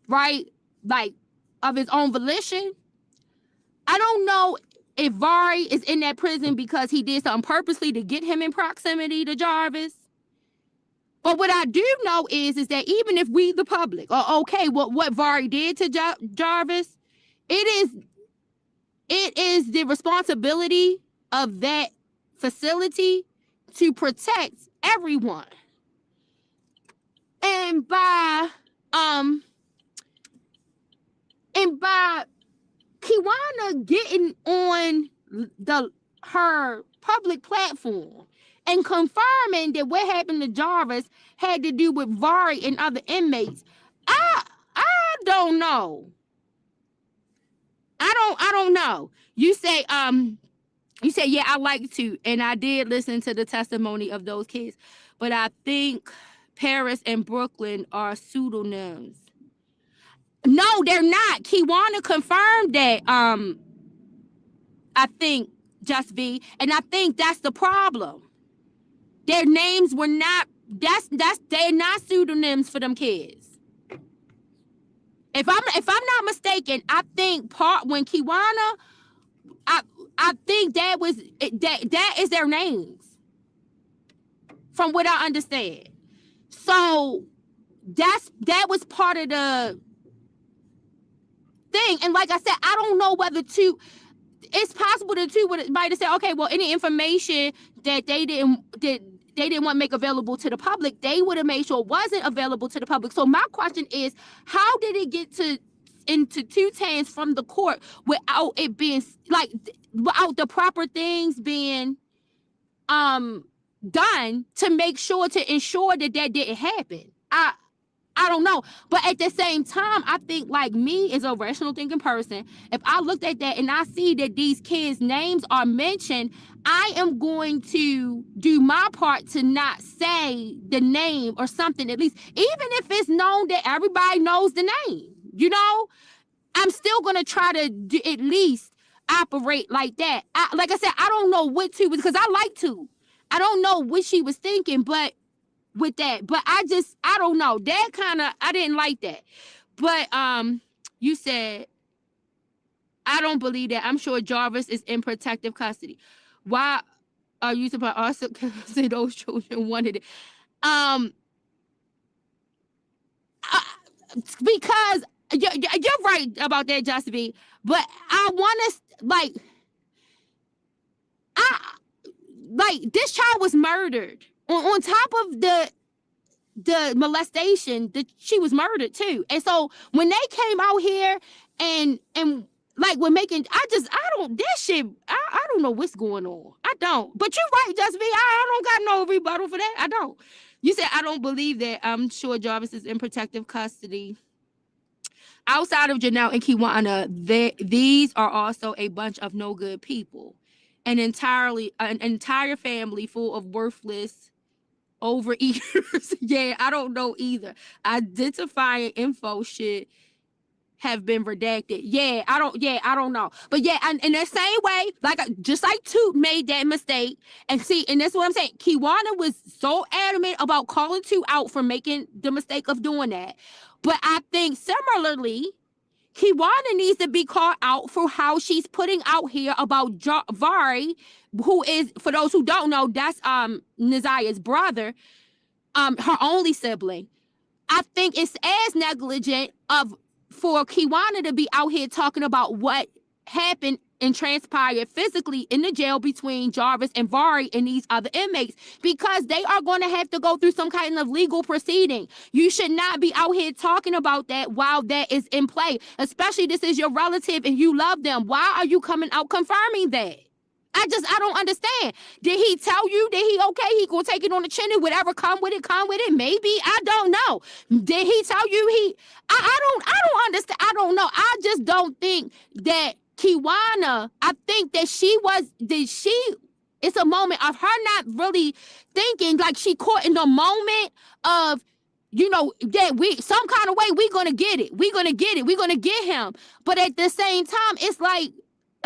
right? Like, of his own volition. I don't know if Vari is in that prison because he did something purposely to get him in proximity to Jarvis. But what I do know is that even if we, the public, are okay with what Vari did to Jarvis, it is the responsibility of that facility to protect everyone. And by Kiwana getting on her public platform and confirming that what happened to Jarvis had to do with Vari and other inmates, I don't know. I don't know. You say yeah, I like to, and I did listen to the testimony of those kids, but I think Paris and Brooklyn are pseudonyms. No, they're not. Kiwana confirmed that. I think, Just V, and I think that's the problem. Their names were not. They're not pseudonyms for them kids. If I'm not mistaken, I think when Kiwana, I think that is their names, from what I understand. So that was part of the thing. And like I said, I don't know whether it's possible the two might have said, okay, well, any information that they didn't want to make available to the public, they would have made sure it wasn't available to the public. So my question is, how did it get into two hands from the court without it being without the proper things being done to ensure that didn't happen? I don't know. But at the same time, I think, like me as a rational thinking person, if I looked at that and I see that these kids' names are mentioned, I am going to do my part to not say the name or something, at least, even if it's known that everybody knows the name, I'm still going to try to at least operate like that. Like I said, I don't know what to, because I like to. I don't know what she was thinking, but with that, but I don't know, that kind of, I didn't like that. But you said, I don't believe that. I'm sure Jarvis is in protective custody. Why are you supposed also say those children wanted it? Because you're right about that, Just B, but I want to this child was murdered. On top of the molestation, that she was murdered too. And so when they came out here and like we're making, this shit, I don't know what's going on. I don't. But you're right, Just me. I don't got no rebuttal for that. I don't. You said I don't believe that. I'm sure Jarvis is in protective custody. Outside of Janelle and Kiwana, these are also a bunch of no good people. An entire family full of worthless overeaters. Yeah, I don't know either. Identifying info should have been redacted. I don't know. But yeah, and in the same way, like just like Toot made that mistake. And see, and that's what I'm saying. Kiwana was so adamant about calling Toot out for making the mistake of doing that. But I think similarly, Kiwana needs to be called out for how she's putting out here about Vari, who is, for those who don't know, that's Nazia's brother, her only sibling. I think it's as negligent for Kiwana to be out here talking about what happened and transpired physically in the jail between Jarvis and Vari and these other inmates, because they are going to have to go through some kind of legal proceeding. You should not be out here talking about that while that is in play, especially this is your relative and you love them. Why are you coming out confirming that? I don't understand. Did he tell you that he okay? He gonna take it on the chin and whatever come with it. Maybe. I don't know. Did he tell you I don't understand. I don't know. I just don't think that Kiwana, I think that it's a moment of her not really thinking, like she caught in the moment of, that we some kind of way we're gonna get it. We're gonna get him. But at the same time, it's like,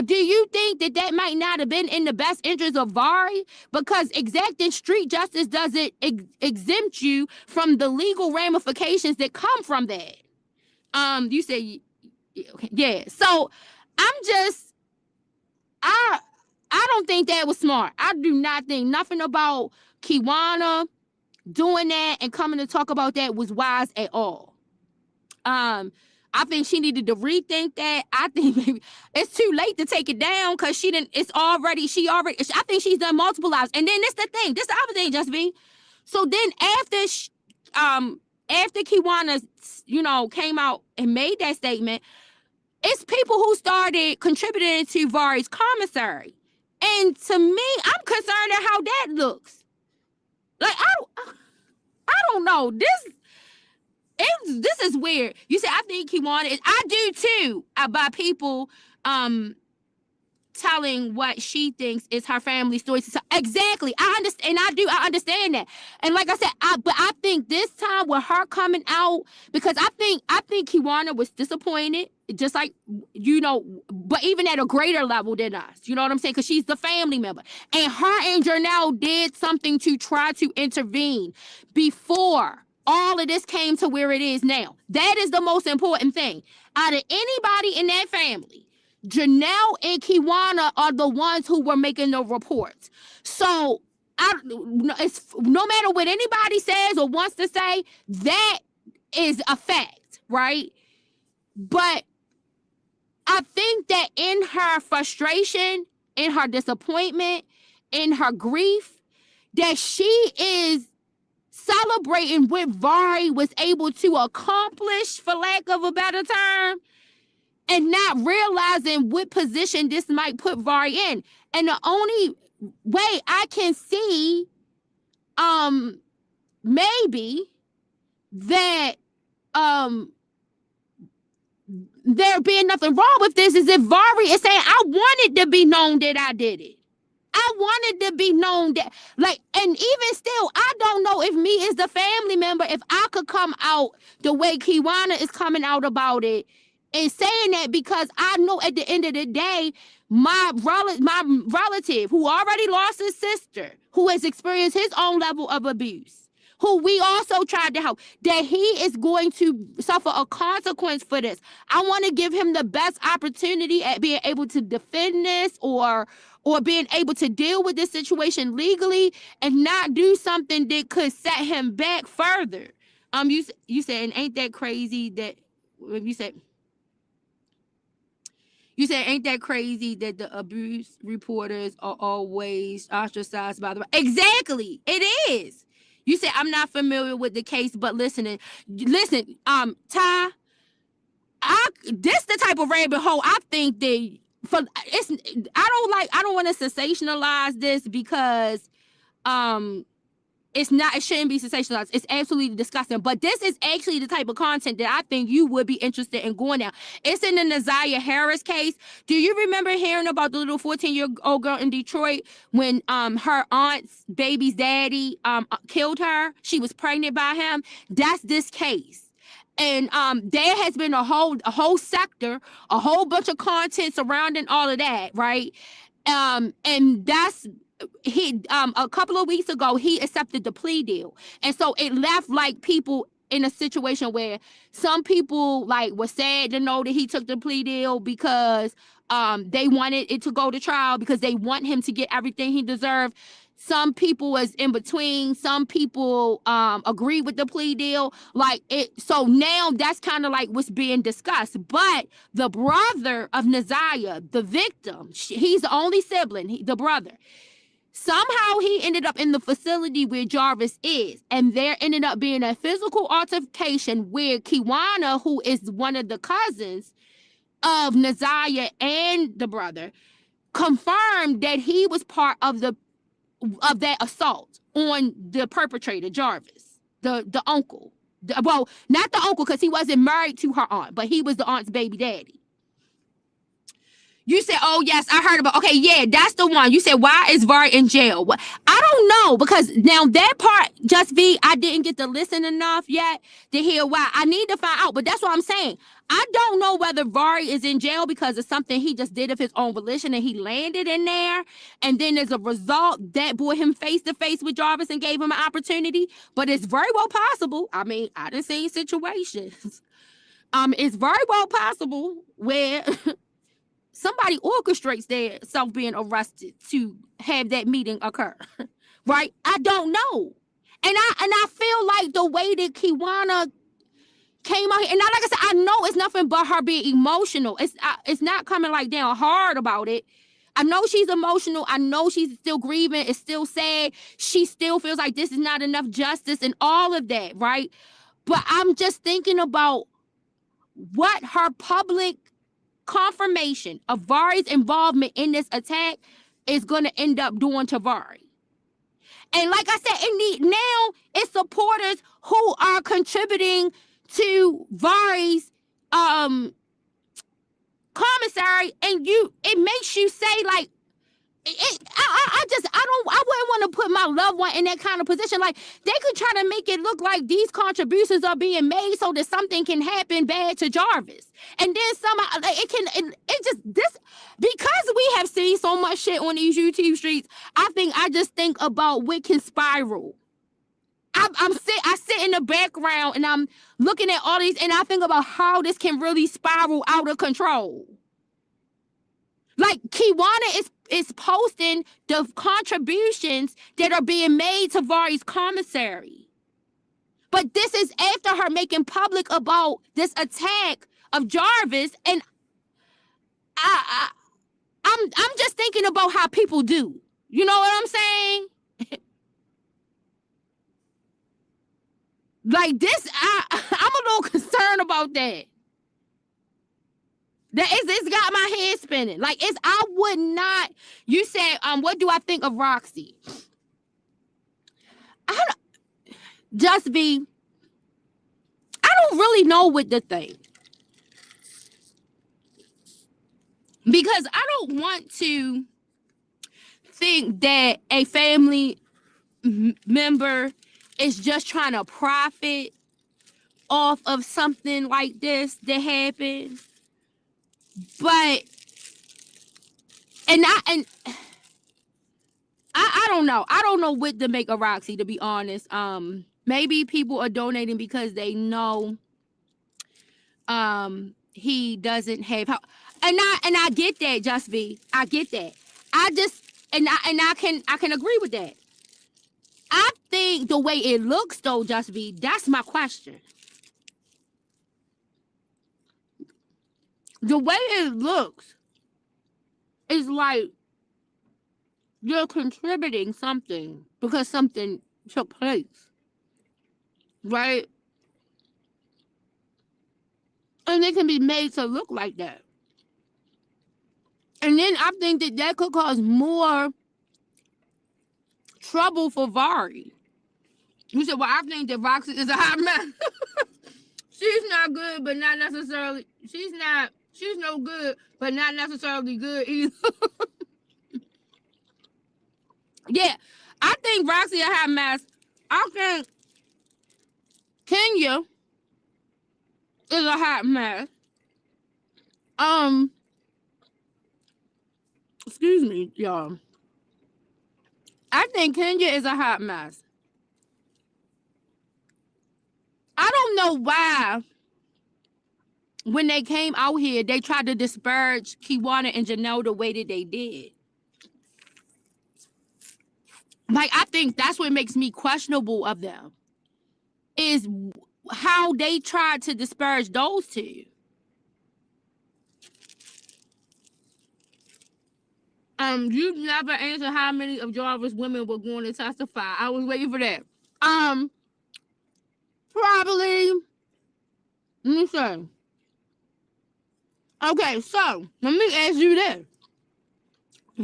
do you think that might not have been in the best interest of Vari? Because exacting street justice doesn't exempt you from the legal ramifications that come from that. You say, yeah. So I don't think that was smart. I do not think nothing about Kiwana doing that and coming to talk about that was wise at all. I think she needed to rethink that. I think maybe it's too late to take it down because I think she's done multiple lives. And then this the other thing, just be. So then after Kiwana, came out and made that statement, it's people who started contributing to Vari's commissary. And to me, I'm concerned at how that looks. Like, I don't know. This is weird. You say I think Kiwana is. I do too. By people telling what she thinks is her family story. Exactly. I understand. I understand that. And like I said, but I think this time with her coming out, because I think Kiwana was disappointed, just like, but even at a greater level than us. You know what I'm saying? Because she's the family member. And her and Janelle did something to try to intervene before all of this came to where it is now. That is the most important thing. Out of anybody in that family, Janelle and Kiwana are the ones who were making the reports. So it's no matter what anybody says or wants to say, that is a fact, right? But I think that in her frustration, in her disappointment, in her grief, that she is celebrating what Vari was able to accomplish, for lack of a better term, and not realizing what position this might put Vari in. And the only way I can see maybe that there being nothing wrong with this is if Vari is saying, I wanted to be known that I did it. I wanted to be known that, like, and even still, I don't know if me as the family member, if I could come out the way Kiwana is coming out about it and saying that, because I know at the end of the day, my relative who already lost his sister, who has experienced his own level of abuse, who we also tried to help, that he is going to suffer a consequence for this. I want to give him the best opportunity at being able to defend this or being able to deal with this situation legally and not do something that could set him back further. You said, and ain't that crazy that you said, ain't that crazy that the abuse reporters are always ostracized by the... Exactly, it is. You said, I'm not familiar with the case, but listen, Ty, this the type of rabbit hole I think that for it's I don't want to sensationalize this because um it shouldn't be sensationalized. It's absolutely disgusting. But this is actually the type of content that I think you would be interested in going down. It's in the Naziah Harris case. Do you remember hearing about the little 14-year-old girl in Detroit when her aunt's baby's daddy killed her? She was pregnant by him. That's this case. And there has been a whole sector, a whole bunch of content surrounding all of that, right? And that's he a couple of weeks ago he accepted the plea deal, and so it left like people in a situation where some people like were sad to know that he took the plea deal because they wanted it to go to trial because they want him to get everything he deserved. Some people was in between. Some people agree with the plea deal. Like it, so now that's kind of like what's being discussed. But the brother of Naziah, the victim, he's the only sibling, the brother. Somehow he ended up in the facility where Jarvis is, and there ended up being a physical altercation where Kiwana, who is one of the cousins of Naziah and the brother, confirmed that he was part of that assault on the perpetrator, Jarvis, the uncle. Well, not the uncle because he wasn't married to her aunt, but he was the aunt's baby daddy. You said, oh, yes, I heard about. Okay, yeah, that's the one. You said, why is Vari in jail? I don't know because now that part, Just V, I didn't get to listen enough yet to hear why. I need to find out, but that's what I'm saying. I don't know whether Vari is in jail because of something he just did of his own volition and he landed in there. And then as a result, that brought him face to face with Jarvis and gave him an opportunity. But it's very well possible. I mean, I done seen situations. It's very well possible where somebody orchestrates their self being arrested to have that meeting occur. Right? I don't know. And I feel like the way that Kiwana came out here, and now, like I said, I know it's nothing but her being emotional. It's not coming like down hard about it. I know she's emotional. I know she's still grieving. It's still sad. She still feels like this is not enough justice and all of that, right? But I'm just thinking about what her public confirmation of Vari's involvement in this attack is going to end up doing to Vari. And like I said, now it's supporters who are contributing to Vari's commissary, and it makes you say like, I wouldn't want to put my loved one in that kind of position. Like they could try to make it look like these contributions are being made so that something can happen bad to Jarvis, and then somehow like, it just this because we have seen so much shit on these YouTube streets. I just think about what can spiral. I sit in the background and I'm looking at all these, and I think about how this can really spiral out of control. Like Kiwana is posting the contributions that are being made to Vari's commissary. But this is after her making public about this attack of Jarvis, and I'm just thinking about how people do. You know what I'm saying? Like this, I'm a little concerned about that. It's got my head spinning. Like I would not. You said, what do I think of Roxy? Just be. I don't really know what to think because I don't want to think that a family member is just trying to profit off of something like this that happened. But I don't know. I don't know what to make of Roxy, to be honest. Maybe people are donating because they know he doesn't have how, and I get that, Just V. I get that. I just I can agree with that. I think the way it looks though, Just V, that's my question. The way it looks is like you're contributing something because something took place, right? And it can be made to look like that. And then I think that that could cause more trouble for Vari. You said, well, I think that Roxy is a hot mess. She's not good, but not necessarily. She's no good, but not necessarily good either. Yeah, I think Roxy a hot mess. I think Kenya is a hot mess. Excuse me, y'all. I think Kenya is a hot mess. I don't know why when they came out here, they tried to disparage Kiwana and Janelle the way that they did. Like, I think that's what makes me questionable of them, is how they tried to disparage those two. You never answered how many of Jarvis women were going to testify. I was waiting for that. Probably. Let me see. Okay, so let me ask you this: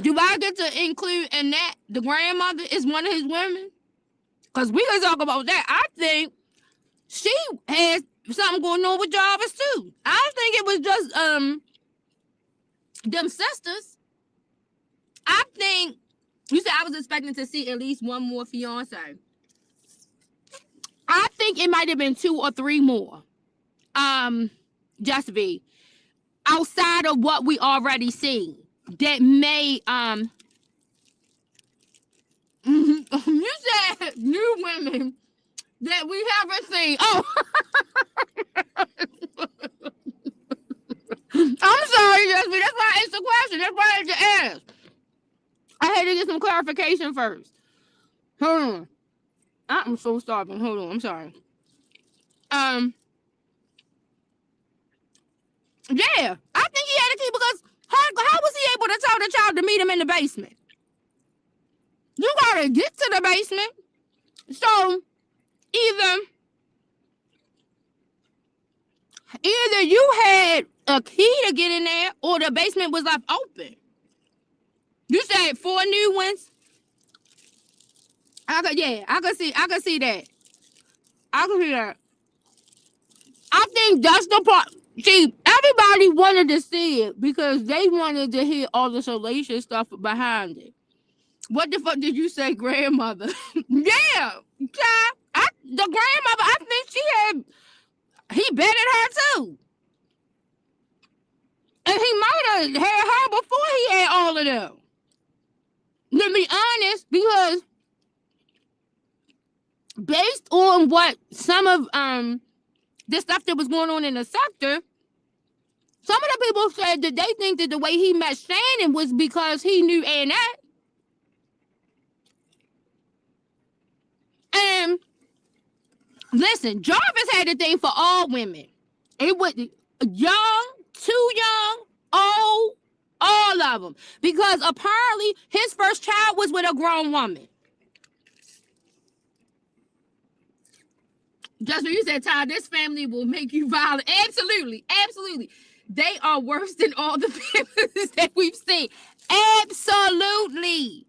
do I get to include in that the grandmother is one of his women? Because we can talk about that. I think she has something going on with Jarvis too. I don't think it was just them sisters. I think you said I was expecting to see at least one more fiance. I think it might have been 2 or 3 more. Just be outside of what we already seen that may you said new women that we haven't seen. Oh, I'm sorry, Jasmine. That's why I asked the question. That's why I had to ask. I had to get some clarification first. Hold on. I'm so starving. Hold on. I'm sorry. Yeah, I think he had a key because how was he able to tell the child to meet him in the basement? You gotta get to the basement. So either you had a key to get in there or the basement was left open. You said 4 new ones. I could see that. I could see that. I think that's the part. See, everybody wanted to see it because they wanted to hear all the salacious stuff behind it. What the fuck did you say, grandmother? Yeah, the grandmother. I think he betted her too, and he might have had her before he had all of them. To be honest, because based on what some of the stuff that was going on in the sector, some of the people said that they think that the way he met Shannon was because he knew Annette. And listen, Jarvis had a thing for all women. It was young, too young, old, all of them. Because apparently his first child was with a grown woman. Just when you said, Ty, this family will make you violent. Absolutely, absolutely. They are worse than all the families that we've seen. Absolutely.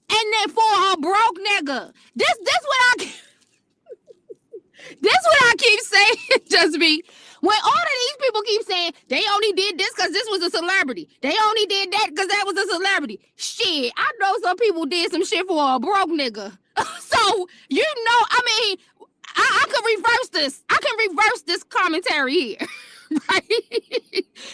And then for a broke nigga. This what I keep saying, just me. When all of these people keep saying they only did this because this was a celebrity. They only did that because that was a celebrity. Shit, I know some people did some shit for a broke nigga. So, I mean, I can reverse this. I can reverse this commentary here. Right?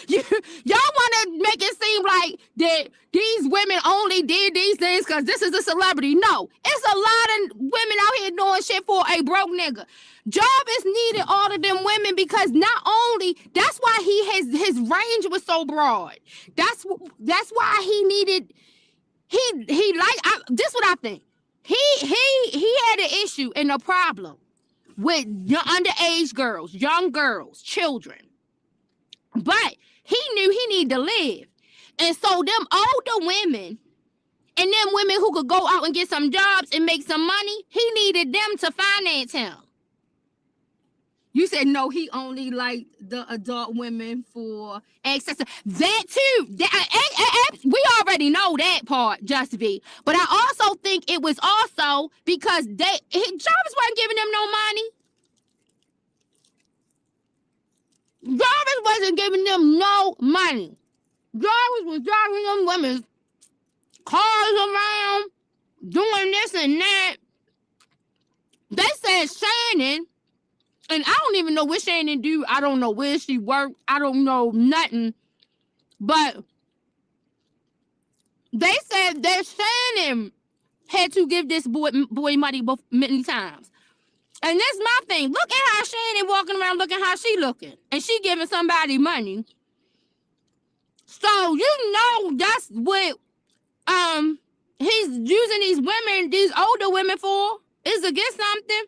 Y'all want to make it seem like that these women only did these things because this is a celebrity. No, it's a lot of women out here doing shit for a broke nigga. Jarvis needed all of them women because not only that's why his range was so broad. That's why he needed this what I think. He had an issue and a problem with underage girls, young girls, children. But he knew he needed to live. And so them older women and them women who could go out and get some jobs and make some money, he needed them to finance him. You said no, he only liked the adult women for access. That too. We already know that part, Just be. But I also think it was also because Jarvis wasn't giving them no money. Jarvis wasn't giving them no money. Jarvis was driving them women's cars around, doing this and that. They said Shannon, and I don't even know what Shannon do. I don't know where she worked. I don't know nothing. But they said that Shannon had to give this boy money many times. And that's my thing. Look at how Shannon walking around looking how she looking. And she giving somebody money. So you know that's what he's using these women, these older women for, is to get something.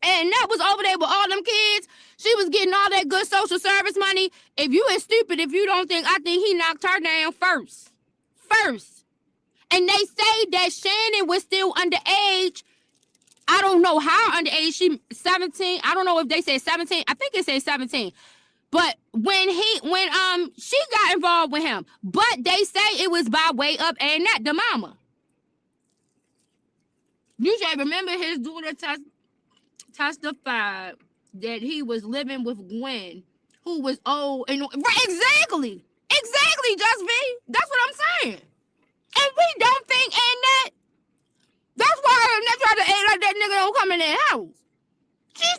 And that was over there with all them kids. She was getting all that good social service money. If you is stupid, if you don't think, I think he knocked her down first. And they say that Shannon was still underage. I don't know how underage. She 17. I don't know if they said 17. I think it said 17. But when she got involved with him, but they say it was by way of Annette, the mama. You should remember his daughter testified that he was living with Gwen, who was old and right, exactly, Just V. That's what I'm saying. And we don't think Annette. That's why Annette tried to act like that nigga don't come in their house.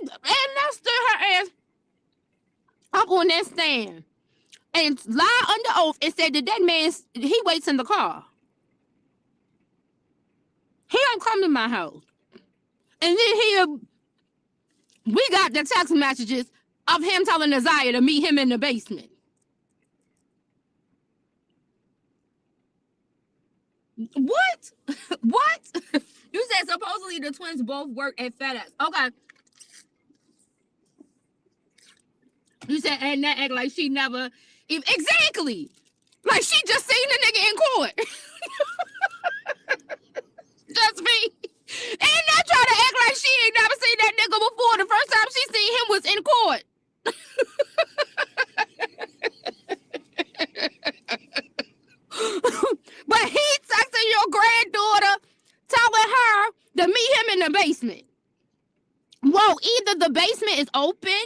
Annette stood her ass up on that stand and lied under oath and said that man, he waits in the car. He don't come to my house. And then we got the text messages of him telling Isaiah to meet him in the basement. What? What? You said supposedly the twins both work at FedEx. Okay. You said and that act like she never exactly. Like she just seen the nigga in court. Just me. And not try to act like she ain't never seen that nigga before. The first time she seen him was in court. But he texting your granddaughter telling her to meet him in the basement. Well, either the basement is open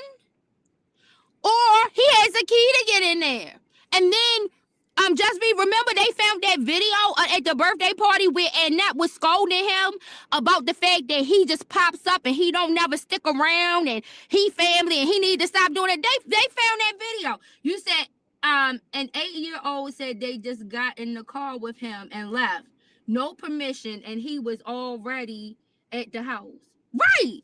or he has a key to get in there. And then just remember they found that video at the birthday party where Annette was scolding him about the fact that he just pops up and he don't never stick around and he family and he need to stop doing it. They found that video. You said an 8-year-old said they just got in the car with him and left. No permission, and he was already at the house. Right.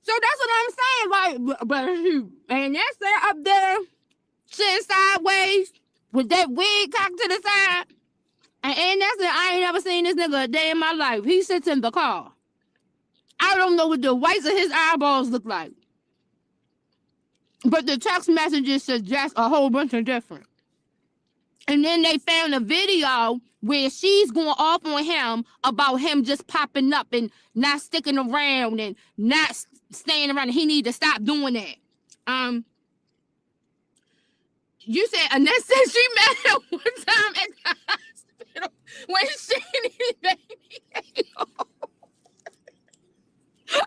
So that's what I'm saying. Like, but and that's there up there, sitting sideways with that wig cocked to the side. And that's it. I ain't never seen this nigga a day in my life. He sits in the car. I don't know what the whites of his eyeballs look like. But the text messages suggest a whole bunch of different. And then they found a video where she's going off on him about him just popping up and not sticking around and not staying around. He need to stop doing that. You said Annette said she met him one time at the hospital when she needed baby.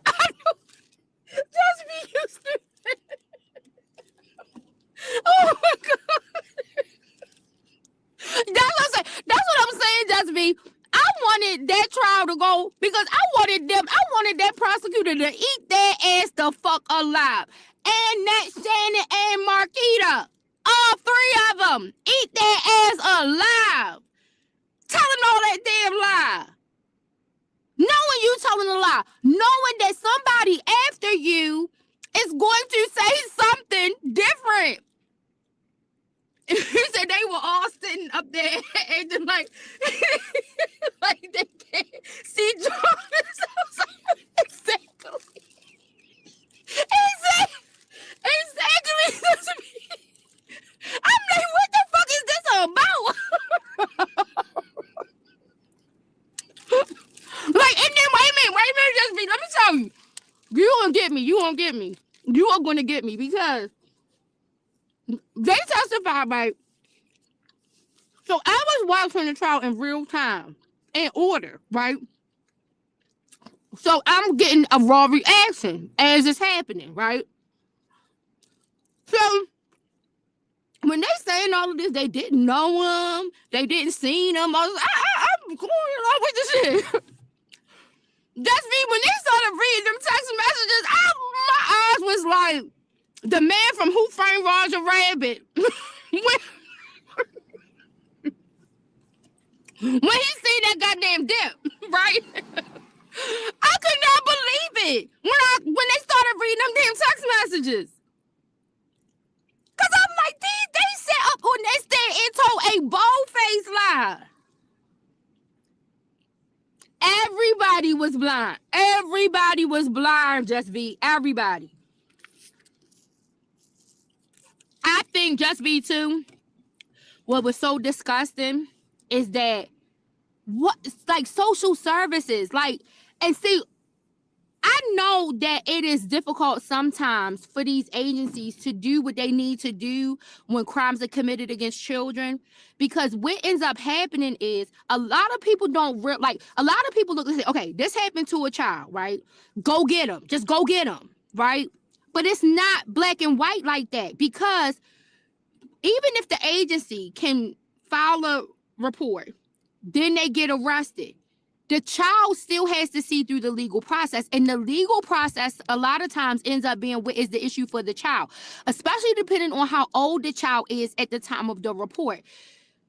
I know. Just be used to it. Oh my God. That's what I'm saying, Just be. I wanted that trial to go because I wanted that prosecutor to eat their ass the fuck alive. And that Shannon and Marquita, all three of them, eat their ass alive. Telling all that damn lie. Knowing you telling a lie. Knowing that somebody after you is going to say something different. He said they were all sitting up there acting like they can't see Jarvis. Exactly. I'm like, what the fuck is this about? Like, and then wait a gonna get me. You are gonna get me because they testified, right? So I was watching the trial in real time, in order, right? So I'm getting a raw reaction as it's happening, right? So when they saying all of this, they didn't know him, they didn't see him. I'm going along with this shit. That's me. When they started reading them text messages, my eyes was like the man from Who Framed Roger Rabbit. when he seen that goddamn dip, right? I could not believe it when they started reading them damn text messages. Cause I'm like, they set up on this thing and told a bold-faced lie. Everybody was blind. Everybody was blind, Just V. Everybody. I think Just V too. What was so disgusting is that like social services, like, and see, I know that it is difficult sometimes for these agencies to do what they need to do when crimes are committed against children, because what ends up happening is a lot of people don't like, a lot of people look and say, okay, this happened to a child, right? Go get them. Just go get them, right? But it's not black and white like that, because even if the agency can file a report, then they get arrested, the child still has to see through the legal process. And the legal process a lot of times ends up being what is the issue for the child, especially depending on how old the child is at the time of the report.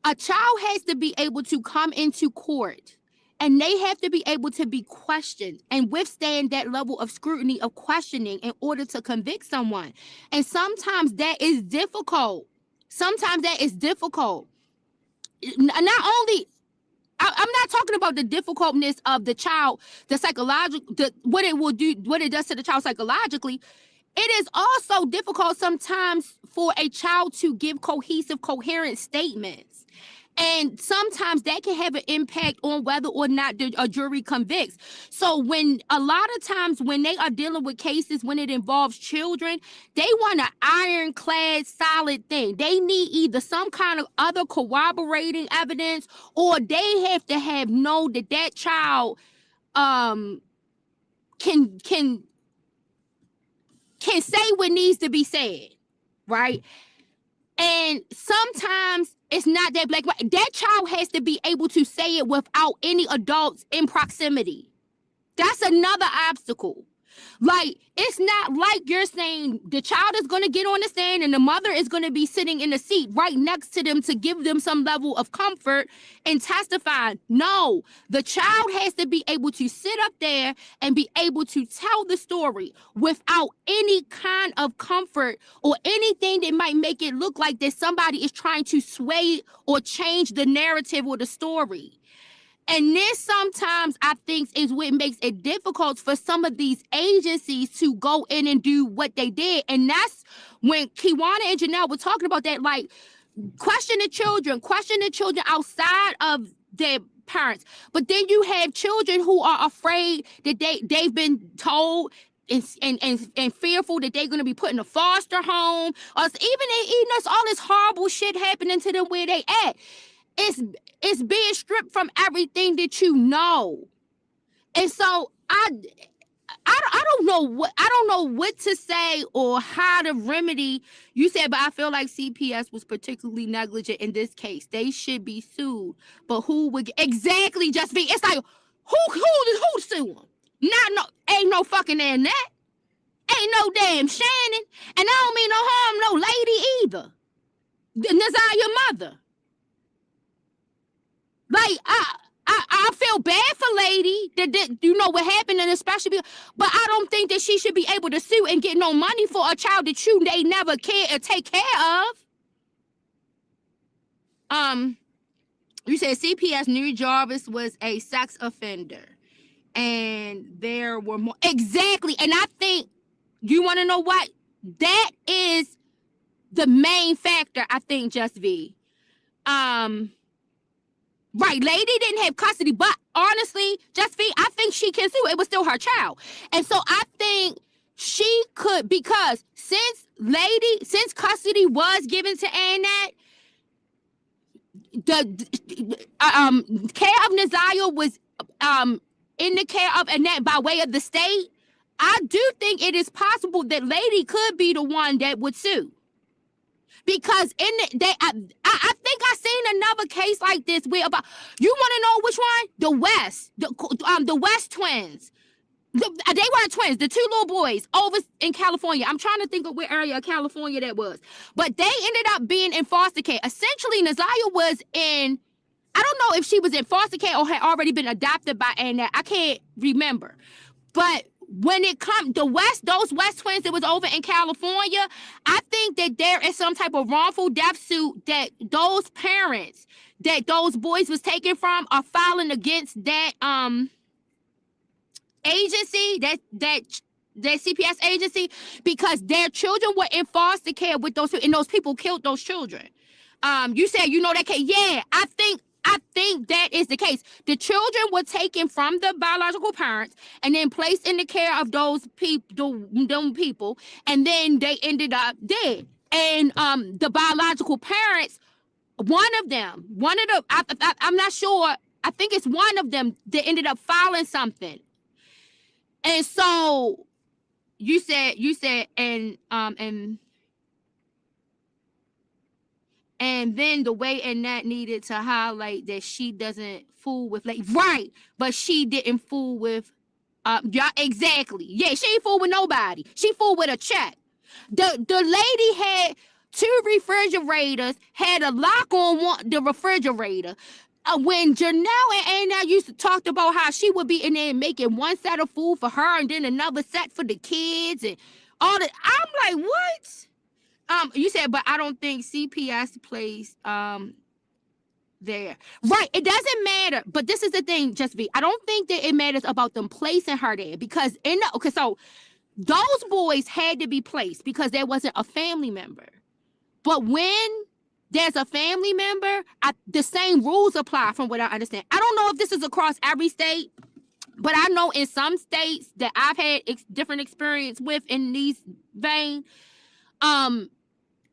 A child has to be able to come into court and they have to be able to be questioned and withstand that level of scrutiny of questioning in order to convict someone. And sometimes that is difficult. Sometimes that is difficult. Not only, I'm not talking about the difficultness of the child, the psychological, what it will do, what it does to the child psychologically. It is also difficult sometimes for a child to give cohesive, coherent statements. And sometimes that can have an impact on whether or not a jury convicts. So when a lot of times when they are dealing with cases when it involves children, they want an ironclad, solid thing. They need either some kind of other corroborating evidence, or they have to have known that child can say what needs to be said, right? And sometimes it's not that black. That child has to be able to say it without any adults in proximity. That's another obstacle. Like, it's not like you're saying the child is going to get on the stand and the mother is going to be sitting in the seat right next to them to give them some level of comfort and testify. No, the child has to be able to sit up there and be able to tell the story without any kind of comfort or anything that might make it look like that somebody is trying to sway or change the narrative or the story. And this sometimes I think is what makes it difficult for some of these agencies to go in and do what they did. And that's when Kiwana and Janelle were talking about that, like, question the children outside of their parents. But then you have children who are afraid that they've been told and fearful that they're going to be put in a foster home, or even there's all this horrible shit happening to them where they at. It's being stripped from everything that you know. And so I don't know what to say or how to remedy. You said, but I feel like CPS was particularly negligent in this case. They should be sued. But who would exactly just be? It's like who sue them? Ain't no fucking Annette. Ain't no damn Shannon. And I don't mean no harm, no lady either. Nazar, your mother. Like, I feel bad for lady that you know what happened, and especially, but I don't think that she should be able to sue and get no money for a child that they never care or take care of. You said CPS knew Jarvis was a sex offender, and there were more. Exactly, and I think you want to know what that is the main factor. I think Just V. Right, lady didn't have custody, but honestly, Just V, I think she can sue. It was still her child. And so I think she could, because since custody was given to Annette, the care of Naziah was in the care of Annette by way of the state. I do think it is possible that Lady could be the one that would sue. Because I think I seen another case like this where about, you want to know which one? The West twins. They weren't twins. The two little boys over in California. I'm trying to think of what area of California that was, but they ended up being in foster care. Essentially, Naziah was in. I don't know if she was in foster care or had already been adopted by Annette. I can't remember, but when it comes those West twins that was over in California, I think that there is some type of wrongful death suit that those parents that those boys was taken from are filing against that agency, that CPS agency, because their children were in foster care with those, and those people killed those children. You said you know that case. Yeah, I think that is the case. The children were taken from the biological parents and then placed in the care of those people, and then they ended up dead. And the biological parents, I'm not sure. I think it's one of them that ended up filing something. And so you said, and then the way Annette needed to highlight that she doesn't fool with, like, right, but she didn't fool with, yeah, exactly. Yeah, she ain't fool with nobody. She fooled with a check. The lady had 2 refrigerators, had a lock on the refrigerator. When Janelle and Anna used to talk about how she would be in there making one set of food for her and then another set for the kids and all that, I'm like, what? You said, but I don't think CPS plays there. Right, it doesn't matter. But this is the thing, just be. I don't think that it matters about them placing her there, because so those boys had to be placed because there wasn't a family member. But when there's a family member, the same rules apply from what I understand. I don't know if this is across every state, but I know in some states that I've had different experience with in these vein,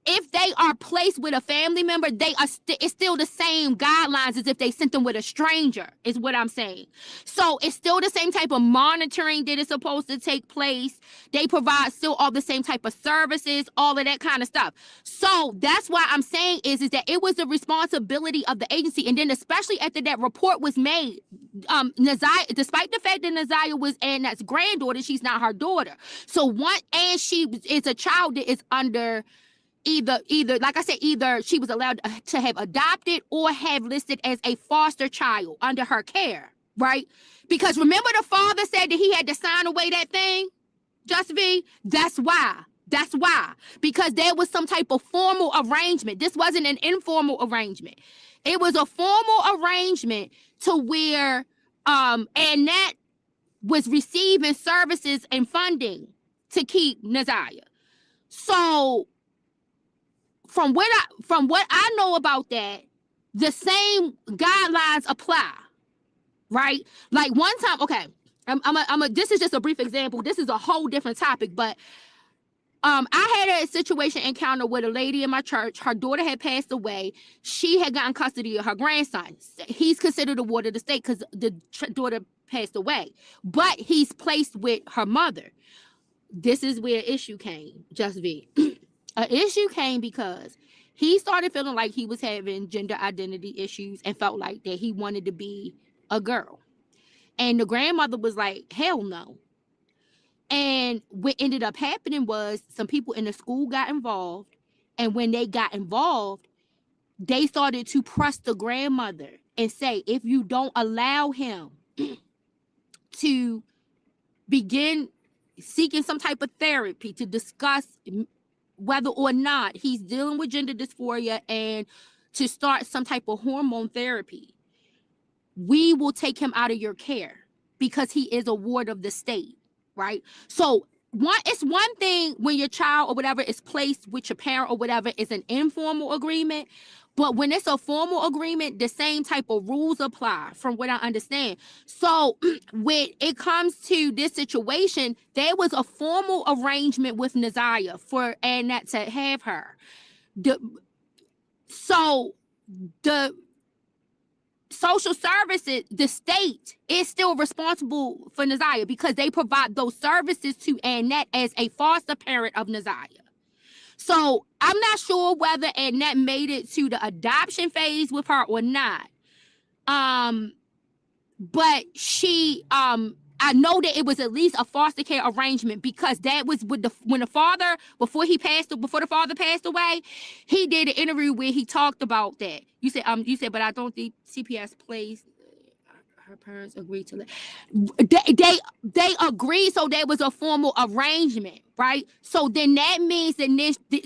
if they are placed with a family member, it's still the same guidelines as if they sent them with a stranger, is what I'm saying. So it's still the same type of monitoring that is supposed to take place. They provide still all the same type of services, all of that kind of stuff. So that's why I'm saying is that it was the responsibility of the agency. And then especially after that report was made, Naziah, despite the fact that Naziah was Annette's granddaughter, she's not her daughter. So she is a child that is under either, like I said, either she was allowed to have adopted or have listed as a foster child under her care, right? Because remember the father said that he had to sign away that thing, Just V? That's why. Because there was some type of formal arrangement. This wasn't an informal arrangement. It was a formal arrangement to where Annette was receiving services and funding to keep Naziah. So from what I know about that, the same guidelines apply, right? Like one time, okay, this is just a brief example. This is a whole different topic, but I had a situation encounter with a lady in my church. Her daughter had passed away. She had gotten custody of her grandson. He's considered a ward of the state because the daughter passed away, but he's placed with her mother. This is where issue came, Just V. An issue came because he started feeling like he was having gender identity issues and felt like that he wanted to be a girl. And the grandmother was like, hell no. And what ended up happening was some people in the school got involved. And when they got involved, they started to press the grandmother and say, if you don't allow him to begin seeking some type of therapy to discuss whether or not he's dealing with gender dysphoria and to start some type of hormone therapy, we will take him out of your care because he is a ward of the state, right? So it's one thing when your child or whatever is placed with your parent or whatever, it's an informal agreement. But when it's a formal agreement, the same type of rules apply, from what I understand. So when it comes to this situation, there was a formal arrangement with Naziah for Annette to have her. So the social services, the state is still responsible for Naziah because they provide those services to Annette as a foster parent of Naziah. So I'm not sure whether Annette made it to the adoption phase with her or not. But she, I know that it was at least a foster care arrangement because that was with when the father, before the father passed away, he did an interview where he talked about that. You said, but I don't think CPS plays. Her parents agreed to let. They agreed, so there was a formal arrangement, right? So then that means that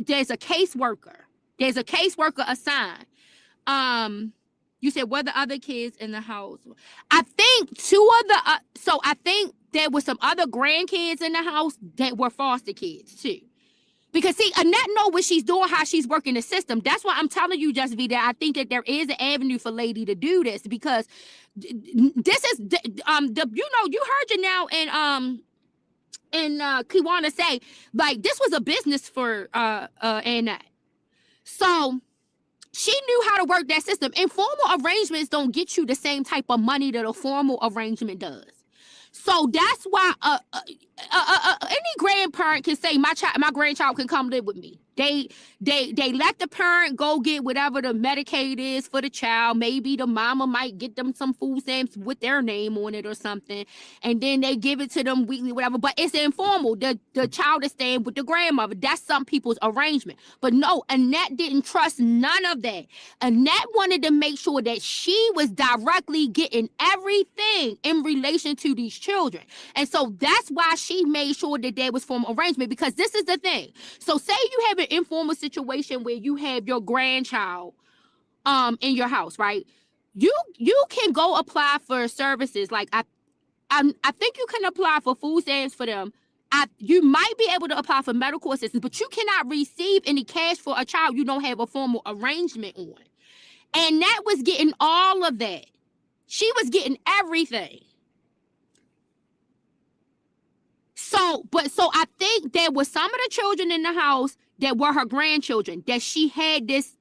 there's a caseworker. There's a caseworker assigned. You said, were the other kids in the house? I think two of the so I think there were some other grandkids in the house that were foster kids too. Because see, Annette know what she's doing, how she's working the system. That's why I'm telling you, Just V, that I think that there is an avenue for Lady to do this, because this is you heard you now and Kiwana say, like, this was a business for Annette. So she knew how to work that system. Informal arrangements don't get you the same type of money that a formal arrangement does. So that's why any grandparent can say my grandchild can come live with me. They let the parent go get whatever the Medicaid is for the child. Maybe the mama might get them some food stamps with their name on it or something, and then they give it to them weekly, whatever. But it's informal. The child is staying with the grandmother. That's some people's arrangement. But no, Annette didn't trust none of that. Annette wanted to make sure that she was directly getting everything in relation to these children. And so that's why she made sure that there was formal arrangement, because this is the thing. So say you have an informal situation where you have your grandchild in your house, right? You can go apply for services. Like I think you can apply for food stamps for them. You might be able to apply for medical assistance, but you cannot receive any cash for a child you don't have a formal arrangement on. And that was getting all of that. She was getting everything. So I think there was some of the children in the house that were her grandchildren that she had this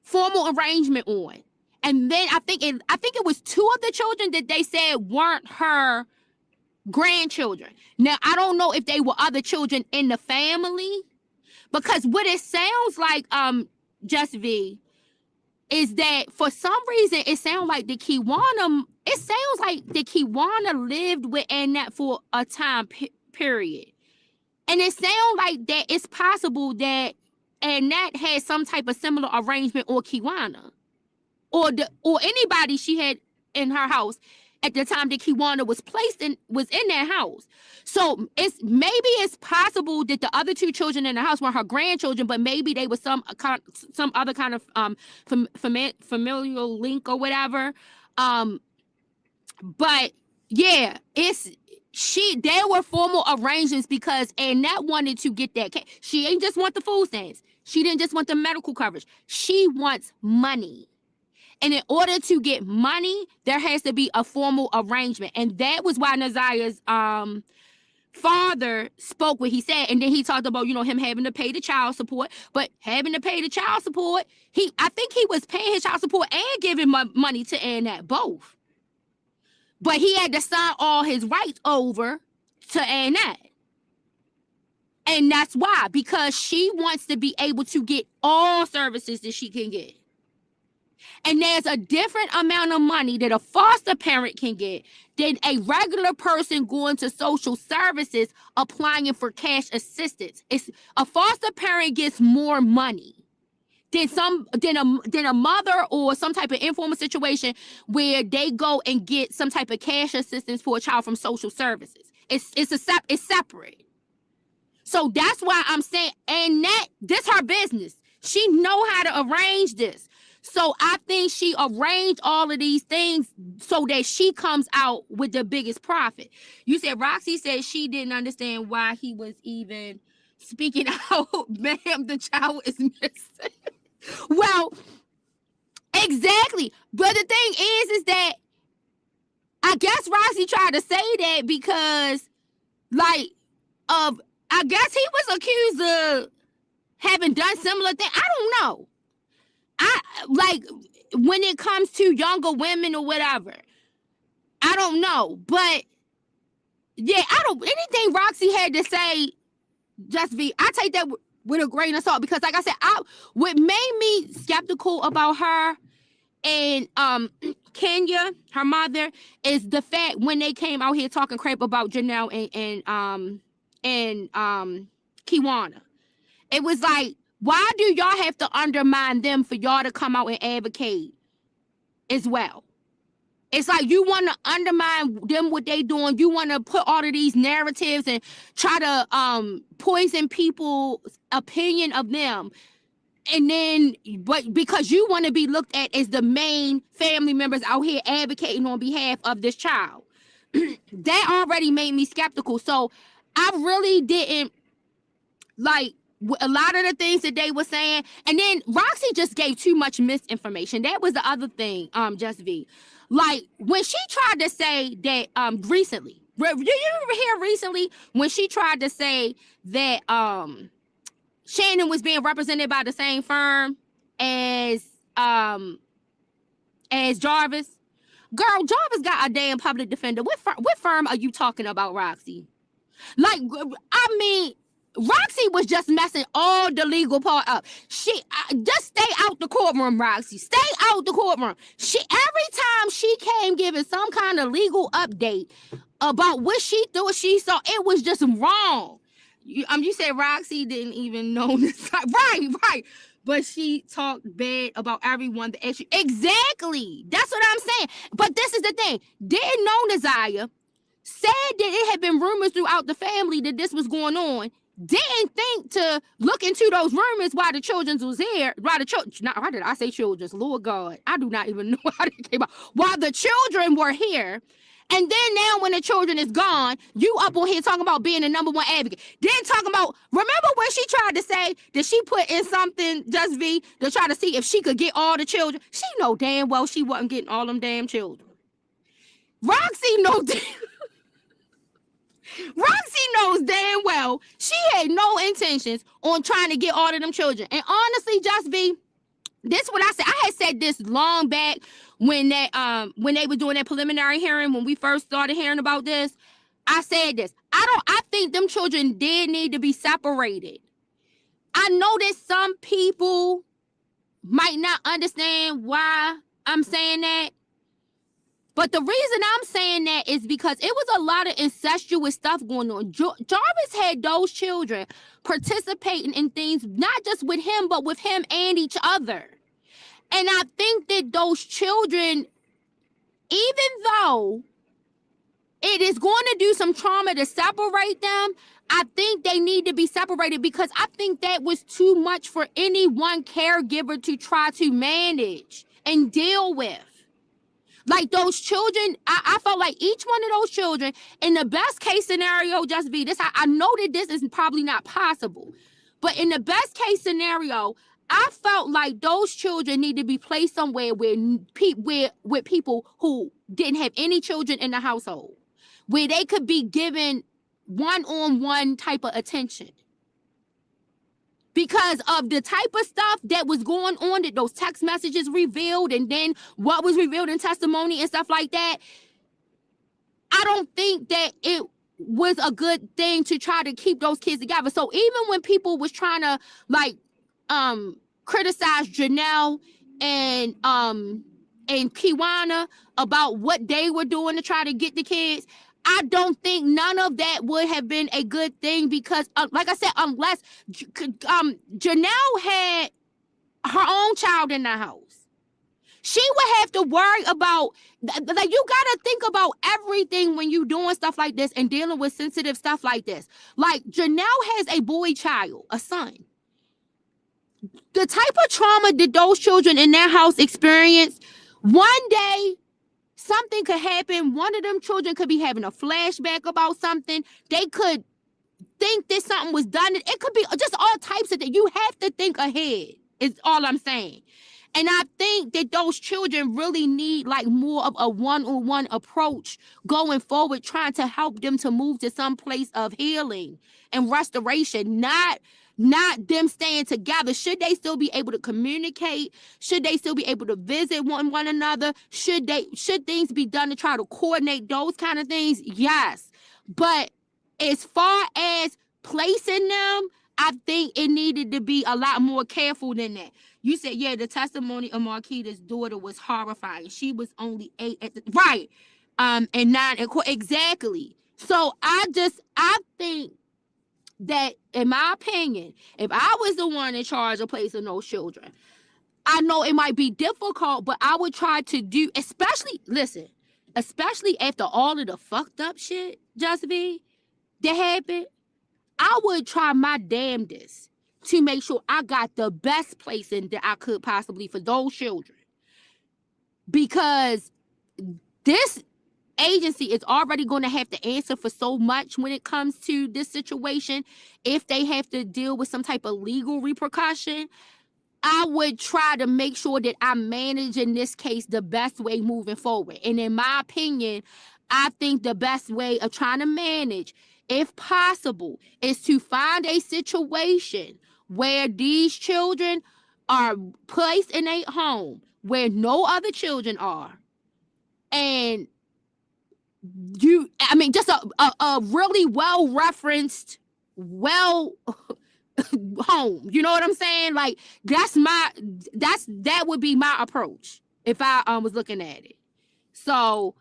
formal arrangement on. And then I think it was two of the children that they said weren't her grandchildren. Now, I don't know if they were other children in the family, because what it sounds like, Just V, is that for some reason it sounds like the Kiwana lived with Annette for a time period. And it sounds like that it's possible that Annette had some type of similar arrangement, or Kiwana, or anybody she had in her house at the time that Kiwana was in that house. So it's possible that the other two children in the house were her grandchildren, but maybe they were some other kind of familial link or whatever. But yeah, there were formal arrangements, because Annette wanted to get that. She ain't just want the food stamps. She didn't just want the medical coverage. She wants money. And in order to get money, there has to be a formal arrangement. And that was why Naziah's father spoke what he said. And then he talked about, him having to pay the child support. But having to pay the child support, I think he was paying his child support and giving money to Annette, both. But he had to sign all his rights over to Annette. And that's why, because she wants to be able to get all services that she can get. And there's a different amount of money that a foster parent can get than a regular person going to social services applying for cash assistance. A foster parent gets more money than a mother or some type of informal situation where they go and get some type of cash assistance for a child from social services. It's separate. So that's why I'm saying, and this her business. She know how to arrange this. So I think she arranged all of these things so that she comes out with the biggest profit. You said Roxy said she didn't understand why he was even speaking out. Ma'am, the child is missing. Well, exactly. But the thing is that I guess Roxy tried to say that because, like, of I guess he was accused of having done similar things. I don't know. I like when it comes to younger women or whatever. I don't know, but yeah, I don't. Anything Roxy had to say, just be. I take that with a grain of salt because, like I said, what made me skeptical about her and Kenya, her mother, is the fact when they came out here talking crap about Janelle and Kiwana. It was like, why do y'all have to undermine them for y'all to come out and advocate as well? It's like you want to undermine them, what they doing. You want to put all of these narratives and try to poison people's opinion of them. And then, but because you want to be looked at as the main family members out here advocating on behalf of this child, that already made me skeptical. So I really didn't like a lot of the things that they were saying. And then Roxy just gave too much misinformation. That was the other thing, Just V. Like when she tried to say that recently, you ever hear recently when she tried to say that Shannon was being represented by the same firm as Jarvis. Girl, Jarvis got a damn public defender. What firm are you talking about, Roxy? Like, I mean, Roxy was just messing all the legal part up. She just stay out the courtroom, Roxy. Stay out the courtroom. She every time she came giving some kind of legal update about what she thought she saw, it was just wrong. You said Roxy didn't even know this. Right. But she talked bad about everyone that actually exactly. That's what I'm saying. But this is the thing. Didn't know Naziah. Said that it had been rumors throughout the family that this was going on. Didn't think to look into those rumors while the children was here. Why did I say children? Lord God, I do not even know how they came out. While the children were here. And then now when the children is gone, you up on here talking about being the number one advocate. Then talking about, remember when she tried to say that she put in something, Just V, to try to see if she could get all the children. She know damn well she wasn't getting all them damn children. Roxy know Roxy knows damn well she had no intentions on trying to get all of them children. And honestly, Just V, this what I said. I had said this long back when they were doing that preliminary hearing, when we first started hearing about this. I said this. I think them children did need to be separated. I know that some people might not understand why I'm saying that. But the reason I'm saying that is because it was a lot of incestuous stuff going on. Jarvis had those children participating in things, not just with him, but with him and each other. And I think that those children, even though it is going to do some trauma to separate them, I think they need to be separated because I think that was too much for any one caregiver to try to manage and deal with. Like those children, I felt like each one of those children, in the best case scenario, Just be this. I know that this is probably not possible, but in the best case scenario, I felt like those children need to be placed somewhere with people who didn't have any children in the household, where they could be given one-on-one type of attention. Because of the type of stuff that was going on, that those text messages revealed, and then what was revealed in testimony and stuff like that, I don't think that it was a good thing to try to keep those kids together. So even when people was trying to like criticize Janelle and Kiwana about what they were doing to try to get the kids, I don't think none of that would have been a good thing because, like I said, unless Janelle had her own child in the house, she would have to worry about, like, you got to think about everything when you doing stuff like this and dealing with sensitive stuff like this. Like, Janelle has a boy child, a son. The type of trauma that those children in their house experience, one day, something could happen. One of them children could be having a flashback about something. They could think that something was done. It could be just all types of things. You have to think ahead. It's all I'm saying. And I think that those children really need like more of a one-on-one approach going forward, trying to help them to move to some place of healing and restoration, not them staying together. Should they still be able to communicate? Should they still be able to visit one another? Should things be done to try to coordinate those kind of things? Yes. But as far as placing them, I think it needed to be a lot more careful than that. You said, yeah, the testimony of Marquita's daughter was horrifying. She was only 8 at the right, and 9 exactly. So I think that, in my opinion, if I was the one in charge of placing those children, I know it might be difficult, but I would try to do, especially after all of the fucked up shit, just be that happened. I would try my damnedest to make sure I got the best placing that I could possibly for those children. Because this agency is already going to have to answer for so much when it comes to this situation. If they have to deal with some type of legal repercussion, I would try to make sure that I manage in this case the best way moving forward. And in my opinion, I think the best way of trying to manage, if possible, is to find a situation where these children are placed in a home where no other children are. And just a really well-referenced, home. You know what I'm saying? Like, that would be my approach if I was looking at it. So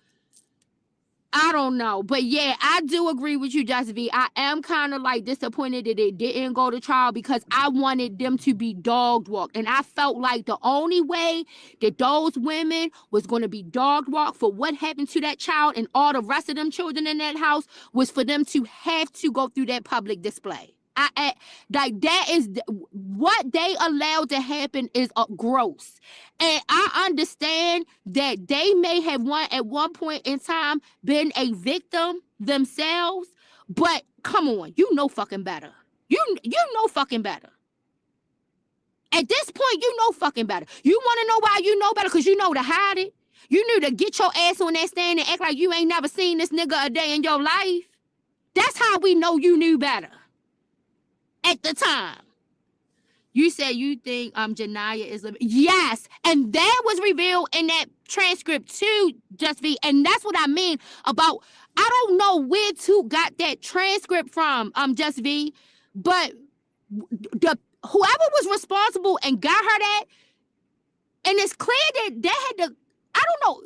I don't know. But yeah, I do agree with you, Just V. I am kind of like disappointed that it didn't go to trial because I wanted them to be dog walked. And I felt like the only way that those women was going to be dog walked for what happened to that child and all the rest of them children in that house was for them to have to go through that public display. Like, that is what they allowed to happen is gross. And I understand that they may have at one point in time been a victim themselves, but come on, you know fucking better. You know fucking better. At this point, you know fucking better. You want to know why you know better? Because you know to hide it. You knew to get your ass on that stand and act like you ain't never seen this nigga a day in your life. That's how we know you knew better. At the time, you said you think Janiyah is yes, and that was revealed in that transcript too, Just V. And that's what I mean about, I don't know where to got that transcript from, Just V, but whoever was responsible and got her that, and it's clear that they had to, I don't know,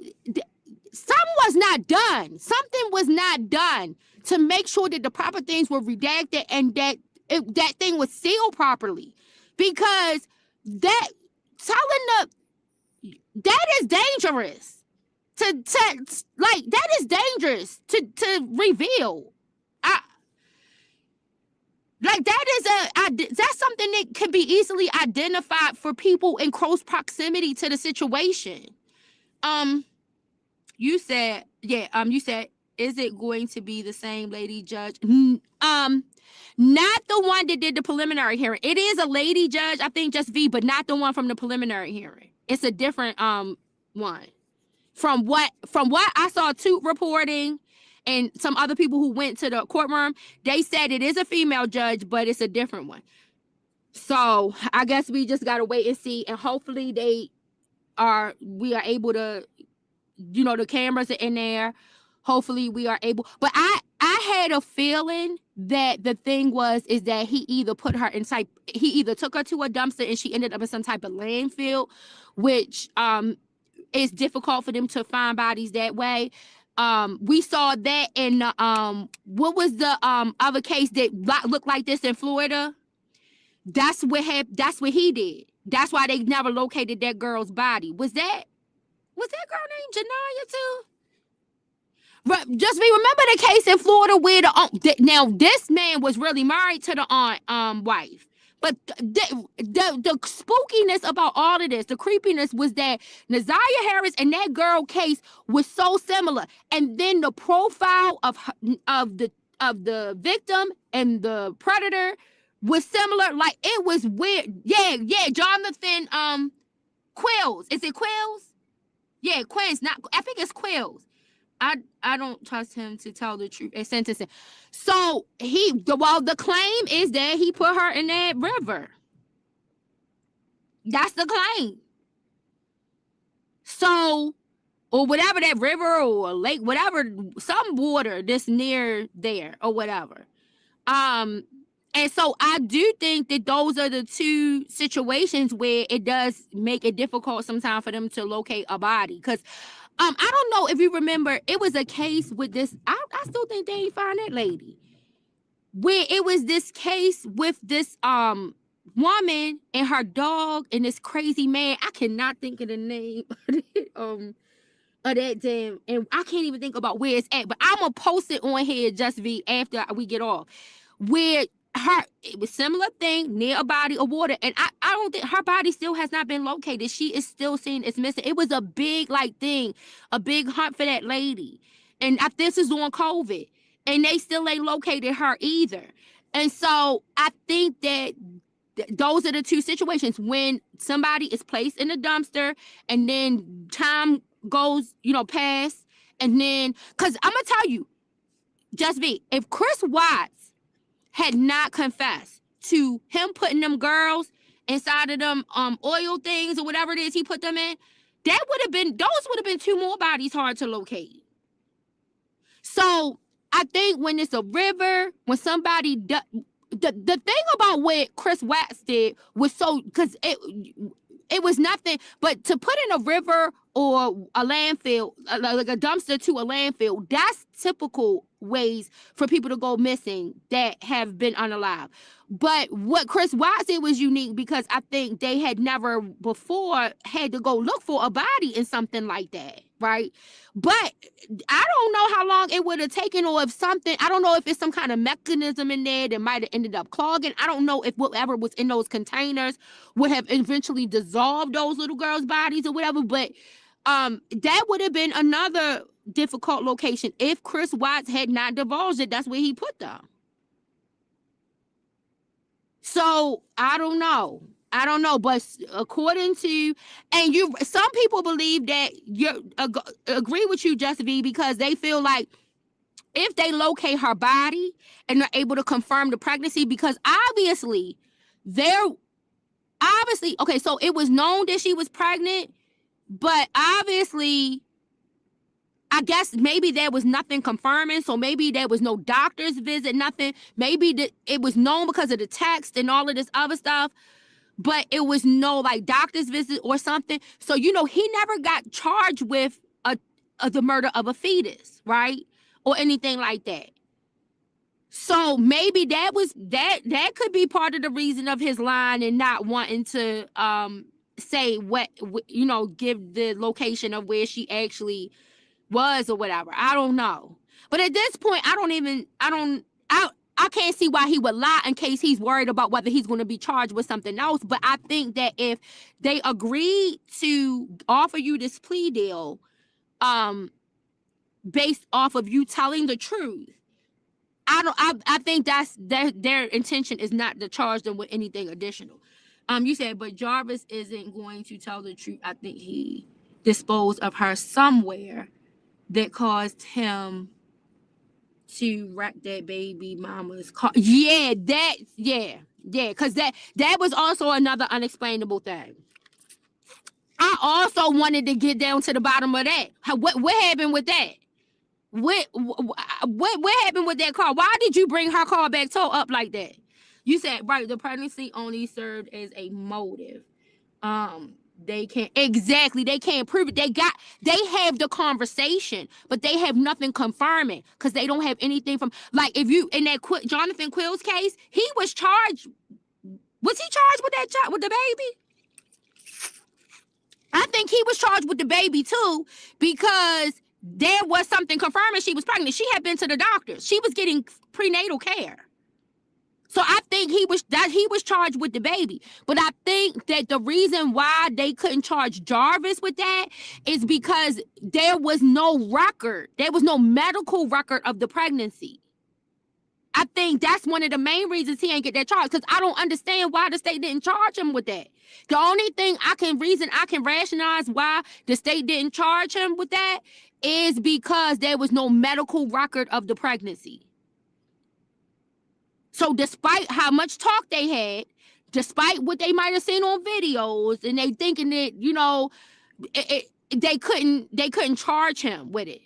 something was not done. Something was not done to make sure that the proper things were redacted and that that thing was sealed properly, because that is dangerous that is dangerous to reveal. That's something that can be easily identified for people in close proximity to the situation. You said, is it going to be the same lady judge? Not the one that did the preliminary hearing. It is a lady judge, I think, Just V, but not the one from the preliminary hearing. It's a different one. From what I saw, Toot reporting and some other people who went to the courtroom, they said it is a female judge, but it's a different one. So I guess we just gotta wait and see, and hopefully we are able to, the cameras are in there. Hopefully we are able, but I had a feeling that the thing is that he either took her to a dumpster and she ended up in some type of landfill, which is difficult for them to find bodies that way. We saw that in what was the other case that looked like this in Florida? That's what he did. That's why they never located that girl's body. Was that girl named Janiyah too? But Just remember the case in Florida where now this man was really married to the aunt wife. But the spookiness about all of this, the creepiness, was that Nazaria Harris and that girl case was so similar. And then the profile of the victim and the predator was similar. Like, it was weird. Yeah, Jonathan Quills. Is it Quills? Yeah, Quince. Not, I think it's Quills. I don't trust him to tell the truth at sentencing. So the claim is that he put her in that river. That's the claim. So, or whatever, that river or lake, whatever, some water that's near there or whatever. And so I do think that those are the two situations where it does make it difficult sometimes for them to locate a body. Because I don't know if you remember, it was a case with this. I still think they ain't find that lady. Where it was this case with this woman and her dog and this crazy man. I cannot think of the name of that damn, and I can't even think about where it's at. But I'm gonna post it on here just after we get off. Where it was similar thing near a body of water, and I don't think her body still has not been located. She is still seen as missing. It was a big thing, a big hunt for that lady, and this is on COVID, and they still ain't located her either. And so I think that those are the two situations when somebody is placed in a dumpster, and then time goes, past, and then, because I'm gonna tell you, if Chris Watts had not confessed to him putting them girls inside of them oil things or whatever it is he put them in, those would have been two more bodies hard to locate. So I think when it's a river, when somebody the thing about what Chris Watts did was because it was nothing but to put in a river or a landfill, like a dumpster to a landfill. That's typical ways for people to go missing that have been unalived. But what Chris Watts did was unique because I think they had never before had to go look for a body in something like that, right? But I don't know how long it would have taken, or if I don't know if it's some kind of mechanism in there that might have ended up clogging. I don't know if whatever was in those containers would have eventually dissolved those little girls' bodies or whatever. But that would have been another difficult location if Chris Watts had not divulged it. That's where he put them. So I don't know, but according to, and some people believe that agree with you, Just V, because they feel like if they locate her body and they're able to confirm the pregnancy, because obviously, okay, so it was known that she was pregnant, but obviously, I guess maybe there was nothing confirming, so maybe there was no doctor's visit, nothing. Maybe it was known because of the text and all of this other stuff, but it was no doctor's visit or something. So, he never got charged with the murder of a fetus, right? Or anything like that. So maybe that could be part of the reason of his line and not wanting to say give the location of where she actually was or whatever. I don't know. But at this point, I can't see why he would lie in case he's worried about whether he's going to be charged with something else. But I think that if they agreed to offer you this plea deal, based off of you telling the truth, I think that's their intention is not to charge them with anything additional. You said, but Jarvis isn't going to tell the truth. I think he disposed of her somewhere that caused him to wreck that baby mama's car. Yeah, because that was also another unexplainable thing. I also wanted to get down to the bottom of that. What happened with that? What happened with that car? Why did you bring her car back towed up like that? You said, right, the pregnancy only served as a motive. They can't prove it. They have the conversation, but they have nothing confirming because they don't have anything from, if you in that Jonathan Quill's case, he was charged. Was he charged with the baby? I think he was charged with the baby too, because there was something confirming she was pregnant. She had been to the doctor. She was getting prenatal care. So I think he was charged with the baby. But I think that the reason why they couldn't charge Jarvis with that is because there was no record. There was no medical record of the pregnancy. I think that's one of the main reasons he ain't get that charge, because I don't understand why the state didn't charge him with that. The only thing I can rationalize why the state didn't charge him with that is because there was no medical record of the pregnancy. So despite how much talk they had, despite what they might have seen on videos, and they thinking that, you know, they couldn't charge him with it.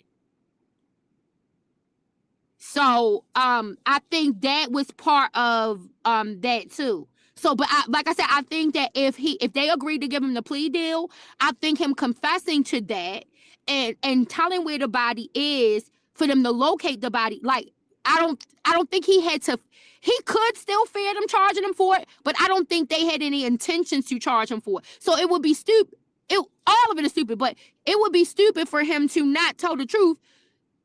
So I think that was part of that too. So, but like I said, I think that if they agreed to give him the plea deal, I think him confessing to that and telling where the body is for them to locate the body, like I don't think he had to. He could still fear them charging him for it, but I don't think they had any intentions to charge him for it. So it would be stupid. All of it is stupid, but it would be stupid for him to not tell the truth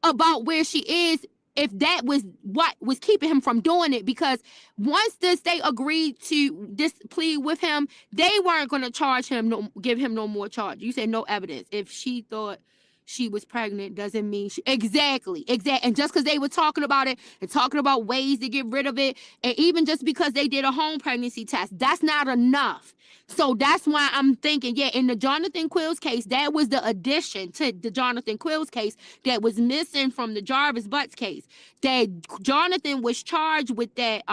about where she is if that was what was keeping him from doing it. Because once the state agreed to this plea with him, they weren't going to charge him, give him no more charge. You said no evidence. If she thought she was pregnant doesn't mean she exactly. And just because they were talking about it and talking about ways to get rid of it, and even just because they did a home pregnancy test, that's not enough. So that's why I'm thinking, yeah, in the Jonathan Quills case, that was the addition to the Jonathan Quills case that was missing from the Jarvis Butts case. That Jonathan was charged with that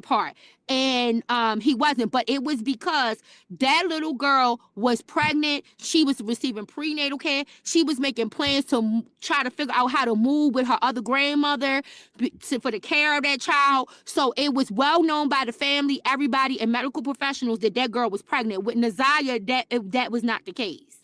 part, and he wasn't, but it was because that little girl was pregnant. She was receiving prenatal care. She was making plans to try to figure out how to move with her other grandmother for the care of that child. So it was well known by the family, everybody, and medical professionals that girl was pregnant. With Naziah, that was not the case.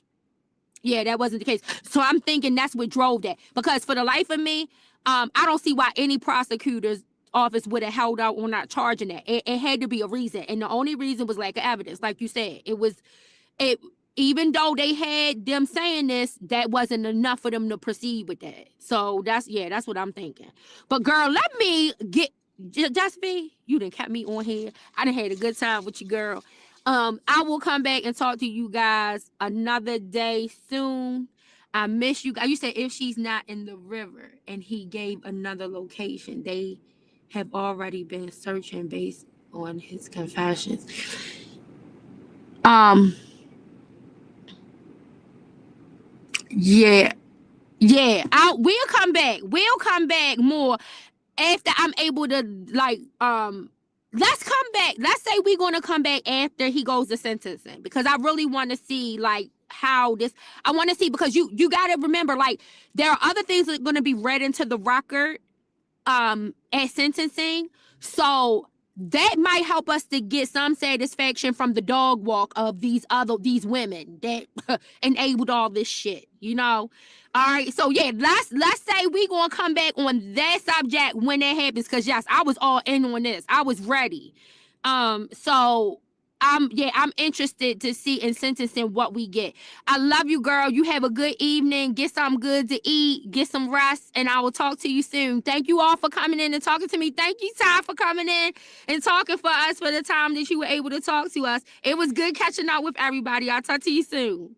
Yeah, that wasn't the case. So I'm thinking that's what drove that, because for the life of me, I don't see why any prosecutor's office would have held out on not charging that. It had to be a reason, and the only reason was lack of evidence. Like you said, it even though they had them saying this, that wasn't enough for them to proceed with that. So that's what I'm thinking. But girl, let me get just be. You done kept me on here. I done had a good time with you, girl. I will come back and talk to you guys another day soon. I miss you guys. You said if she's not in the river, and he gave another location. They have already been searching based on his confessions. Yeah. We'll come back. We'll come back more after I'm able to, like, let's come back. Let's say we're gonna come back after he goes to sentencing, because I really want to see, like, how this. I want to see, because you gotta remember, like, there are other things that are gonna be read into the record at sentencing. So that might help us to get some satisfaction from the dog walk of these women that enabled all this shit, you know. All right, so yeah, let's say we gonna come back on that subject when that happens, because yes, I was all in on this. I was ready. So I'm interested to see in sentencing what we get. I love you, girl. You have a good evening. Get something good to eat. Get some rest, and I will talk to you soon. Thank you all for coming in and talking to me. Thank you, Ty, for coming in and talking for us for the time that you were able to talk to us. It was good catching up with everybody. I'll talk to you soon.